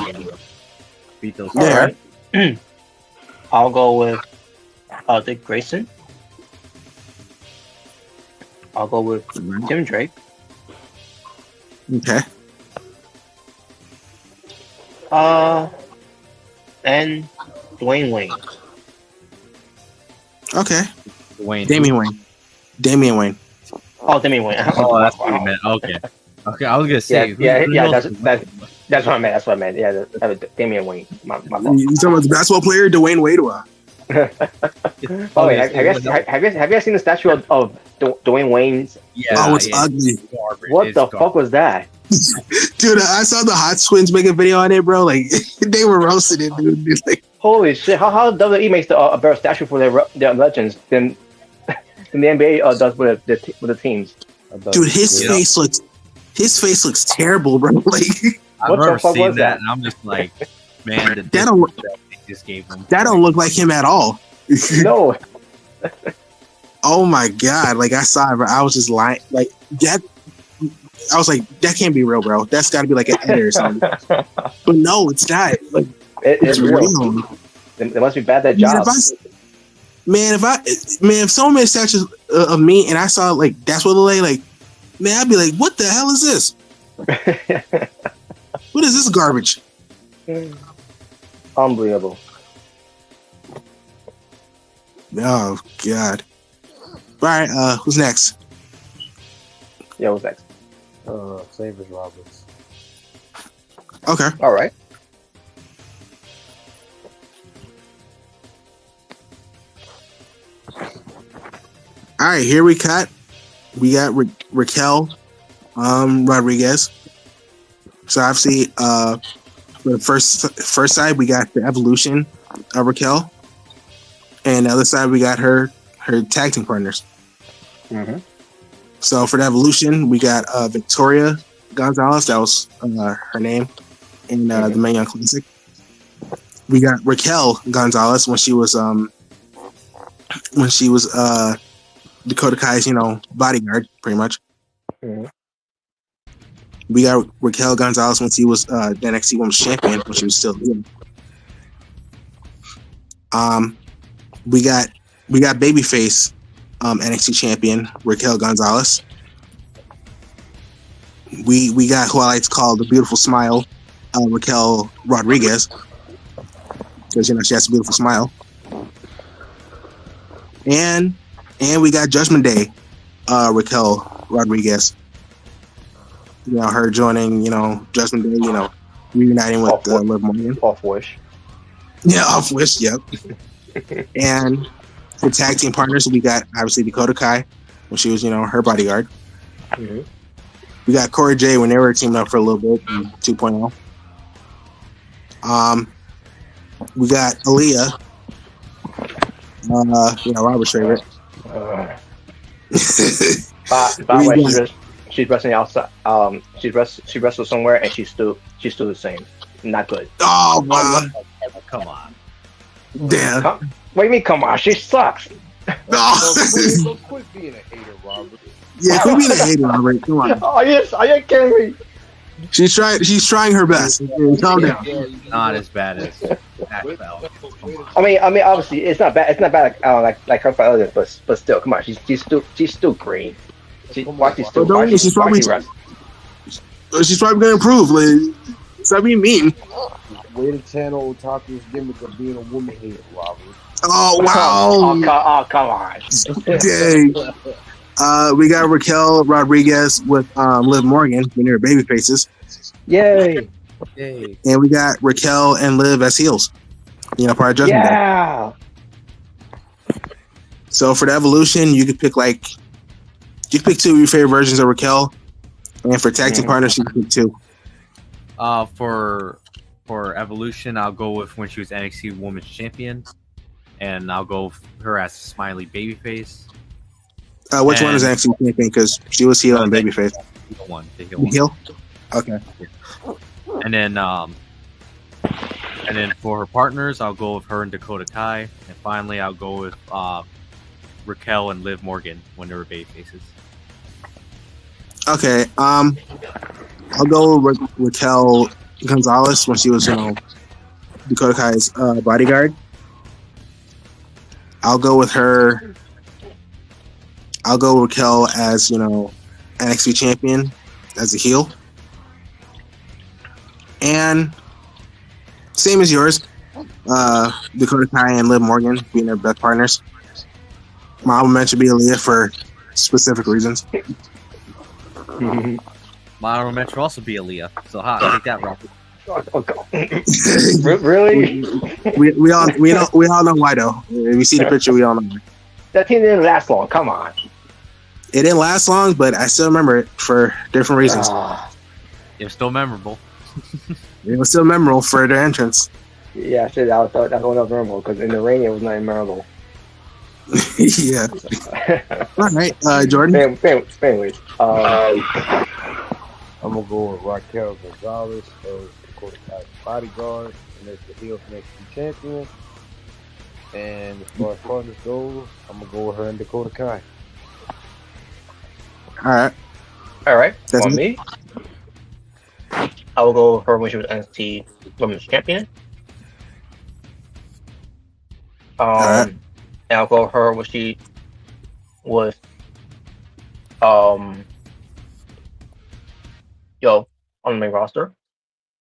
those. Yeah. Right. I'll go with Dick Grayson. I'll go with Tim Drake. Okay. And Dwayne Wayne. Okay. Damian Wayne. Damian Wayne. Oh, Damian Wayne. Oh, that's what you meant. Okay. Okay, I was gonna say. That's what I meant. Yeah, Damian Wayne. My fault. You talking about the basketball player Dwayne Wade? Oh wait, have you guys seen the statue of Dwayne Wayne's? Yeah. Oh, it's ugly. What the fuck was that? Dude, I saw the Hot Twins make a video on it, bro. Like, they were roasting it, dude. Like, holy shit! How WWE makes a better statue for their legends than the NBA does with the teams? Dude, his face looks terrible, bro. Like, I've never seen that, and I'm just like, man, that just gave him. That don't look like him at all. No. Oh my god! Like, I saw it, bro. I was just lying. Like that. I was like, that can't be real, bro. That's got to be like an edit or something. But no, it's not. Like, it's real. It must be bad that job. If someone made statues of me and I saw like that's what it like, man, I'd be like, what the hell is this? What is this garbage? Unbelievable. Oh god. All right, who's next? Yeah, who's next? Same as Roberts. Okay. All right. All right, here we got Raquel Rodriguez. So obviously, for the first side, we got the Evolution of Raquel, and the other side we got her tag team partners. Mm-hmm. So for the Evolution, we got Victoria Gonzalez. That was her name in the Mae Young Classic. We got Raquel Gonzalez when she was Dakota Kai's bodyguard, pretty much. Mm-hmm. We got Raquel Gonzalez when she was the NXT Women's Champion, when she was still here. We got babyface NXT Champion Raquel Gonzalez. We got who I like to call the beautiful smile, Raquel Rodriguez, because she has a beautiful smile. And we got Judgment Day, Raquel Rodriguez. Her joining, Judgment Day, reuniting with Liv Morgan. Off Wish. Yeah, Off Wish, yep. And for tag team partners, we got obviously Dakota Kai when she was, her bodyguard. Mm-hmm. We got Corey J when they were teaming up for a little bit in 2.0. We got Aaliyah, Robert's favorite. By the way, she's wrestling outside. She wrestled somewhere and she's still the same. Not good. Oh wow! Come on. Damn. What do you mean? Come on, she sucks. So quit being a hater, Robert. Yeah, quit being a hater, Robert. Come on. Oh yes, are you kidding me? She's trying her best. Calm down. Not as bad as Axel. I mean, obviously, it's not bad. It's not bad like her fighter, but still, come on, she's still green. She's probably she's probably gonna improve. Like, stop being mean. Way to channel Otaku's gimmick of being a woman hater, Robert. Oh wow! Oh come on! Dang. We got Raquel Rodriguez with Liv Morgan when they're baby faces, Yay! Yay. and we got Raquel and Liv as heels. Part of Judgment Day. Yeah. So for the Evolution, you could pick two of your favorite versions of Raquel, and for tag team partners, you can pick two. For Evolution, I'll go with when she was NXT Women's Champion, and I'll go with her as Smiley Babyface. Which one is NXT champion? Because she was heel and babyface. The heel one. Heel. Okay. And then for her partners, I'll go with her and Dakota Kai, and finally I'll go with Raquel and Liv Morgan when they were babyfaces. Okay. I'll go with Raquel Gonzalez when she was, Dakota Kai's bodyguard. I'll go with her. I'll go with Raquel as, NXT champion as a heel. And same as yours, Dakota Kai and Liv Morgan being their best partners. My honorable mention be Aaliyah for specific reasons. My honorable mention will also be Aaliyah. So take that, Rob. Really? we all know why though. If you see the picture, we all know. That team didn't last long. Come on. It didn't last long, but I still remember it for different reasons. It was still memorable. It was still memorable for their entrance. Yeah, shit. That's one that was memorable because in the rain it was not memorable. Yeah. All right, Jordan. Anyways, I'm gonna go with Raquel Gonzalez as Dakota Kai's bodyguard, and as the heel next champion. And as far as partners go, I'm gonna go with her and Dakota Kai. All right. For me, I will go with her when she was NXT Women's Champion. And I'll go with her when she was on the main roster.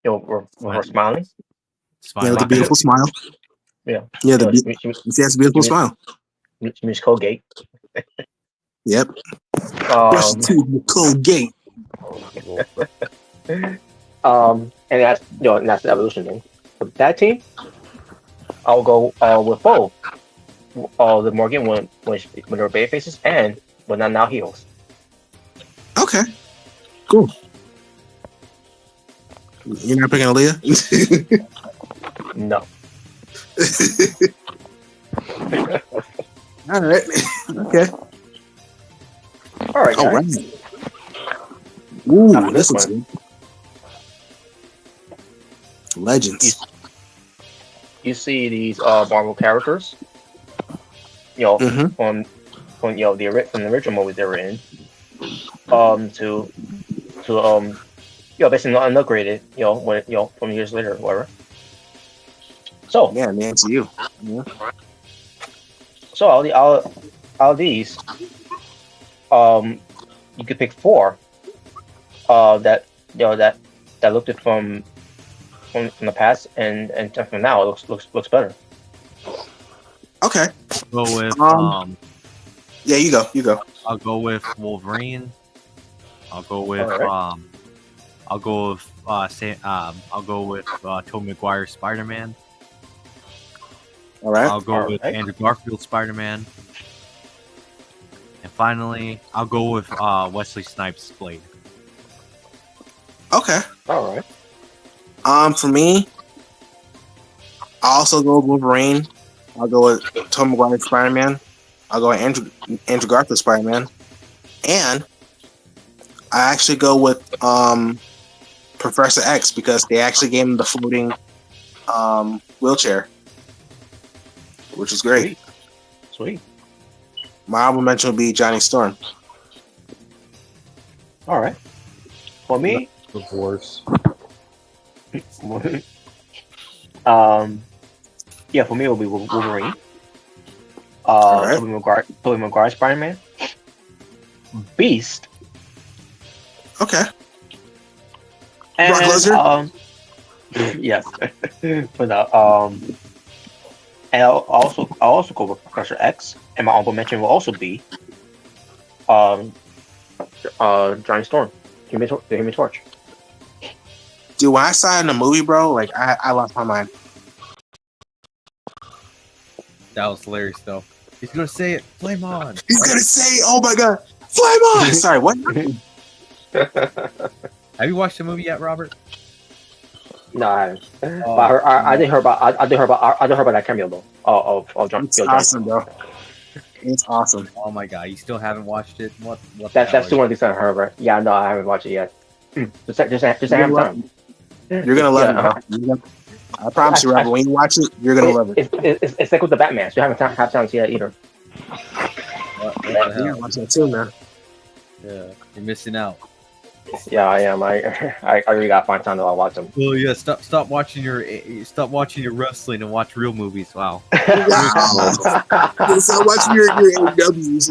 We're smiling. Yeah, with a beautiful smile. Yeah. Yeah, she has a beautiful smile. Miss Colgate. Yep. Brush your teeth with Colgate. And that's that's the Evolution thing. For that team, I'll go with both. The Morgan when they were baby faces and when they're now heels. Okay. Cool. You're not picking Aaliyah? No. All right. Okay. All right. All Guys. right. Ooh, this looks good. Legends. You see these Marvel characters, from the original movie they were in, to basically not upgraded, when from years later, whatever. So Yeah, man, it's you. Yeah. So all these, you could pick 4, that looked it from the past and from now it looks better. Okay. Go with Yeah, you go. I'll go with Wolverine. I'll go with Alright. I'll go with Tobey Maguire Spider-Man. All right. I'll go with Alright. Andrew Garfield Spider-Man. And finally, I'll go with Wesley Snipes Blade. Okay. All right. For me, I'll also go with Wolverine. I'll go with Tobey Maguire Spider-Man. I'll go with Andrew Garfield Spider-Man. And I actually go with Professor X because they actually gave him the floating wheelchair, which is great. Sweet. My honorable mention will be Johnny Storm. All right. For me, Divorce. yeah, for me it will be Wolverine. Alright. Tobey Maguire Spider-Man. Beast. Okay. And, Brock Lesnar? Yes. But and I'll also go with Professor X, and my honorable mention will also be Johnny Storm, the Human Torch. Dude, when I saw it in the movie, bro, like I lost my mind. That was hilarious, though. He's gonna say it. Flame on. He's gonna say, "Oh my god, flame on!" Sorry, what? Have you watched the movie yet, Robert? No, I haven't. But I did hear about that cameo though. Of John. It's awesome, bro. It's awesome. Oh my god, you still haven't watched it? What? That's the one thing I heard. Right? Yeah, no, I haven't watched it yet. Just have time. You're gonna love it, bro. I promise you, Robert. When you watch it, you're gonna love it. It's like with the Batman. So you haven't have time to see that either. What the Yeah, hell? watch that too, man. Yeah, you're missing out. Yeah, I am. I really gotta find time to watch them. Oh yeah, stop watching your wrestling and watch real movies. Wow. So watching your AEWs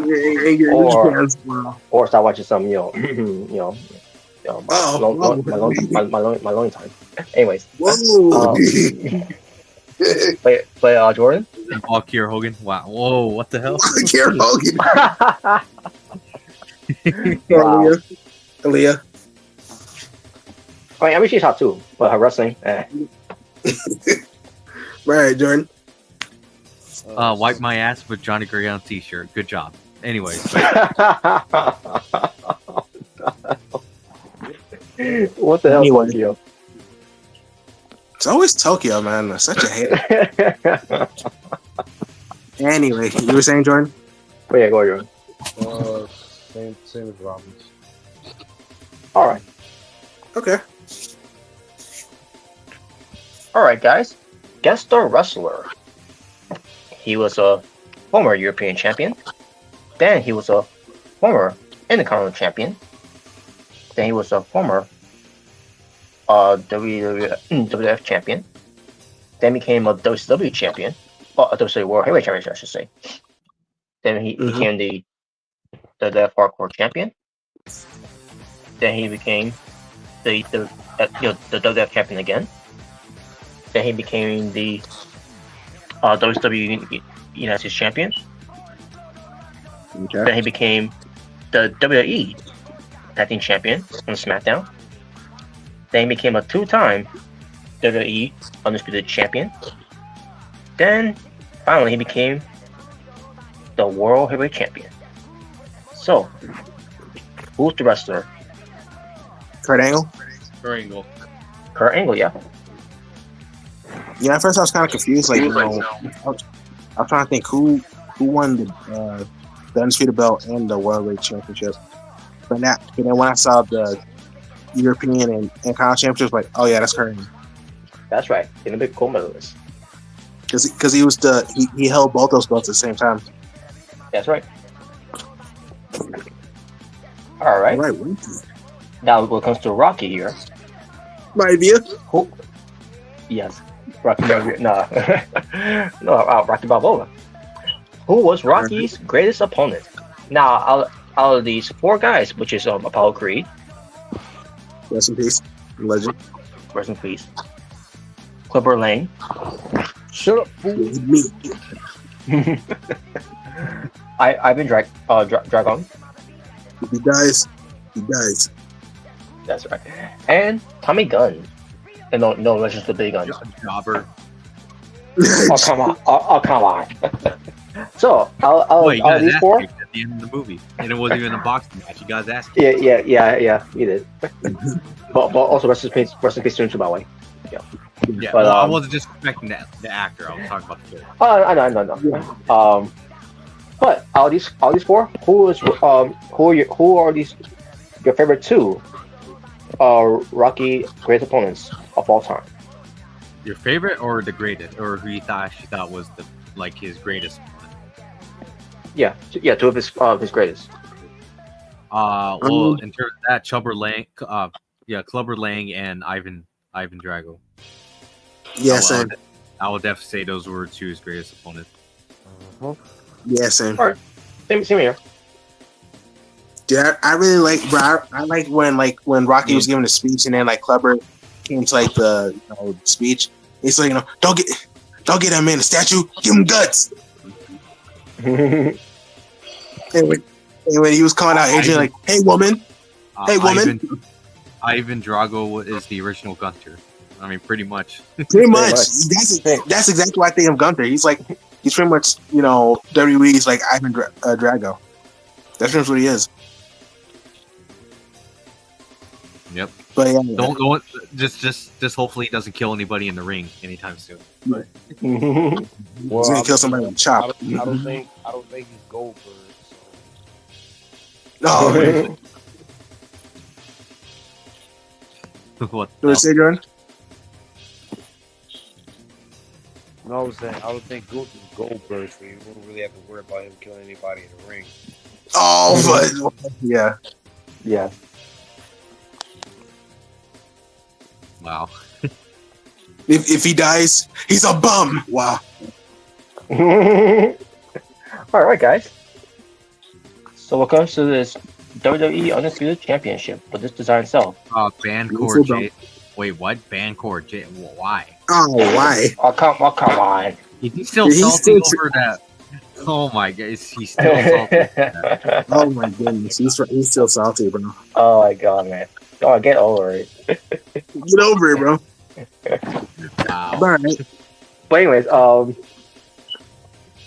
and your Or- Japan's, bro. Or start watching some, my lonely time. Anyways, Whoa. play Jordan. Oh, Kier Hogan. Wow. Whoa, what the hell? Kier Hogan. Wow. Aaliyah. I mean she's hot too, but her wrestling. Right, Jordan. Wipe my ass with Johnny Gargano t-shirt. Good job. Anyways, What the hell, Anyway. Tokyo? It's always Tokyo, man. Such a hater. Anyway, you were saying, Jordan? But yeah, go Jordan. Same as Robbins. All right. Okay. All right, guys. Guest star wrestler. He was a former European champion. Then he was a former Intercontinental champion. Then he was a former WWF champion. Then became a WCW champion. A WCW World Heavyweight Champion, I should say. Then he became the WWF Hardcore champion. Then he became the WWF champion again. Then he became the WCW United States champion. Okay. Then he became the WWE Tag Team champion on SmackDown. Then he became a two-time WWE Undisputed champion. Then finally he became the World Heavyweight champion. So, who's the wrestler? Kurt Angle? Angle. Kurt Angle, yeah. Yeah, at first I was kind of confused. Like, I was trying to think who won the Undisputed belt and the World Heavyweight Championship. But then when I saw the European and Continental Championships, like, oh yeah, that's Kurt Angle. That's right. He's a big gold medalist. Because he was he held both those belts at the same time. That's right. All right. Right. Now when it comes to Rocky here. My idea. Who? Yes. Rocky Balboa. No, Rocky Balboa. Who was Rocky's greatest opponent? Now, out of these four guys, which is Apollo Creed, Rest in peace, legend. rest in peace, Clubber Lang, Shut up, fool. It's me. Ivan Dragon. If he dies, he dies. That's right, and Tommy Gunn. And no, that's just the big gun. Jobber. Oh come on! Oh come on! So, Wait, you out got of his these ass four, kicked at the end of the movie, and it wasn't even a boxing match. You guys asked. Him. yeah, he did. but also rest in peace to him too, by the way. Yeah, But, well, I wasn't just expecting the actor. I was talking about the kid. Oh, I know. But out of these four, who are these your favorite two? Rocky greatest opponents of all time. Your favorite or the greatest, or who you thought was his greatest opponent? Yeah, two of his greatest. Well, in terms of that, Clubber Lang and Ivan Drago. Yeah, same. I would definitely say those were two of his greatest opponents. Yeah, same. All right, same here. Dude, I really like, bro. I like when Rocky was giving a speech and then Clubber came to the speech. He's like, don't get that man a statue. Give him guts. Anyway, And when he was calling out Adrian, like, "Hey woman, hey woman," Ivan Drago is the original Gunter. I mean, pretty much. pretty much. That's exactly why I think of Gunther. He's pretty much, you know, WWE's like Ivan Drago. That's pretty much what he is. Yep. But yeah, Don't just hopefully he doesn't kill anybody in the ring anytime soon. Well, he's gonna kill somebody with a chop. I don't think he's Goldberg. So. No, What? do you say, Jordan? No, I was saying I don't think Gunther's Goldberg, so you wouldn't really have to worry about him killing anybody in the ring. Oh, but yeah. Yeah. Wow. If he dies, he's a bum. Wow. All right, guys. So what comes to this WWE Undisputed Championship with this design itself? Bancore J. Wait, what? Bancore J. Why? Oh, why? Oh, come on. Is he still He's salty still- over that? Oh my god, is he still salty? over that? Oh my goodness, he's still salty, bro. Oh my god, man. Oh, get over it. Get over it, bro. Wow. All right. But anyways,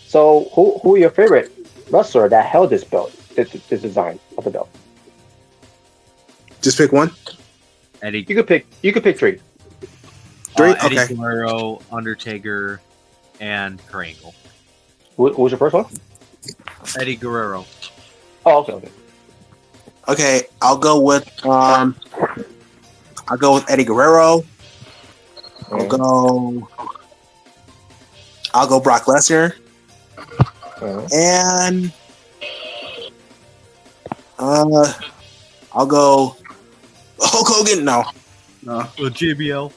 so who your favorite wrestler that held this belt, this design of the belt? Just pick one. Eddie, You could pick three. Three? Eddie Okay. Guerrero, Undertaker, and Kurt Angle. What was your first one? Eddie Guerrero. Oh, okay. Okay, I'll go with Eddie Guerrero. I'll go Brock Lesnar. And I'll go Hulk Hogan. No. JBL.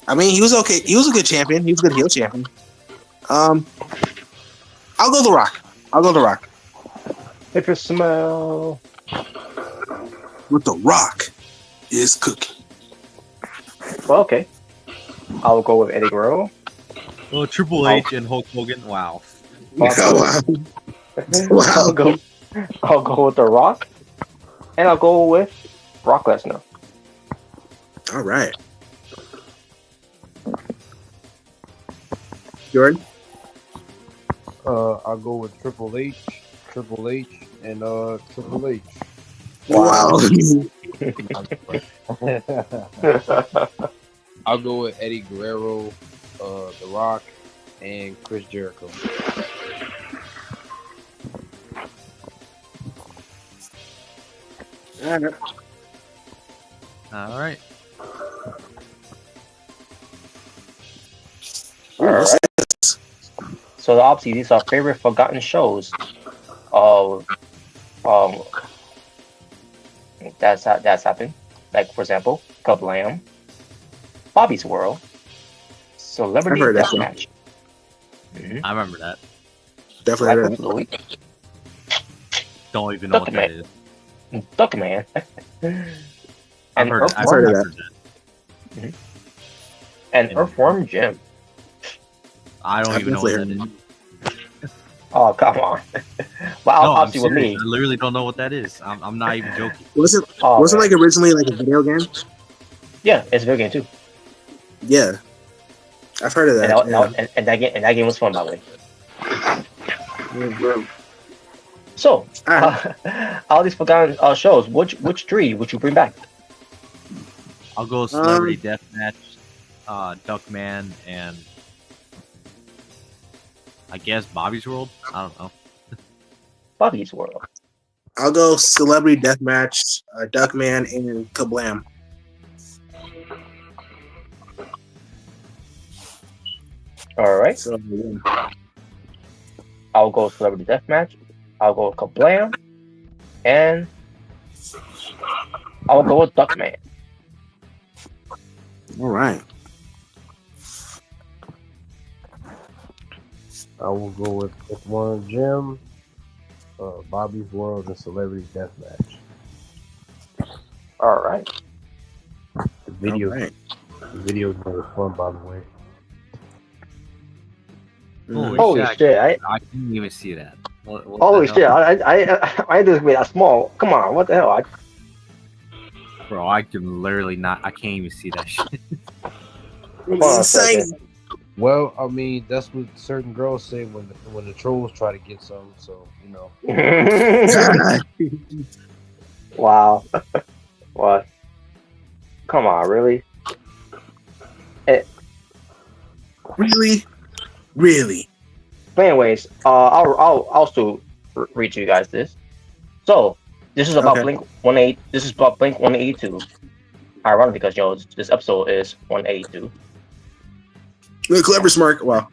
I mean, he was okay. He was a good champion. He was a good heel champion. I'll go The Rock. If you smell. What The Rock is cooking. Well, okay. I'll go with Eddie Guerrero. Oh, Triple H and Hulk Hogan. Wow. Wow. I'll go with The Rock. And I'll go with Brock Lesnar. All right. Jordan? I'll go with Triple H, and Triple H. Wow. I'll go with Eddie Guerrero, The Rock, and Chris Jericho. All right. So obviously these are favorite forgotten shows of that's happened. Like for example, Kablam, Bobby's World, Celebrity I've heard that Deathmatch. I remember that. Definitely. Black Heard of the Week, Don't even know what that is. Duckman, I've heard of that. and Earthworm Jim. I don't I've even know what that definitely is. Oh come on! Well, No, I'm obviously with serious. me. I literally don't know what that is. I'm not even joking. Was it Oh, wasn't man. like originally like a video game? Yeah, it's a video game too. Yeah. I've heard of that. And that game was fun, by the way. So, all these forgotten shows, which three would you bring back? I'll go Celebrity Deathmatch, Duckman, and I guess Bobby's World. I don't know. Bobby's World. I'll go Celebrity Deathmatch, Duckman, and Kablam. All right. So, I'll go Celebrity Deathmatch. I'll go Kablam, and I'll go with Duckman. all right. I will go with Earthworm Jim, Bobby's World, and Celebrity Deathmatch. All right. The video, All right. the video was fun, by the way. Holy Holy shit! shit! I didn't even see that. What Holy the shit! hell? I did this way that small. Come on, what the hell? Bro, I can literally not. I can't even see that shit. Hold on a Insane. second. Well, I mean, that's what certain girls say when the trolls try to get some. So you know, Wow. What? Come on, really? Really? But anyways, I'll still read you guys this. So this is about Okay. Blink 18. This is about Blink 182. Ironic because this episode is 182. Clever, smart. Wow.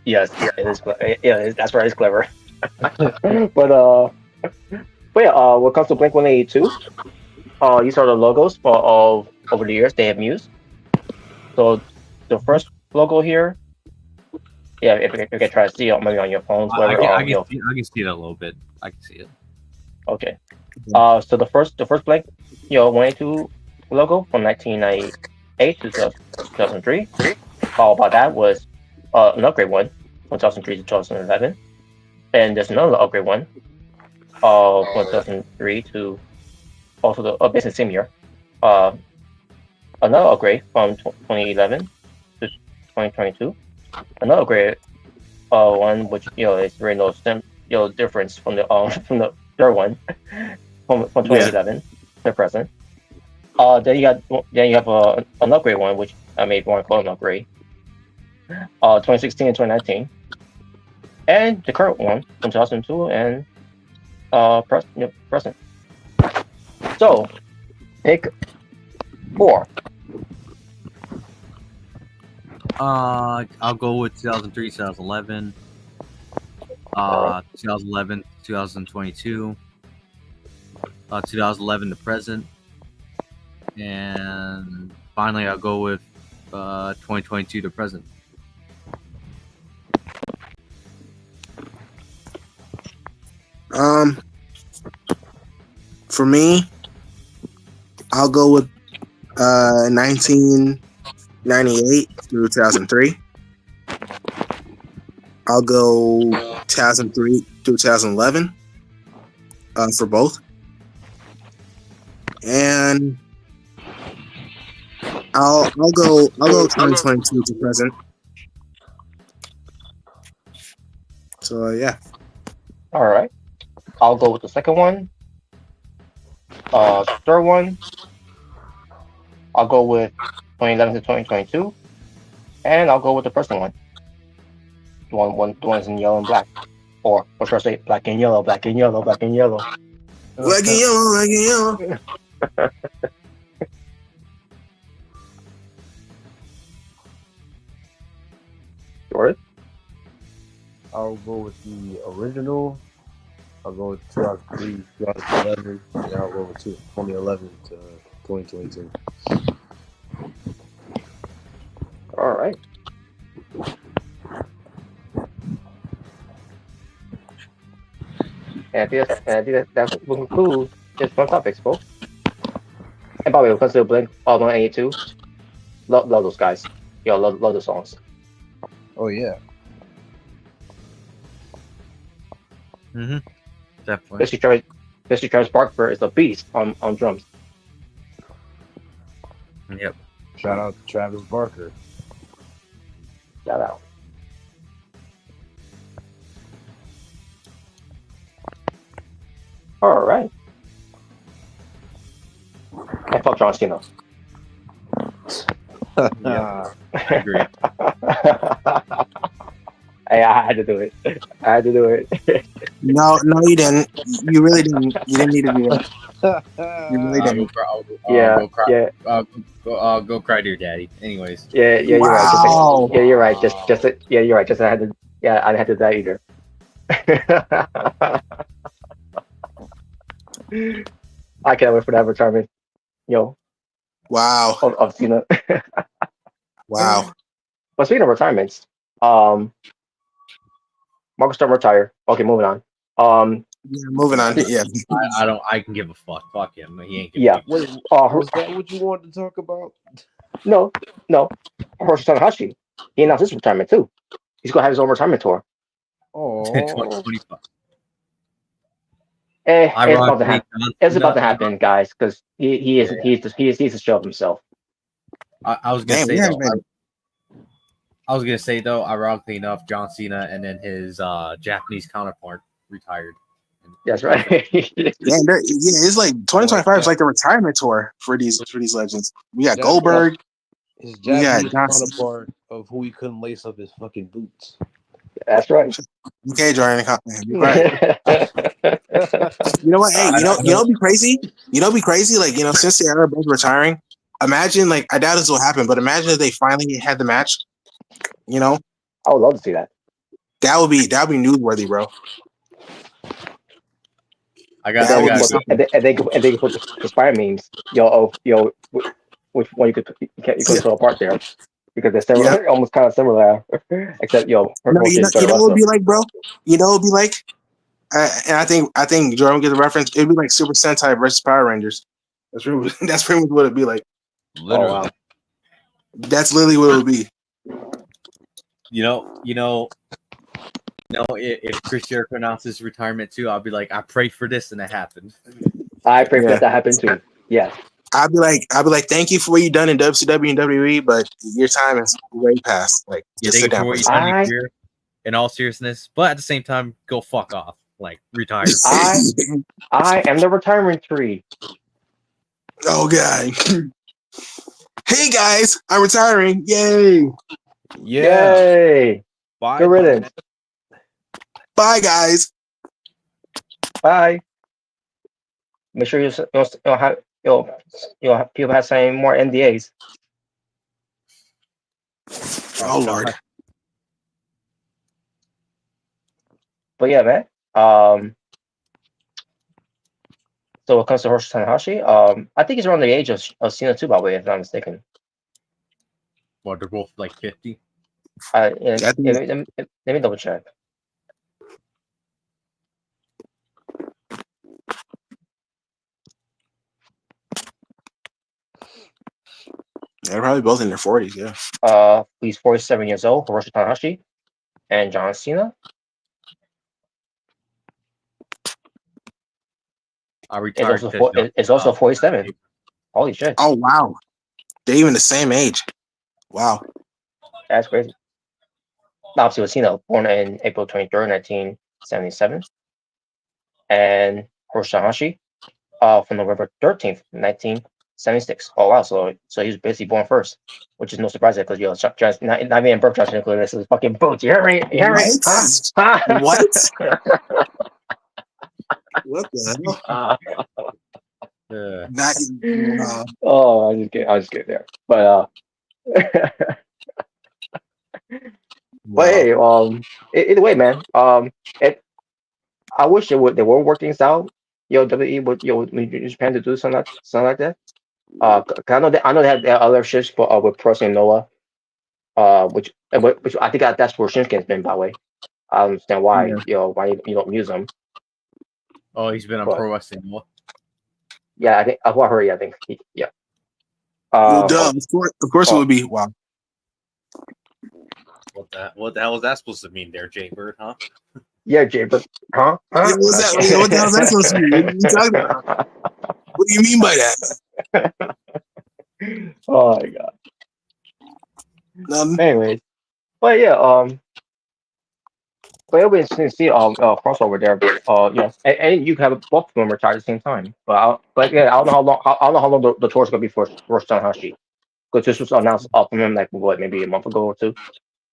Yes, it is. Yeah, that's right. It's clever. But yeah. When it comes to Blink 182, these are the logos of over the years they have used. So the first logo here, yeah, if you can try to see it maybe on your phones, I whatever. can see that a little bit. I can see it. Okay. So the first Blink, 182 logo from 1998 to 2003. Followed by that was an upgrade one from 2003 to 2011, and there's another upgrade one from 2003 to also basically same year. Another upgrade from 2011 to 2022. Another upgrade one which is really no difference from the from the third one from 2011 to present. Then you have an upgrade one which I may want to call an upgrade. 2016 and 2019, and the current one from 2002 and present. So pick 4. I'll go with 2003, 2011, 2011, 2022, 2011 to present, and finally I'll go with 2022 to present. For me, I'll go with 1998 through 2003. I'll go 2003 through 2011 for both, and I'll go 2022 to present. So yeah. All right. I'll go with the second one. Third one, I'll go with 2011 to 2022, and I'll go with the first one. The one's in yellow and black, or should I say black and yellow, black and yellow, black and yellow. Black and yellow, black and yellow. Jordan? I'll go with the original. I'll go with 2003, 2011, and I'll go with 2011 to 2022. All right. And I think that will conclude this fun topics, folks. And by the way, we'll consider Blink 182. Love those guys. Love the songs. Oh yeah. Mm-hmm. Definitely. Mr. Travis Barker is a beast on drums. Yep. Shout out to Travis Barker. Shout out. All right. And fuck John Cena. Yeah. I agree. Hey, I had to do it. No, you didn't. You really didn't. You didn't need to do that. You really didn't. Go cry to your daddy. Anyways. Yeah, you're Wow. right. You're right. You're right. Just I had to. Yeah, I didn't have to do that either. I can't wait for that retirement. Wow. Of Cena. Wow. But speaking of retirements, Marcus Sturm retired. Okay, moving on. Yeah, moving on. Yeah. I can give a fuck. Fuck him. He ain't. Yeah. Wait, was that what you wanted to talk about? No. Hiroshi Tanahashi. He announced his retirement too. He's gonna have his own retirement tour. Oh, 2025. It's about to Ironically, happen. John It's about Cena- to happen, guys, because he is Yeah. he's a show of himself. I was gonna Man, say we though. haven't been. I was gonna say though, ironically enough, John Cena and then his Japanese counterpart retired. That's right. Yeah, it's like 2025 is like the retirement tour for these legends. We got Japanese- Goldberg. His We got Japanese Johnson. counterpart of who he couldn't lace up his fucking boots. That's right. Okay, Jordan. Be quiet. You know what? Hey, you know what'd be crazy? You know what'd be crazy? Like, since they are both retiring, imagine, like, I doubt this will happen, but imagine if they finally had the match. I would love to see that. That would be newsworthy, bro. I And got. then, I got and they could put the spy memes. Which one you could throw apart there because they're similar, Yeah. almost kind of similar, except No, you know what it would be like, bro? You know what it would be like? And I think Jordan get the reference. It'd be like Super Sentai versus Power Rangers. That's pretty much what it'd be like. Literally. Oh wow. That's literally what it would be. If Chris Jericho announces retirement too, I'll be like, I prayed for this and it happened. I pray for that to happen too. Yes. I'd be like, thank you for what you've done in WCW and WWE, but your time is way past. Like, just sit down. For what you've done in your career, in all seriousness, but at the same time, go fuck off. Like, retire. I am the retirement tree. Oh god. Hey guys, I'm retiring. Yay. Yeah. Yay. Bye. Good riddance. Bye guys. Bye. Make sure people have signing more NDAs. Oh Lord. But yeah, man. So when it comes to Hiroshi Tanahashi, I think he's around the age of Cena too, by the way, if I'm not mistaken. Well, they're both like 50. Let me double check. They're probably both in their 40s, yeah. He's 47 years old, Hiroshi Tanahashi, and John Cena. I retired. It's also 47. Holy shit. Oh wow. They're even the same age. Wow. That's crazy. Obviously, with Cena, born in April 23rd, 1977. And Hiroshi Tanahashi, from November 13th, 1976. Oh, wow. So he was basically born first, which is no surprise because, not even Burke Johnson included this is fucking boots. You hear me? You hear me? Huh? What? What the hell? Oh, I just get there. But but hey, either way, man. I wish they were working things out. WWE would Japan to do something like that. 'Cause I know they have other shifts with Pro and Noah. Which I think that's where Shinsuke's been, by the way. I don't understand why why you don't use them. Oh, he's been on Pro Wrestling. Yeah, I think I heard. Yeah, I think yeah. Duh, of course it would be. Wow. What the hell was that supposed to mean there, Jay Bird, huh? Yeah, Jay Bird. Huh? Yeah, what the hell is that supposed to mean? What are you talking about? What do you mean by that? Oh my god. Anyways, but yeah, but it'll be interesting to see crossover there. And you can have both of them retire at the same time. But I don't know how long the tour is gonna be for Tanahashi. Because this was announced from him like maybe a month ago or two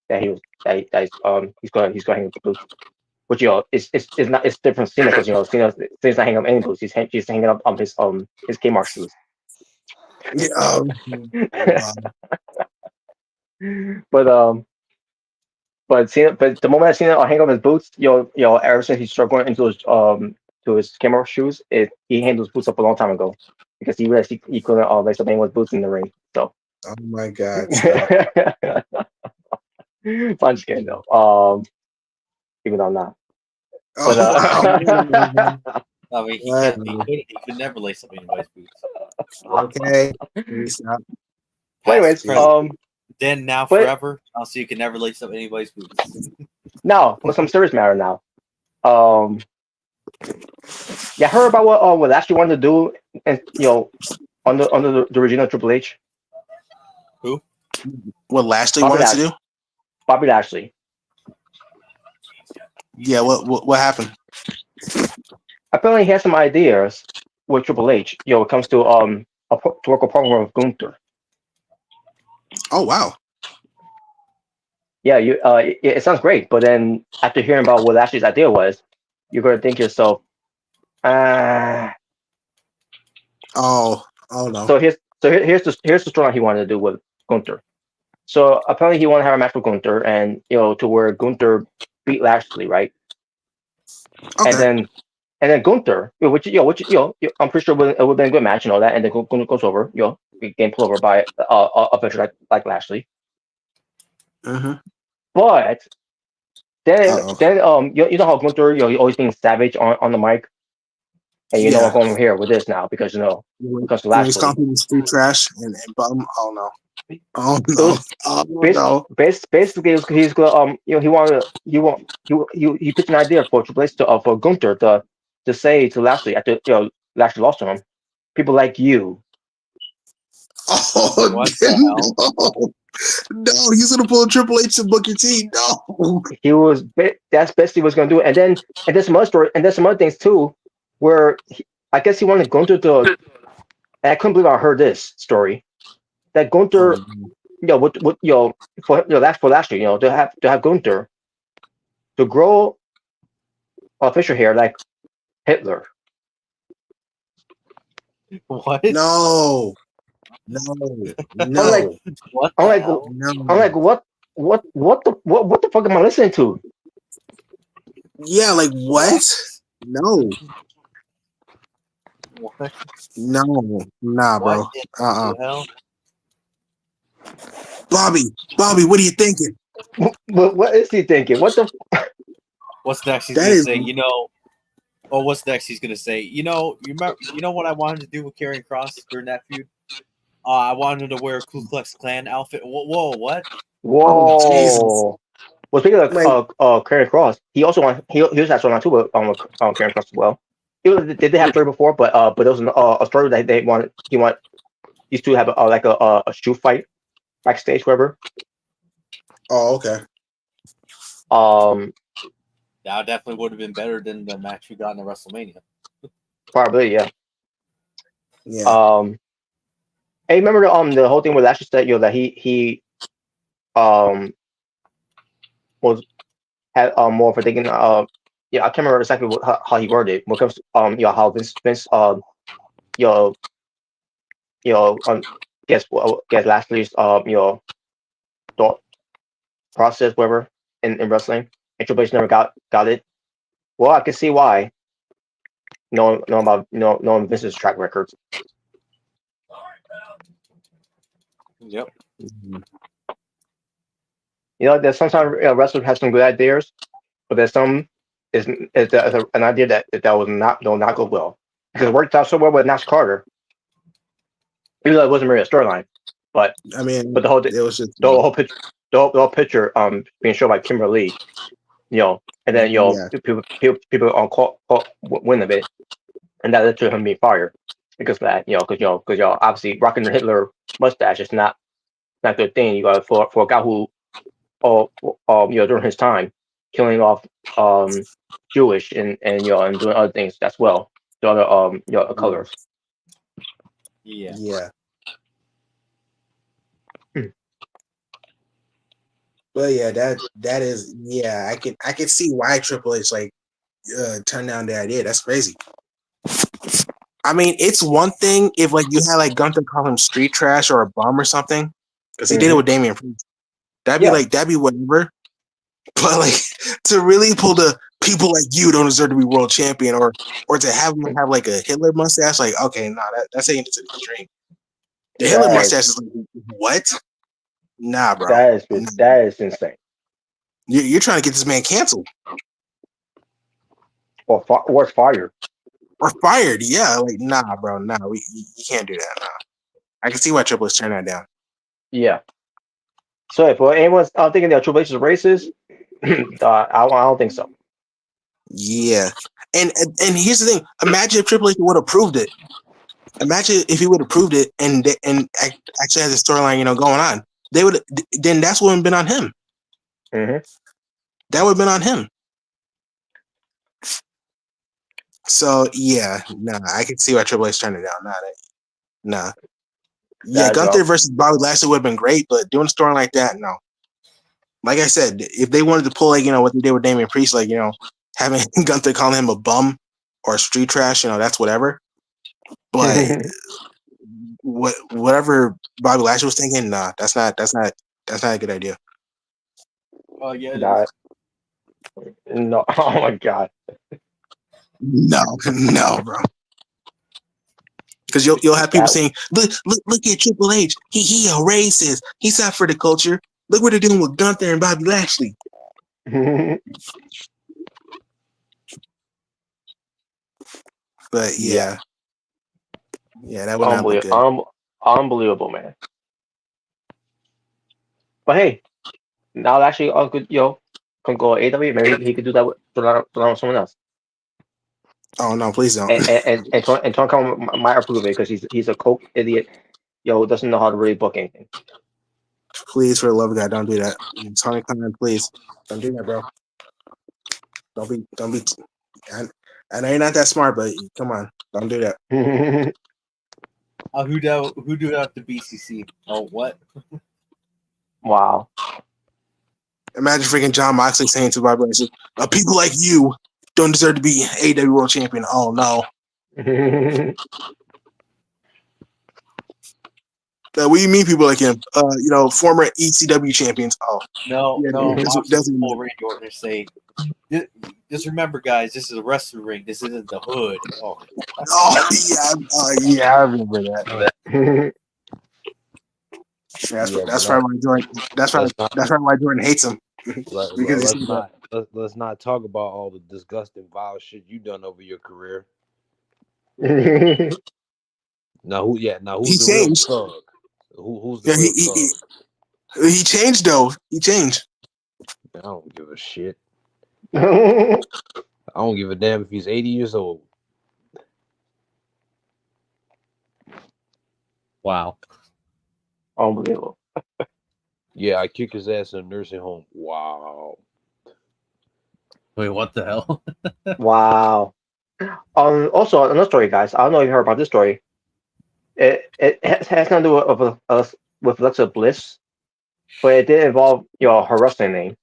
that he's going to hang up the boots. Which it's different Cena because Cena's not hanging up any boots. He's hanging up his Kmart shoes. But the moment I seen it hang up his boots, ever since he started going into his camera shoes, he hung those boots up a long time ago because he realized he couldn't lace up anyone's boots in the ring. So. Oh my god. I'm just kidding though. Even though I'm not. But, I mean, he could never lace up anybody's boots. Okay. But anyways, then now forever, so you can never lace up anybody's boots. Now, on some serious matter now. Yeah, I heard about what Lashley wanted to do, and under the original Triple H. Who? What Lashley Bobby wanted to Lashley. do? Bobby Lashley. Yeah. What happened? Apparently, he has some ideas with Triple H. When it comes to to work a program with Gunther. Oh wow. Yeah, it sounds great, but then after hearing about what Lashley's idea was, you're going to think to yourself, ah. Oh no. So here's the story he wanted to do with Gunther. So apparently he wanted to have a match with Gunther, and to where Gunther beat Lashley, right? Okay. And then Gunther, which I'm pretty sure it would have been a good match and all that, and then Gunther goes over, getting pulled over by a veteran like Lashley. Mm-hmm. But then Uh-oh. you know how Gunther, he always being savage on the mic, and you know Yeah. I'm going here with this now because because of When he's calling Lashley. people street trash and bum. Oh no. Oh It no. was Oh no. basically he's gonna he wanted he pitched an idea for Triple H for Gunther to say to Lashley after Lashley lost to him, people like you. Oh What the hell? no, he's gonna pull a Triple H and Booker T. No. That's basically what's gonna do it. And there's some other story and there's some other things too where I guess he wanted Gunther to, and I couldn't believe I heard this story that Gunther with for Lashley to have Gunther to grow facial hair like Hitler. What? No. I'm like, What? I'm the like, hell? I'm like, what the fuck am I listening to? Yeah, like what? No. What? No. Nah, bro. What the hell? Bobby, what are you thinking? What is he thinking? What the? What's next? He's That gonna is- say, what's next? He's gonna say, you know what I wanted to do with Karrion Kross during that feud? I wanted to wear a Ku Klux Klan outfit. Whoa, what? Whoa! Jesus. Well, speaking of Like- Karrion Kross, he also he was actually on too with Karrion Kross as well. They did have a story before, but there was a story that they wanted these two to have like a shoe fight backstage, wherever. Oh, okay. That definitely would have been better than the match we got in the WrestleMania. Probably, yeah. Yeah. Hey, remember the whole thing with Lashley said that he was had more for thinking I can't remember exactly how he worded it when it comes to how Vince guess Lashley's thought process whatever in wrestling, and Triple H never got it. Well, I can see why. Knowing Vince's track records. Yep. There's sometimes wrestlers have some good ideas, but there's some is an idea that will not go well because it worked out so well with Nash Carter. Even though it wasn't really a storyline, but I mean, the whole it was just the whole picture being shown by Kimberly, and then Yeah. people on call win a bit, and that led to him being fired because of that, because obviously rocking the Hitler mustache is not a good thing. You got for a guy who during his time killing off Jewish and doing other things as well, the other colors. Yeah. Yeah. But yeah, that is I can see why Triple H turned down the idea. That's crazy. I mean, it's one thing if you had Gunther call him street trash or a bum or something, because he did it with Damian Priest. That'd be whatever. But to really pull the people like you don't deserve to be world champion, or to have him have a Hitler mustache, okay, nah, that's taking it to the extreme. The Hitler mustache is what? Nah, bro. That is insane. You're trying to get this man canceled or fired. Or fired, yeah. Nah, bro, nah, you can't do that. Nah. I can see why Triple H turned that down. Yeah. So if anyone's thinking that Triple H is racist, I don't think so. Yeah, and here's the thing: imagine if Triple H would have proved it. Imagine if he would have proved it and actually has a storyline, going on. They would then that's what would have been on him. Mm-hmm. That would have been on him. So yeah, I can see why Triple H turned it down. Nah. Yeah, Gunther versus Bobby Lashley would have been great, but doing a story like that, no. Like I said, if they wanted to pull what they did with Damian Priest, having Gunther calling him a bum or street trash, that's whatever. But whatever Bobby Lashley was thinking, nah, that's not a good idea. Oh yeah, Nah. No. Oh my God. No, bro. Because you'll have people saying, look at Triple H. He a racist. He's not for the culture. Look what they're doing with Gunther and Bobby Lashley. But yeah, that would not look good. Unbelievable, man. But hey, now actually, good, can go AEW. Maybe he could do that with someone else. Oh no, please don't. And Tony Khan might approve it because he's a coke idiot. Doesn't know how to really book anything. Please, for the love of God, don't do that. Tony Khan, please don't do that, bro. Don't be. I know you're not that smart, but come on, don't do that. Who do that to BCC? Oh, what? Wow. Imagine freaking John Moxley saying to Bobby Lashley, people like you don't deserve to be AEW World Champion. Oh no. What do you mean people like him? Former ECW champions. Oh no, that's full Randy Orton say. Just remember, guys, this is a wrestling ring. This isn't the hood. Oh yeah, I remember that. That's probably why Jordan hates him. Because let's not talk about all the disgusting, vile shit you done over your career. Now who's the real thug? Who's the real thug? He changed though. He changed. I don't give a shit. I don't give a damn if he's 80 years old. Wow. Unbelievable. Yeah, I kick his ass in a nursing home. Wow. Wait, what the hell? Wow. Also, another story, guys. I don't know if you heard about this story. It has nothing to do with Alexa Bliss, but it did involve her wrestling name.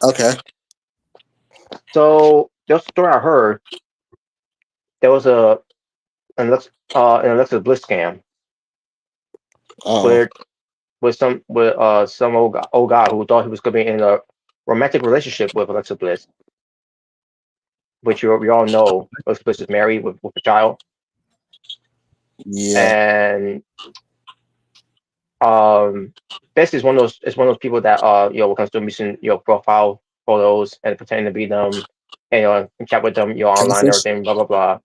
Okay. So there's a story I heard. There was an Alexa Bliss scam with some old guy who thought he was going to be in a romantic relationship with Alexa Bliss, which we all know Alexa Bliss is married with a child. Yeah. And basically it's one of those people that when comes to missing profile photos and pretending to be them and chat with them online and everything, blah blah blah.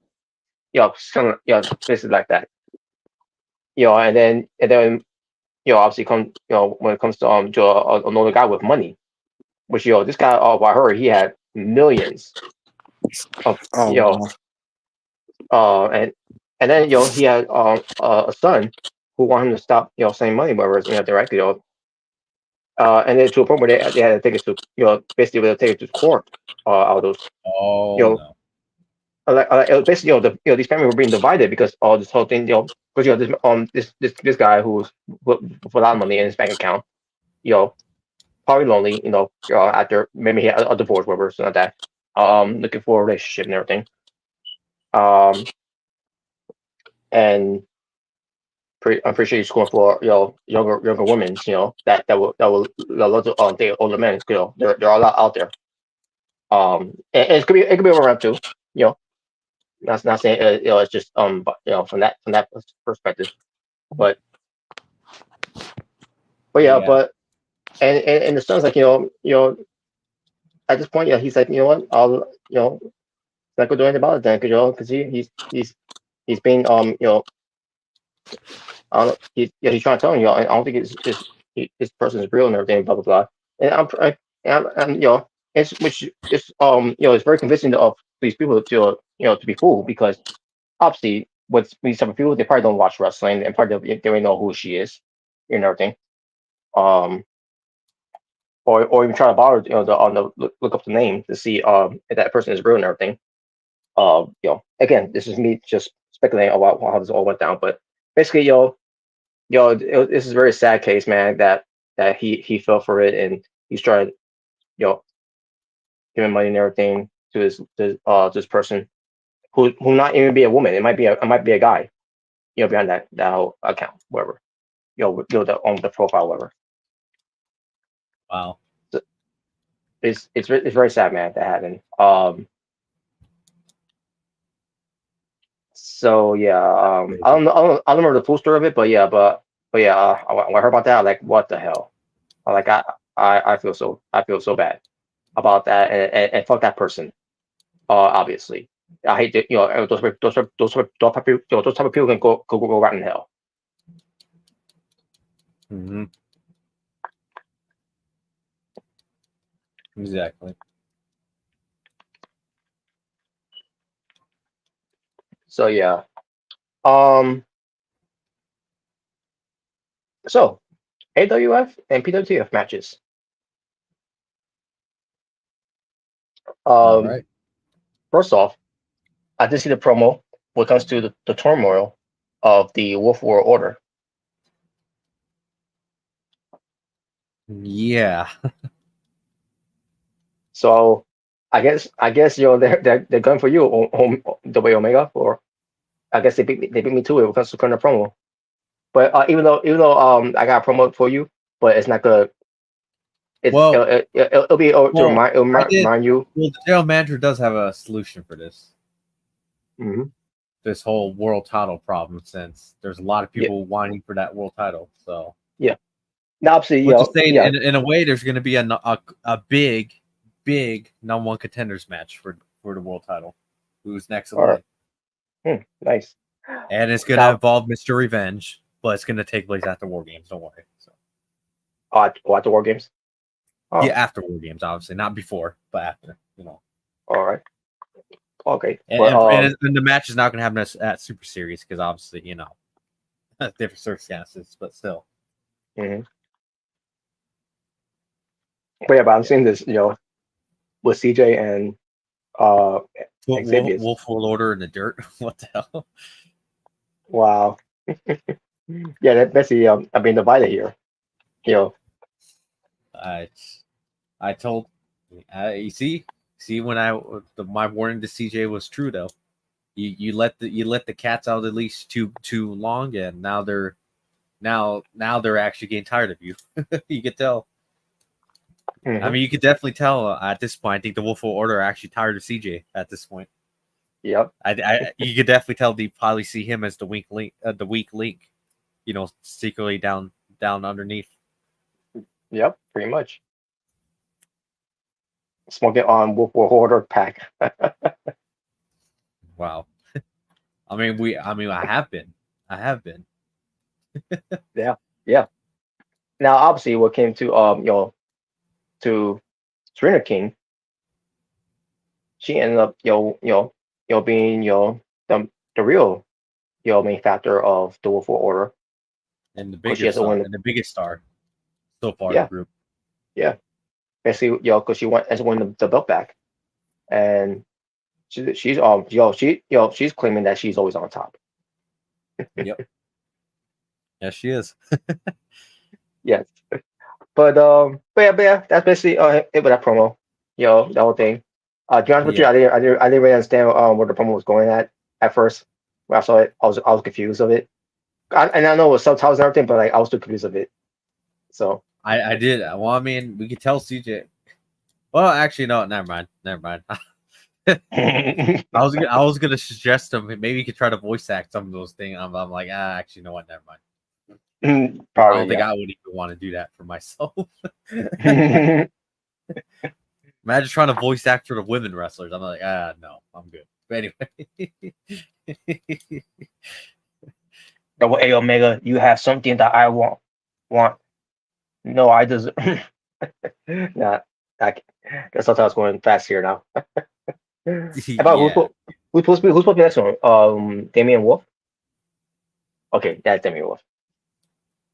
Basically like that. And then obviously when it comes to another guy with money, which this guy I heard he had millions of and then he had a son who wanted him to stop sending money wherever directly and then to a point where they had to take it to basically they take it to court out of those no. Basically these families were being divided because this whole thing because this guy who's with a lot of money in his bank account probably lonely after maybe he had a divorce whatever something like that looking for a relationship and everything and I'm pretty sure he's going for younger women that will love to date older men they're all out there and it could be around too not saying it's just but, from that perspective but but and the son's like at this point he's like I'll not gonna do anything about it then because he's being I don't know, he's trying to tell him I don't think this person is real and everything blah blah blah and I'm it's which is it's very convincing of these people to to be fooled, because obviously with these type of people, they probably don't watch wrestling, and probably they don't know who she is and everything. Um, or even try to bother look up the name to see if that person is real and everything. Again, this is me just speculating about how this all went down, but basically, this is a very sad case, man. That he fell for it, and he's trying, giving money and everything to this person who not even be a woman. It might be a guy, behind that whole account, whatever. On the profile, whatever. Wow. So it's very sad, man, that happened. So yeah, I don't remember the full story of it, but yeah, when I heard about that, I'm like, what the hell? I feel so bad about that, and fuck that person. Obviously, I hate that. Those type of people can go right in hell. Mm-hmm. Exactly. So yeah, um, so AWF and PWTF matches. All Um, right. First off, I did see the promo when it comes to the turmoil of the Wolf War Order. Yeah. So I guess they're going for you, the way Omega, or I guess they beat me to it when it comes to current promo. But even though I got a promo for you, but it's not gonna. Well, It'll be to well, I did. remind you. Well, the general manager does have a solution for this. Mhm. This whole world title problem, since there's a lot of Yeah, people wanting for that world title. So, yeah. Now, obviously, what to say, yeah. in a way, there's going to be a big number one contenders match for the world title. Who's next in All right. line? Nice. And it's going to Now, involve Mr. Revenge, but it's going to take place after War Games. Don't worry. So, at the War Games. Oh, yeah, after War Games, obviously, not before, but after. all right. Okay. And, But and the match is not going to happen at Super Series because obviously, different circumstances, but still. mhm. But yeah, but I'm seeing this, with CJ and Xavier. Wolf will order in the dirt. What the hell? Wow. Yeah, that's the I'm being divided here. You know, I told you see when my warning to CJ was true though. You let the cats out at least too long, and now they're actually getting tired of you. You could tell. I mean, you could definitely tell at this point. I think the Wolf of Order are actually tired of CJ at this point. Yep. You could definitely tell they probably see him as the weak link, secretly down underneath. Yep. Pretty much. Smoking on Wolf War Order pack. Wow. I mean, I have been. Yeah. Yeah. Now, obviously, what came to to Serena King, she ended up being the real main factor of the Wolf War Order, And the because she has to win. biggest star so far in Yeah. the group. Yeah. Basically, because she has to win the belt back, and she's claiming that she's always on top. Yep. Yes, she is. Yes. But yeah, that's basically it with that promo. The whole thing. To be honest with you, Yeah. I didn't really understand where the promo was going at first. When I saw it, I was confused of it. And I know it was subtitles and everything, but like I was still confused of it. So I did. Well, I mean, we could tell CJ. Well, actually, no. Never mind. I was gonna suggest him. Maybe he could try to voice act some of those things. I'm like, actually, you know what? Never mind. I don't probably, think yeah. I would even want to do that for myself. The Imagine trying to voice act for the women wrestlers. I'm like, no, I'm good. But anyway. Hey Omega, you have something that I want. No, I deserve. Nah, That's sometimes going fast here now. About Yeah. who's supposed to be next one? Damian Wolf. Okay, that's Damian Wolf.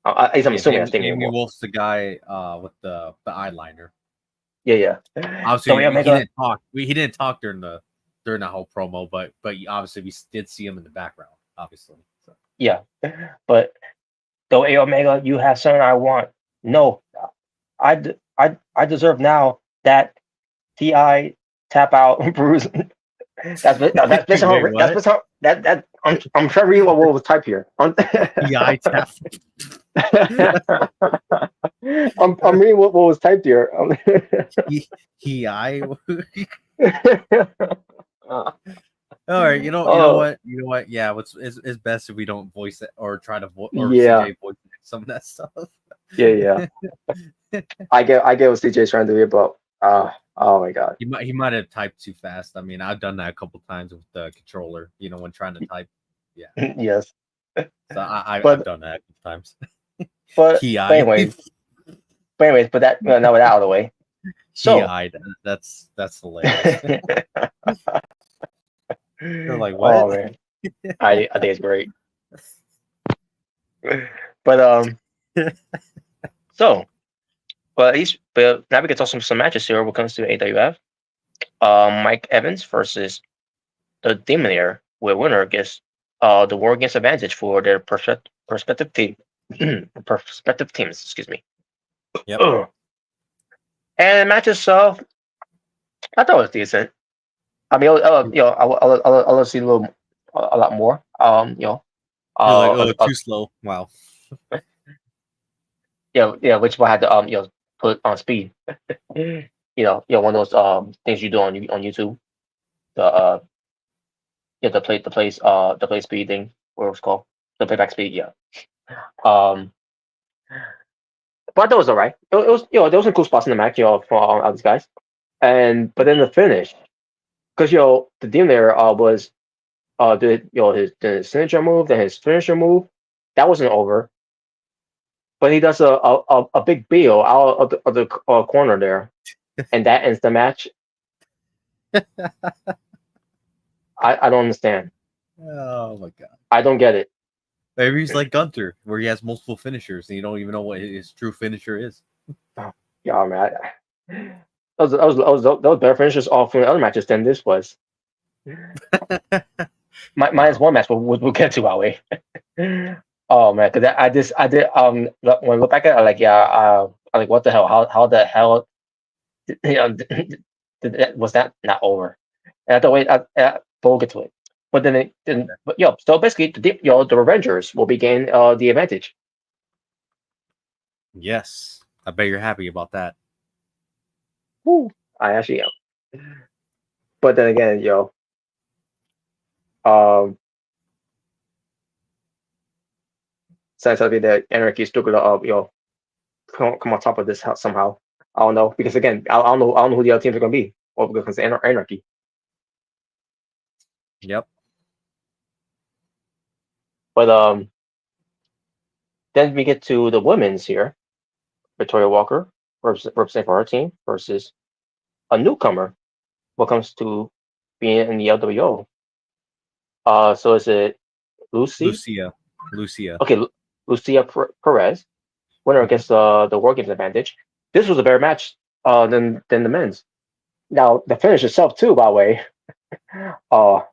I'm Yeah, assuming that's Damian Damien Wolf. Wolf's the guy with the eyeliner. Yeah. Obviously, he Omega. didn't talk. He didn't talk during the whole promo, but obviously we did see him in the background. Obviously, so. Yeah, but though Omega, you have something I want. No, I deserve now that Ti tap out bruise. That's basically Wait, how that's what? basically how that I'm trying to read what was typed here. The eye tap. I'm reading what was typed here. Eye. Uh, All right, you know oh what? Yeah, it's best if we don't voice it or try to or yeah, CJ voice some of that stuff. yeah. I get what CJ's trying to do here, but oh my god. He might have typed too fast. I mean, I've done that a couple times with the controller. When trying to type. Yeah, Yes, so I've but done that a couple times. but He but eyed. anyways, but that now with that out of the way. He So eyed. That's hilarious. They're like, oh what? man, I think it's great. But so but at least but now we can talk some matches here when it comes to AWF. Mike Evans versus the Demon where winner gets the War Games advantage for their prospective team. Prospective teams, excuse me. Yep. And match itself, I thought it was decent. I mean, I'll see a lot more. You're like, oh, too slow. Wow. Yeah, which one had to put on speed. One of those things you do on YouTube. The the play speed thing, what it was called, the playback speed. Yeah. Um, but I thought it was alright. It was there was some cool spots in the match, for these guys. But then the finish, because the demon there was did his signature move, then his finisher move, that wasn't over. But he does a big Beal out of the corner there, and that ends the match. I don't understand. Oh my god. I don't get it. Maybe he's like Gunther, where he has multiple finishers and you don't even know what his true finisher is. Yeah, man. Those better finishes all from the other matches than this was. Minus one match, we'll get to our way. Oh man, because I did when I look back at it, I'm like, I'm like, what the hell? How the hell was that not over? And I thought, wait, but we'll get to it. But so basically, the Revengers will be gain the advantage. Yes. I bet you're happy about that. Woo. I actually am. But then again, since I think that Anarchy is still gonna come on top of this somehow. I don't know, because again, I don't know who the other teams are gonna be, or because it's Anarchy. Yep. But then we get to the women's here. Victoria Walker representing for her team versus a newcomer when it comes to being in the LWO. So is it Lucia. Okay, Lucia Perez, winner against the War Games advantage. This was a better match than the men's. Now the finish itself too, by the way. The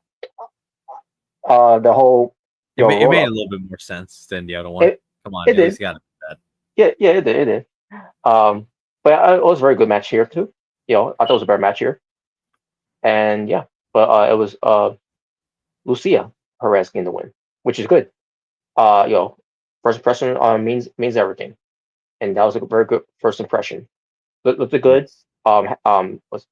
whole It made roll a up. little bit more sense than the other one. Come on, It at least did. got that. Yeah, it did. But it was a very good match here too. I thought it was a better match here. And yeah, but it was Lucia Perez getting the win, which is good. First impression means everything, and that was a very good first impression. Looked good. Yes. Was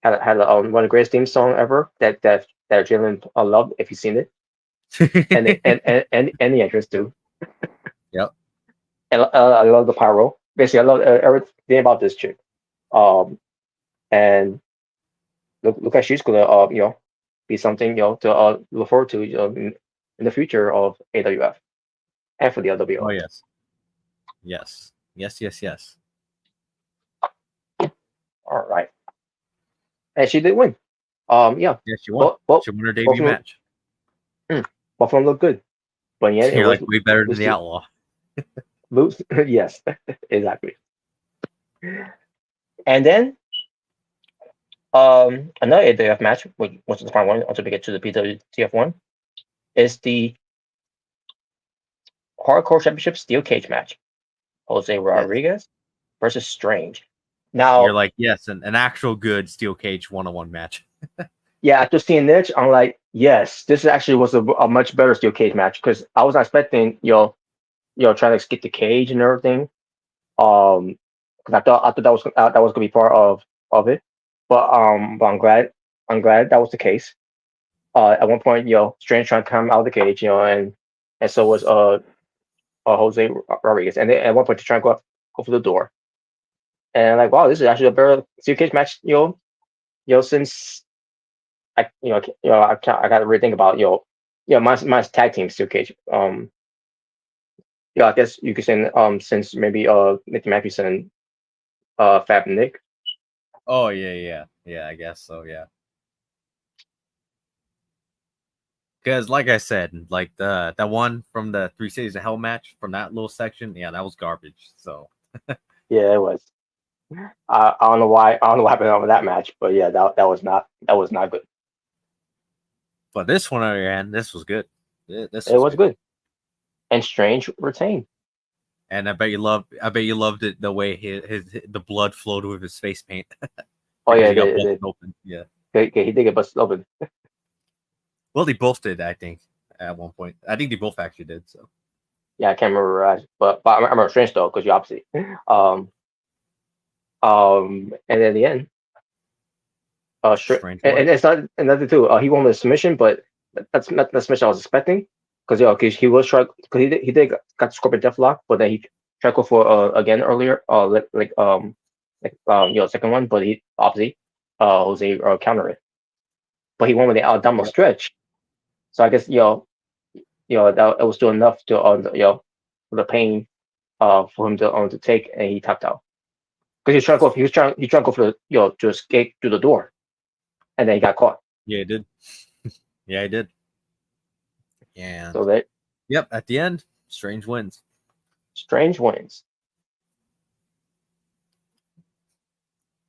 had one of the greatest theme song ever that Jalen loved if you've seen it, and the entrance too. Yep. And I love the pyro. Basically, I love everything about this chick. And look like she's gonna be something to look forward to in the future of AWF and for the LWO. Oh yes. Yes. All right, and she did win. Yeah, Yeah, she won. both She won her both debut of them, match. both of them look good, but yeah, it You're was like way better than the Lucy. Outlaw. Lucy, yes, exactly. And then another AWF match, which is the final one until we get to the PWTF one, is the Hardcore Championship Steel Cage match. Jose Yes. Rodriguez versus Strange. You're Now, like, yes, an actual good steel cage 1-on-1 match. yeah, after seeing this, I'm like, yes, this actually was a much better steel cage match because I was not expecting trying to skip the cage and everything. Because I thought that was gonna be part of it, but I'm glad that was the case. At one point, Strange trying to come out of the cage, and so was Jose Rodriguez, and at one point they're trying to go for the door, and like, wow, this is actually a better steel cage match, since I got to rethink about mine's tag team steel cage. I guess you could say since maybe Nick Matheson and Fab Nick. Oh yeah. I guess so. Yeah. Because, like I said, like that one from the 3 Cities of Hell match from that little section, yeah, that was garbage. So Yeah, it was. I don't know why. I don't know what happened over that match, but yeah, that was not good. but this one on the other hand, this was good. This It was good. And Strange retained. And I bet you loved it the way the blood flowed with his face paint. Oh yeah, He got it busted did. open. Yeah. He did get busted open. Well, they both did, I think, at one point. I think they both actually did. So Yeah, I can't remember, but I remember Strange though, because you obviously. And then the end. Strange And won. it's not another too. He won with a submission, but that's not the submission I was expecting. Because he was trying, because he did got Scorpion Deathlock, but then he tried to go for again earlier, second one, but he obviously Jose countered it, but he won with the abdominal Yep. stretch. So I guess that it was still enough to for the pain for him to take, and he tapped out because he trying to go for the to escape through the door, and then he got caught. Yeah, he did. Yeah, he did. And So that yep, at the end, Strange wins. Strange wins.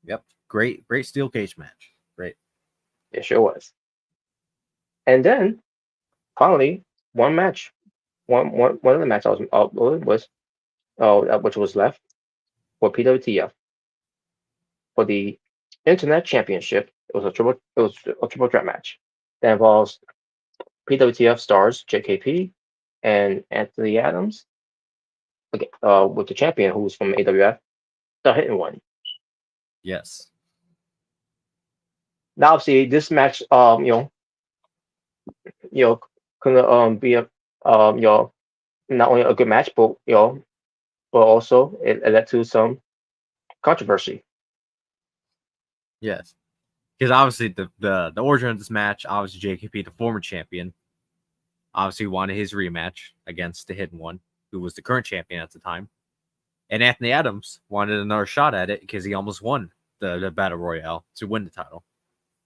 Yep, great steel cage match. Great. It sure was. And then finally, one match, one of the matches which was left for PWTF for the Internet Championship. It was a triple threat match that involves PWTF stars JKP and Anthony Adams, with the champion who was from AWF, the Hidden One. Yes. Now, obviously, this match, could be not only a good match, but also it led to some controversy. Yes. Because obviously the origin of this match, obviously JKP, the former champion, obviously wanted his rematch against the Hidden One, who was the current champion at the time. And Anthony Adams wanted another shot at it because he almost won the Battle Royale to win the title.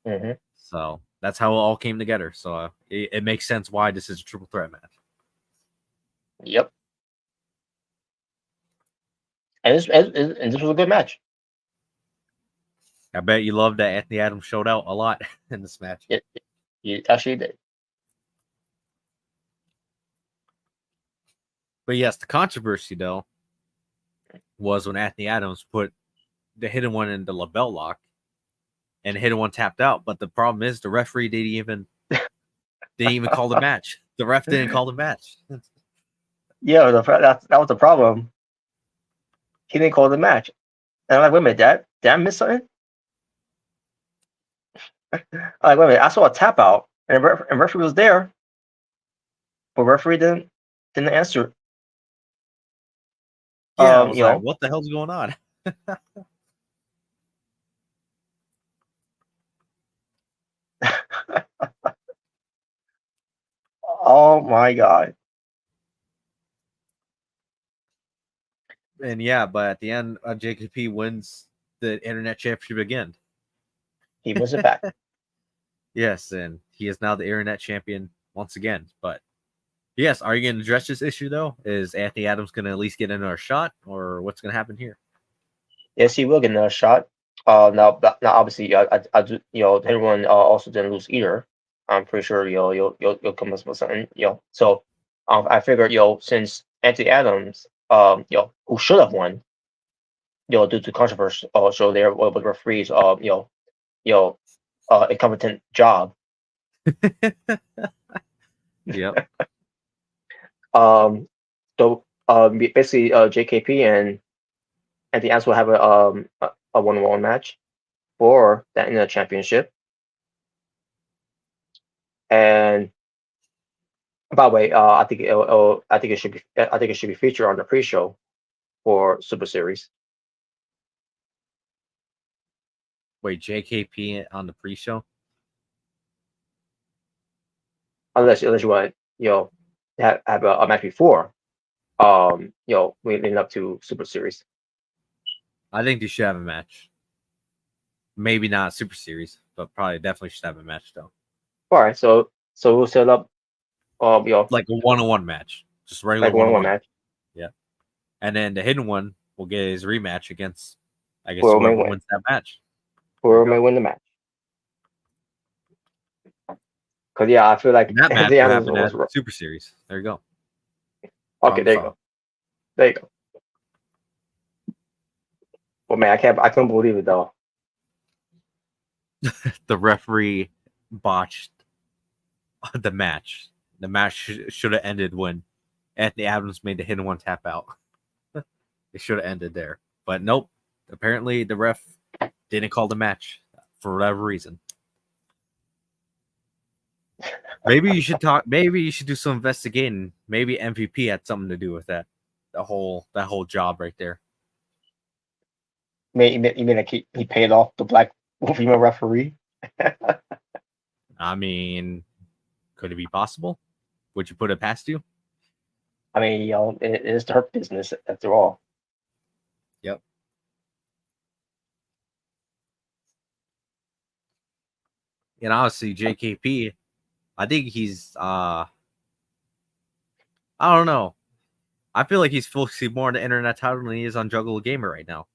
Mm-hmm. So that's how it all came together. So it makes sense why this is a triple threat match. Yep. And this was a good match. I bet you love that Anthony Adams showed out a lot in this match. It actually did. But yes, the controversy though was when Anthony Adams put the Hidden One in the label lock, and the Hidden One tapped out. But the problem is the referee didn't even call the match. The ref didn't call the match. Yeah, that was the problem. He didn't call the match, and I'm like, wait a minute, did I miss something? I'm like, wait a minute, I saw a tap out, and referee was there, but referee didn't answer. Yeah, I was like, what the hell's going on? Oh my god. And yeah, but at the end, JKP wins the internet championship again. He wins it back. Yes, and he is now the internet champion once again. But yes, are you going to address this issue though? Is Anthony Adams going to at least get another shot, or what's going to happen here? Yes, he will get another shot. Now obviously, I do, everyone also didn't lose either. I'm pretty sure you'll come up with something, So, I figured, since Anthony Adams, who should have won, due to controversy, so there with the referees, incompetent job. Yep. So basically, JKP and Anthony Adams will have a one-on-one match for that in the championship. And by the way, I think it should be featured on the pre-show for Super Series. Wait, JKP on the pre-show? Unless you want have a match before, leading up to Super Series. I think they should have a match. Maybe not Super Series, but probably definitely should have a match though. All right, so we'll set up, like a one-on-one match, just regular like one-on-one match. Yeah, and then the hidden one will get his rematch against, I guess, Whoever whoever wins that match. Whoever may win the match. Because I feel like And that match will happen at Super Series. There you go. Okay, there you go. There you go. Well, man, I couldn't believe it though. The referee botched the match. The match should have ended when Anthony Adams made the hidden one tap out. It should have ended there. But nope. Apparently the ref didn't call the match for whatever reason. Maybe you should do some investigating. Maybe MVP had something to do with that. That whole job right there. You mean like he paid off the black female referee? I mean, could it be possible? Would you put it past you? I mean, it is her business after all. Yep. And honestly, JKP, I think he's I don't know. I feel like he's focusing more on the internet title than he is on Juggle Gamer right now.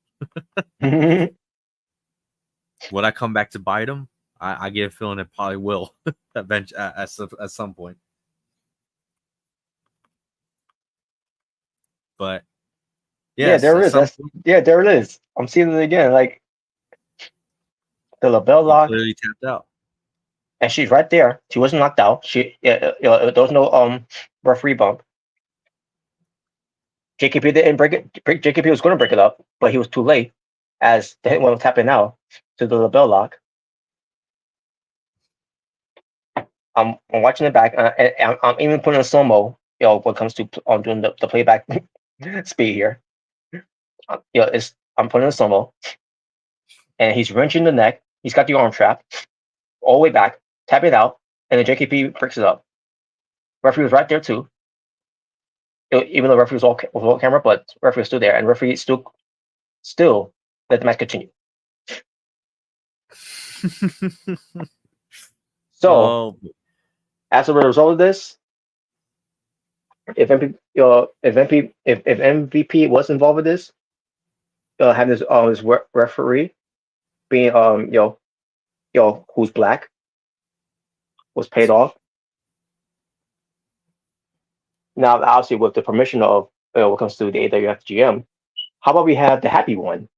Would I come back to bite him? I get a feeling it probably will at some point. But yes, there it is. There it is. I'm seeing it again. Like the label lock. Clearly tapped out. And she's right there. She wasn't knocked out. There was no referee bump. JKP didn't break it. JKP was going to break it up, but he was too late, as the hit one was tapping out to the label lock. I'm watching it back, and I'm even putting a slow-mo. When it comes to doing the playback speed here. I'm putting a slow-mo, and he's wrenching the neck. He's got the arm trap all the way back, tap it out, and then JKP breaks it up. Referee was right there too. Even though referee was all camera, but referee was still there, and referee still let the match continue. So, as a result of this, if MVP was involved with this, having his referee being who's black, was paid off. Now, obviously, with the permission of what comes to the AWF GM, how about we have the happy one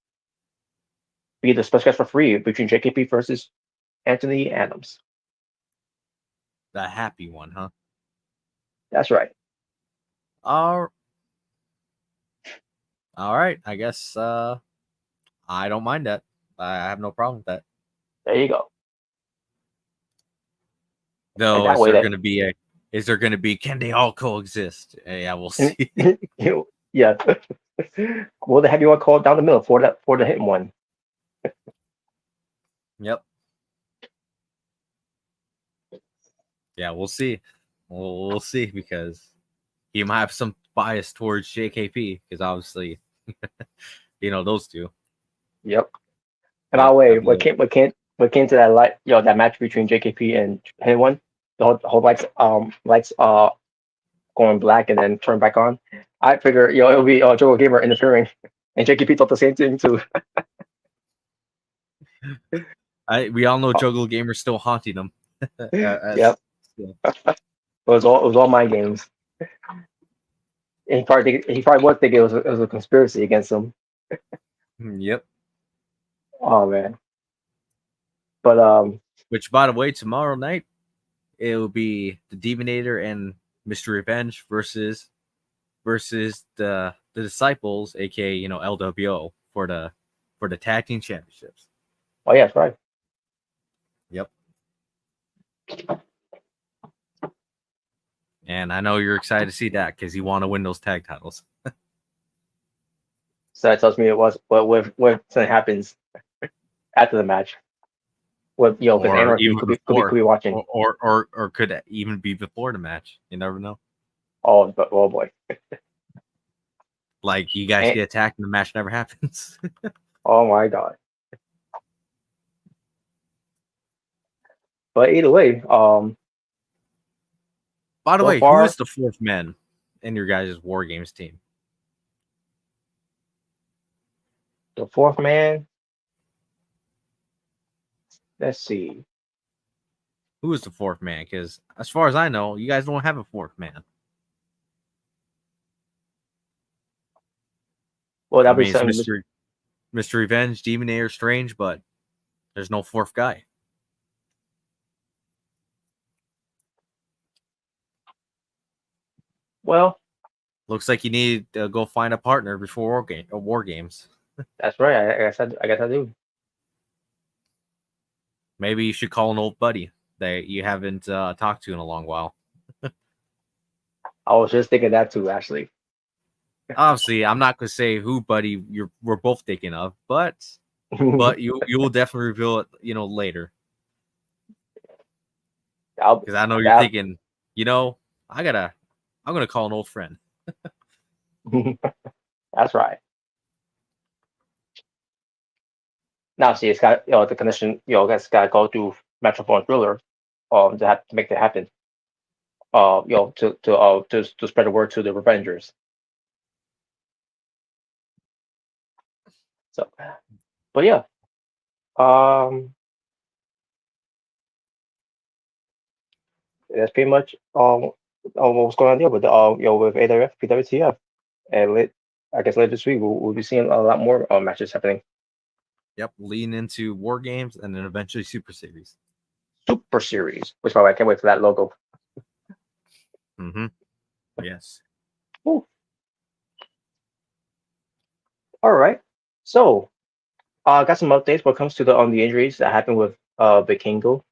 be the special guest referee between JKP versus Anthony Adams? The happy one, huh? That's right. All right. I guess I don't mind that. I have no problem with that. There you go. No, is there gonna be can they all coexist? Yeah, we'll see. Yeah. Will the heavy one call down the middle for the hit one? Yep. Yeah, we'll see. We'll see, because he might have some bias towards JKP, because obviously, those two. Yep. And by the That'd way, be what came to that that match between JKP and anyone, the whole lights going black and then turn back on. I figure it'll be Joe Gamer interfering, and JKP thought the same thing too. we all know Juggle Gamer's still haunting them. Yep, it was all mind games. And he probably was thinking it was a conspiracy against him. Yep. Oh man. But Which, by the way, tomorrow night it will be the Demonator and Mr. Revenge versus the Disciples, aka LWO, for the tag team championships. oh yeah, that's right. Yep. And I know you're excited to see that because you want to win those tag titles. So that tells me it was. But what something happens after the match, what because Or Anarchy even could be before, watching. or could it even be before the match. You never know. Oh, but oh boy. Like you guys And- get attacked and the match never happens. Oh my god. But either way, By the So way, far- who is the fourth man in your guys' War Games team? the fourth man. Let's see. Who is the fourth man? Because as far as I know, you guys don't have a fourth man. Well, I that'd be mean, it's something. Mr. Revenge, Demonator, Strange, but there's no fourth guy. Well, Looks like you need to go find a partner before War Games. that's right. I guess I do. Maybe you should call an old buddy that you haven't talked to in a long while. I was just thinking that too, actually. Obviously, I'm not going to say who buddy we're both thinking of, but you will definitely reveal it, later. Because I know you're thinking, I'm gonna call an old friend. That's right. Now, see, it's got the condition. It's got to go through Metrophone Thriller, to make that happen. To spread the word to the Revengers. So, but yeah, that's pretty much what's going on there with with AWF, PWTF, and I guess later this week we'll be seeing a lot more matches happening. Yep, lean into War Games and then eventually Super Series. Super Series, which by the way, I can't wait for that logo. Mm-hmm. Yes. Ooh. All right, so I got some updates when it comes to the injuries that happened with Vikingo.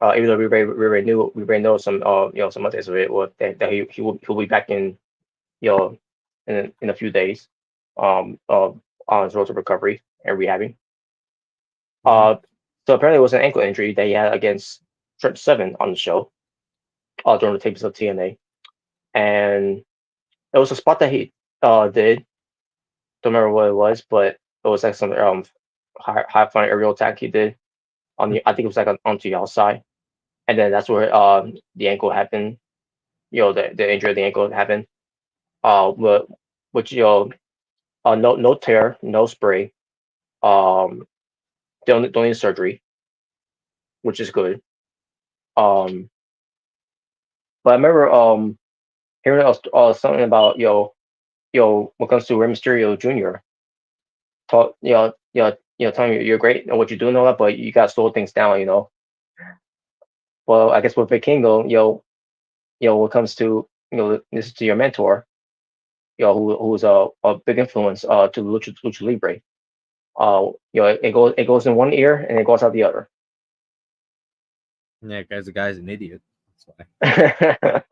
Even though we already know some some updates of it, that he'll be back in in a few days, on his road to recovery and rehabbing. So apparently it was an ankle injury that he had against Trent Seven on the show, during the tapes of TNA, and it was a spot that he did. Don't remember what it was, but it was like some high flying aerial attack he did on the. I think it was like onto the outside, and then that's where the ankle happened. The injury of the ankle happened. Which no tear, no spray. Don't need surgery, which is good. But I remember hearing something about when it comes to Rey Mysterio Jr. Telling you you're great and what you do and all that, but you got to slow things down. Well, I guess with Vikingo, when it comes to this is to your mentor, who's a big influence to Lucha Libre. It goes in one ear and it goes out the other. Yeah, the guy's an idiot. That's why.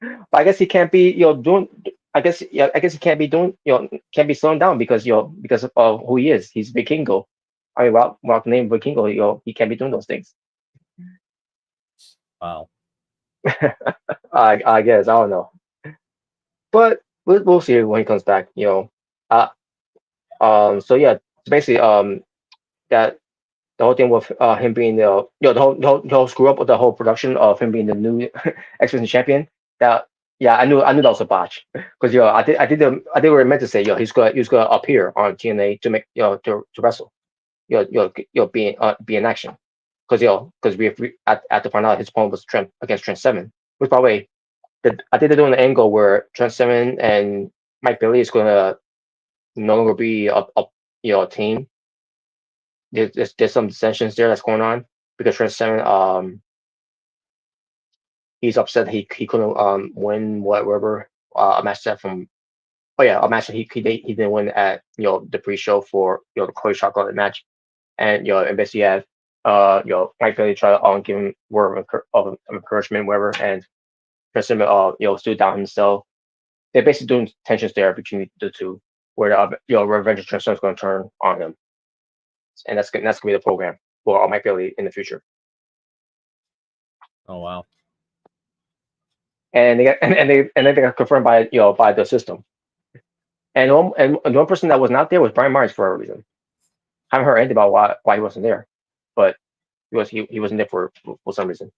But I guess he can't be doing. I guess he can't be doing can't be slowing down because because of who he is. He's Vikingo. I mean, without the name Vikingo, he can't be doing those things. Wow. I guess I don't know, but we'll see when he comes back. So yeah, basically that the whole thing with him being the whole screw up with the whole production of him being the new X Division champion. That yeah, I knew that was a botch because I did what I meant to say. He's gonna appear on TNA to make to wrestle. Be in action because we had to find out his opponent was Trent against Trent Seven. Which by the way, I think they're doing an angle where Trent Seven and Mike Bailey is gonna no longer be a team. There's some dissensions there that's going on because Trent Seven he's upset he couldn't win whatever a match that from a match that he didn't win at the pre-show for the Chloe Chocolate match, and and basically had Mike Bailey try to give him word of encouragement whatever, and Trent Seven stood down himself. They're basically doing tensions there between the two where Revenge of Trent Seven is going to turn on him, and that's gonna be the program for Mike Bailey in the future. Oh wow. And then they got confirmed by by the system. And one person that was not there was Brian Myers for a reason. I haven't heard anything about why he wasn't there, but he wasn't there for some reason.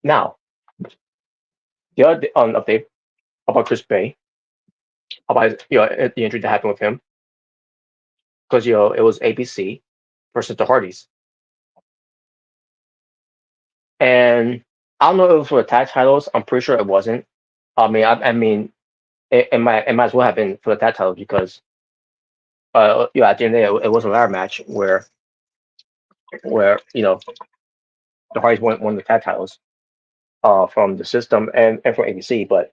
Now, the other update about Chris Bay, about the injury that happened with him, because it was ABC versus the Hardys, and I don't know if it was for the tag titles. I'm pretty sure it wasn't. I mean, it might as well have been for the tag titles because at the end of the day, it was a ladder match where the Hardys won the tag titles from the system and from ABC, but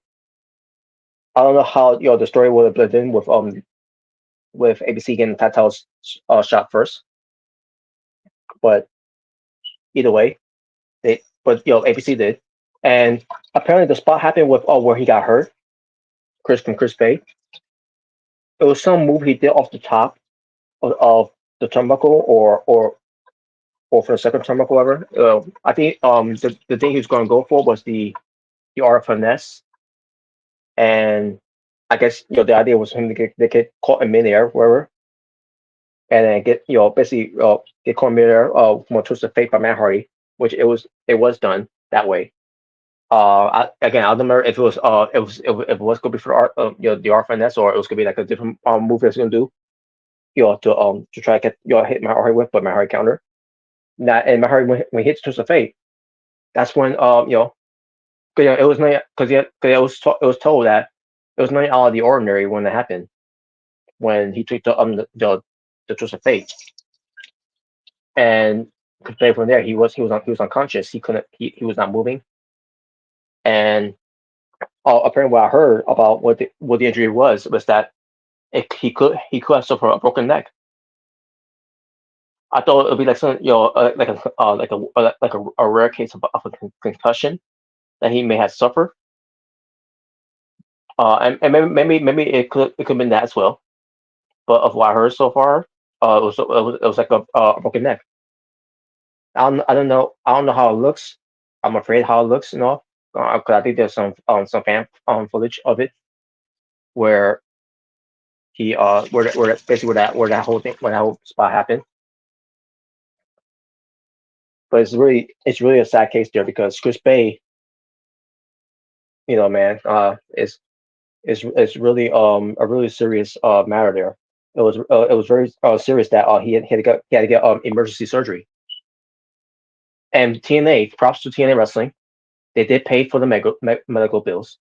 I don't know how the story would have blended in with ABC getting the tag titles shot first, but either way, ABC did, and apparently the spot happened with where he got hurt, Chris Bay. It was some move he did off the top of the turnbuckle or for the second turnbuckle, whatever. I think the thing he was going to go for was the art of finesse, and I guess the idea was for him to get caught in midair, wherever, and then get basically get caught in midair from a twist of fate by Matt Hardy, which it was done that way. I don't remember if it was if it was going to be for art the art finesse or it was going to be like a different move it's going to do to try to get hit Matt Hardy with, but Matt Hardy counter. And Matt Hardy when he hits twist of fate, that's when cause, it was not because it was told that it was not out of the ordinary when it happened when he took the twist of fate, and from there he was unconscious. He couldn't he was not moving, and apparently what I heard about what the injury was that he could have suffered a broken neck. I thought it would be like some like a rare case of a concussion that he may have suffered. And maybe it could have been that as well. But of what I heard so far, it was like a broken neck. I don't know how it looks. I'm afraid how it looks, because I think there's some fan footage of it where he where basically where that whole spot happened. But it's really a sad case there because Chris Bay, man, it's really a really serious matter there. It was very serious that he had to get emergency surgery. And TNA, props to TNA Wrestling, they did pay for the medical bills,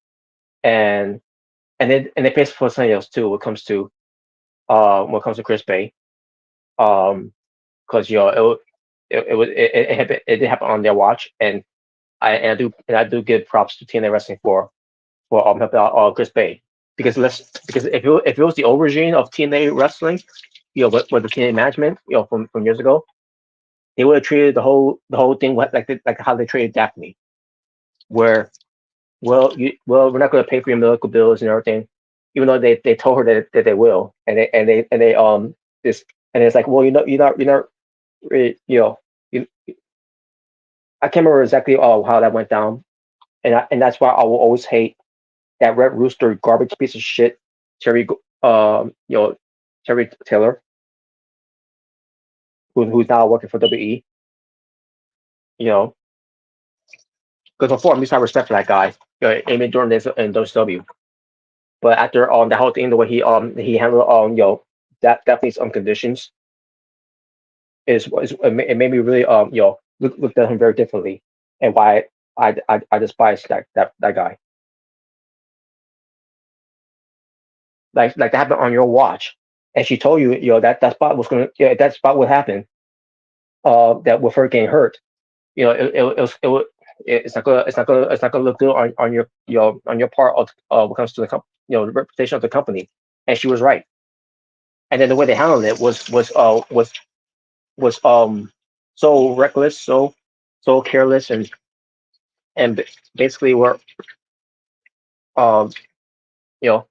and they paid for something else too. When it comes to Chris Bay, because it did happen on their watch, and I do give props to TNA Wrestling for helping out Chris Bay because if it was the old regime of TNA Wrestling, with the TNA management, from years ago, they would have treated the whole thing like how they treated Daphne, where we're not going to pay for your medical bills and everything, even though they told her that they will, and they this and it's like, well, you're not really, I can't remember exactly how that went down, and that's why I will always hate that Red Rooster garbage piece of shit, Terry, Terry Taylor, who's now working for WWE. You know, because before I'm used to have respect for that guy, even during this in WCW. But after the whole thing, the way he handled that definitely some conditions it made me really look at him very differently, and why I despise that guy. Like that happened on your watch, and she told you that spot was gonna that spot would happen. That with her getting hurt, it's not gonna look good on on your part of when it comes to the reputation of the company. And she was right. And then the way they handled it was so reckless, so careless, and basically were um you know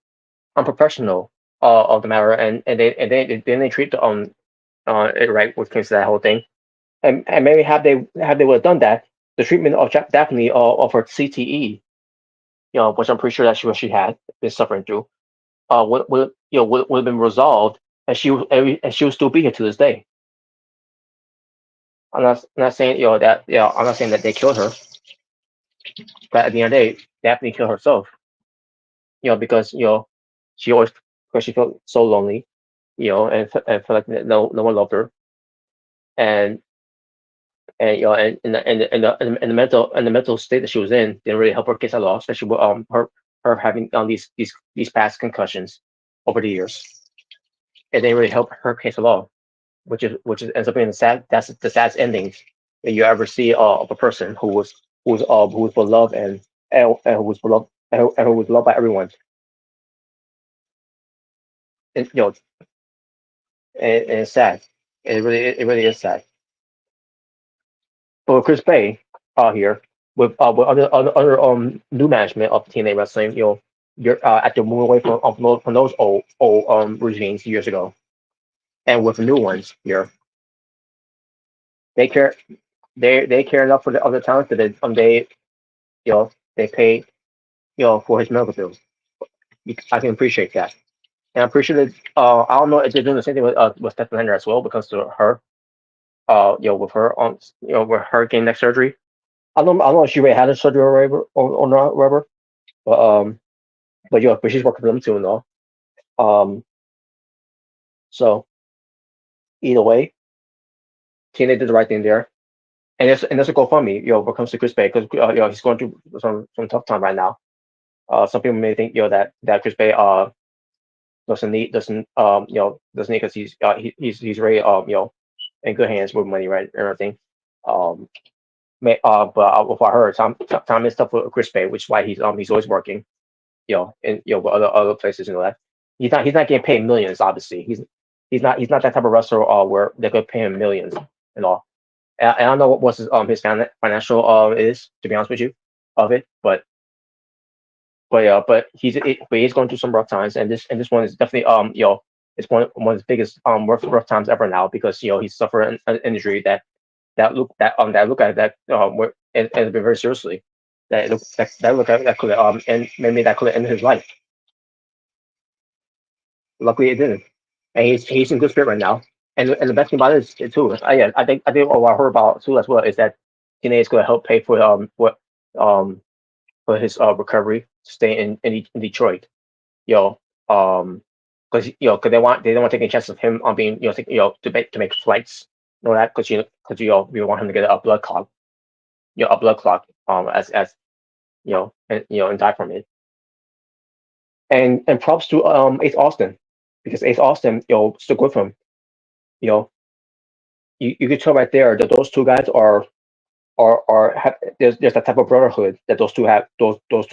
unprofessional of the matter, and they treat it right with case of that whole thing. And maybe had they would have done that, the treatment of Daphne of her CTE, which I'm pretty sure that's what she had been suffering through, would have been resolved, and she would still be here to this day. I'm not saying that I'm not saying that they killed her, but at the end of the day, Daphne killed herself. Because she always because she felt so lonely, and felt like no one loved her, and and the mental state that she was in didn't really help her get a lot, especially with her having these past concussions over the years. It didn't really help her case at all, which ends up being the saddest ending that you ever see of a person who was beloved and who was beloved and who was loved by everyone. And, and it's sad. It really is sad. But with Chris Bay here with other new management of TNA wrestling, you're after moving away from those old regimes years ago, and with new ones here, they care they care enough for the other talent that they pay for his medical bills. I can appreciate that, and I'm pretty sure that I don't know if they're doing the same thing with Stephanie Lander as well, because of her with her on with her getting neck surgery. I don't know if she already had a surgery or not, whatever. But she's working for them too and all. Um, so either way, TNA did the right thing there, and that's a GoFundMe. When it comes to Chris Bay, because he's going through some tough time right now. Some people may think that Chris Bay doesn't need, because he's very in good hands with money, right, and everything. Um, but what I heard, time is tough for Chris Bay, which is why he's always working, and with other places, that he's not getting paid millions. Obviously, he's not that type of wrestler where they could pay him millions and all. And I don't know what his financial is, to be honest with you, of it, but he's going through some rough times, and this one is definitely it's one of his biggest rough times ever now, because he's suffering an injury that look at that and very seriously, that could and maybe that could end his life. Luckily, it didn't, and he's in good spirit right now. And the best thing about it is too, I think what I heard about too as well is that TNA is going to help pay um for his recovery to stay in Detroit. Yo, because they don't want to take any chances of him on being to make flights, that, because we want him to get a blood clot, as and die from it. And props to Ace Austin, because Ace Austin stuck with him. You know, you could tell right there that those two guys there's that type of brotherhood that those two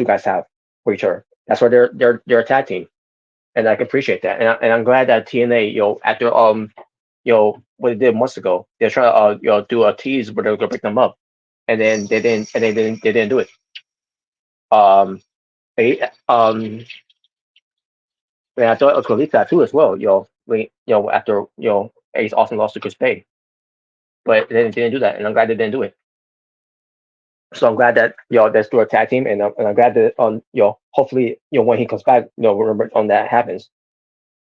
guys have for each other. That's why they're a tag team, and I can appreciate that. And I'm glad that TNA, after what they did months ago, they're trying to do a tease where they're gonna break them up, and then they didn't do it. Um, they, and I thought it was gonna leak that too as well. After Ace Austin lost to Chris Bay, but they didn't do that, and I'm glad they didn't do it. So I'm glad that that's through a tag team, and I'm glad that hopefully when he comes back, remember on that happens.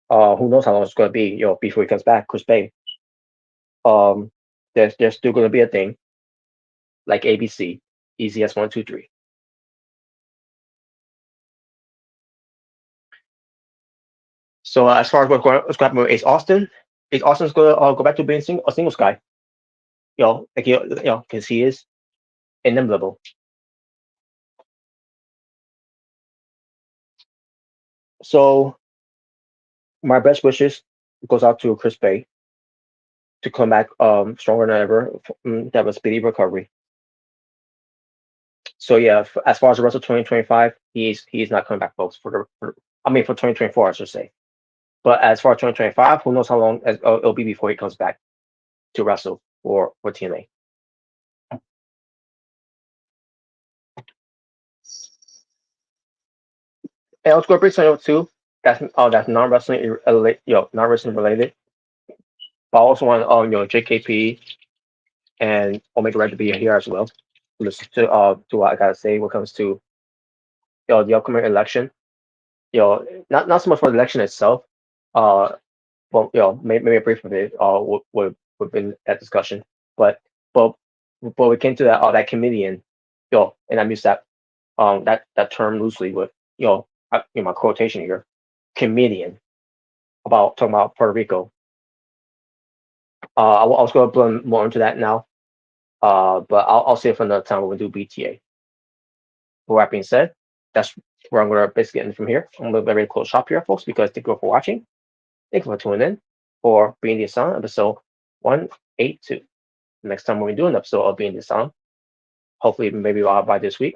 Who knows how long it's going to be, before he comes back, Chris Bay. There's still going to be a thing like ABC, Easy as 1, 2, 3. So as far as what's going to happen with Ace Austin's going to go back to being a singles guy. Because he is inimitable. So my best wishes goes out to Chris Bay to come back stronger than ever, to have a speedy recovery. So yeah, as far as the rest of 2025, he's not coming back, folks. For 2024, I should say. But as far as 2025, who knows how long it'll be before he comes back to wrestle for TNA. And I was going to bring something up too. That's non-wrestling related. But I also want JKP and Omega Red to be here as well. Listen to what I gotta say when it comes to the upcoming election. Not so much for the election itself. Well, maybe a brief of it would been that discussion. But we came to that comedian, and I use that term loosely with my quotation here, comedian, talking about Puerto Rico. I was going to blend more into that now, but I'll save it for another time when we do BTA. With that being said, that's where I'm going to basically end from here. I'm going to very close shop here, folks, because thank you for watching. Thank you for tuning in for Being the Asylum, episode 182. Next time when we do an episode of Being the Asylum, hopefully maybe by this week,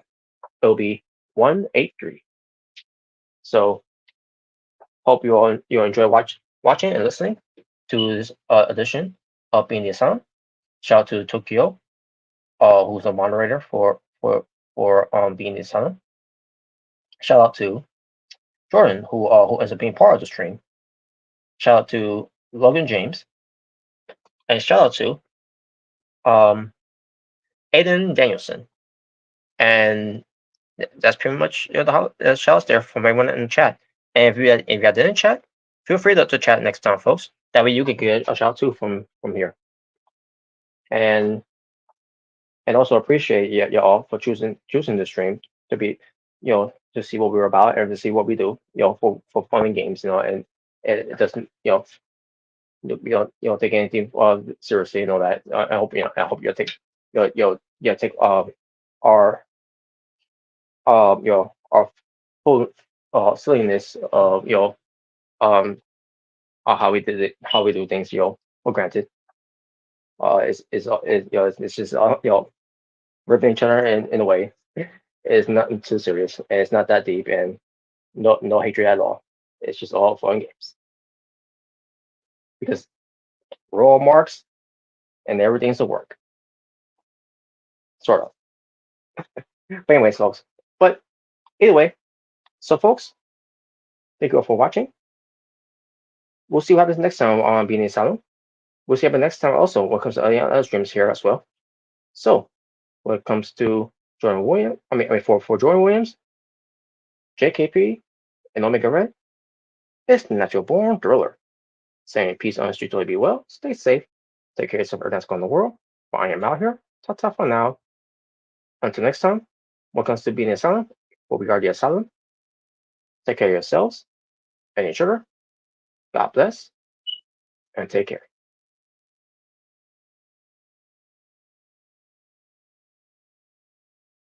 it'll be 183. So hope you all enjoy watching and listening to this edition of Being the Asylum. Shout out to Tokyo, who's a moderator for Being the Asylum. Shout out to Jordan, who ends up being part of the stream. Shout out to Logan James, and shout out to Aiden Danielson. And that's pretty much the shout outs there from everyone in the chat. And if you didn't chat, feel free to chat next time, folks. That way you can get a shout out too from here. And also appreciate y'all for choosing the stream to be to see what we're about and to see what we do for fun and games, and it doesn't take anything seriously and all that. I hope you take take our our full silliness of how we do things for granted. It's just ripping each other in a way. It's nothing too serious, and it's not that deep, and no hatred at all. It's just all fun games because we're all marks, and everything's a work, sort of. But anyways, folks. But either way, so folks, thank you all for watching. We'll see what happens next time on Being the Asylum. We'll see what happens next time also when it comes to other streams here as well. So when it comes to Jordan Williams, for Jordan Williams, JKP, and Omega Red, it's the Natural Born Thriller. Saying peace on the street, be well, stay safe, take care of yourself, that's going in the world. While I am out here, ta-ta for now. Until next time, when it comes to Being the Asylum, where we are the Asylum, take care of yourselves and each other. God bless, and take care.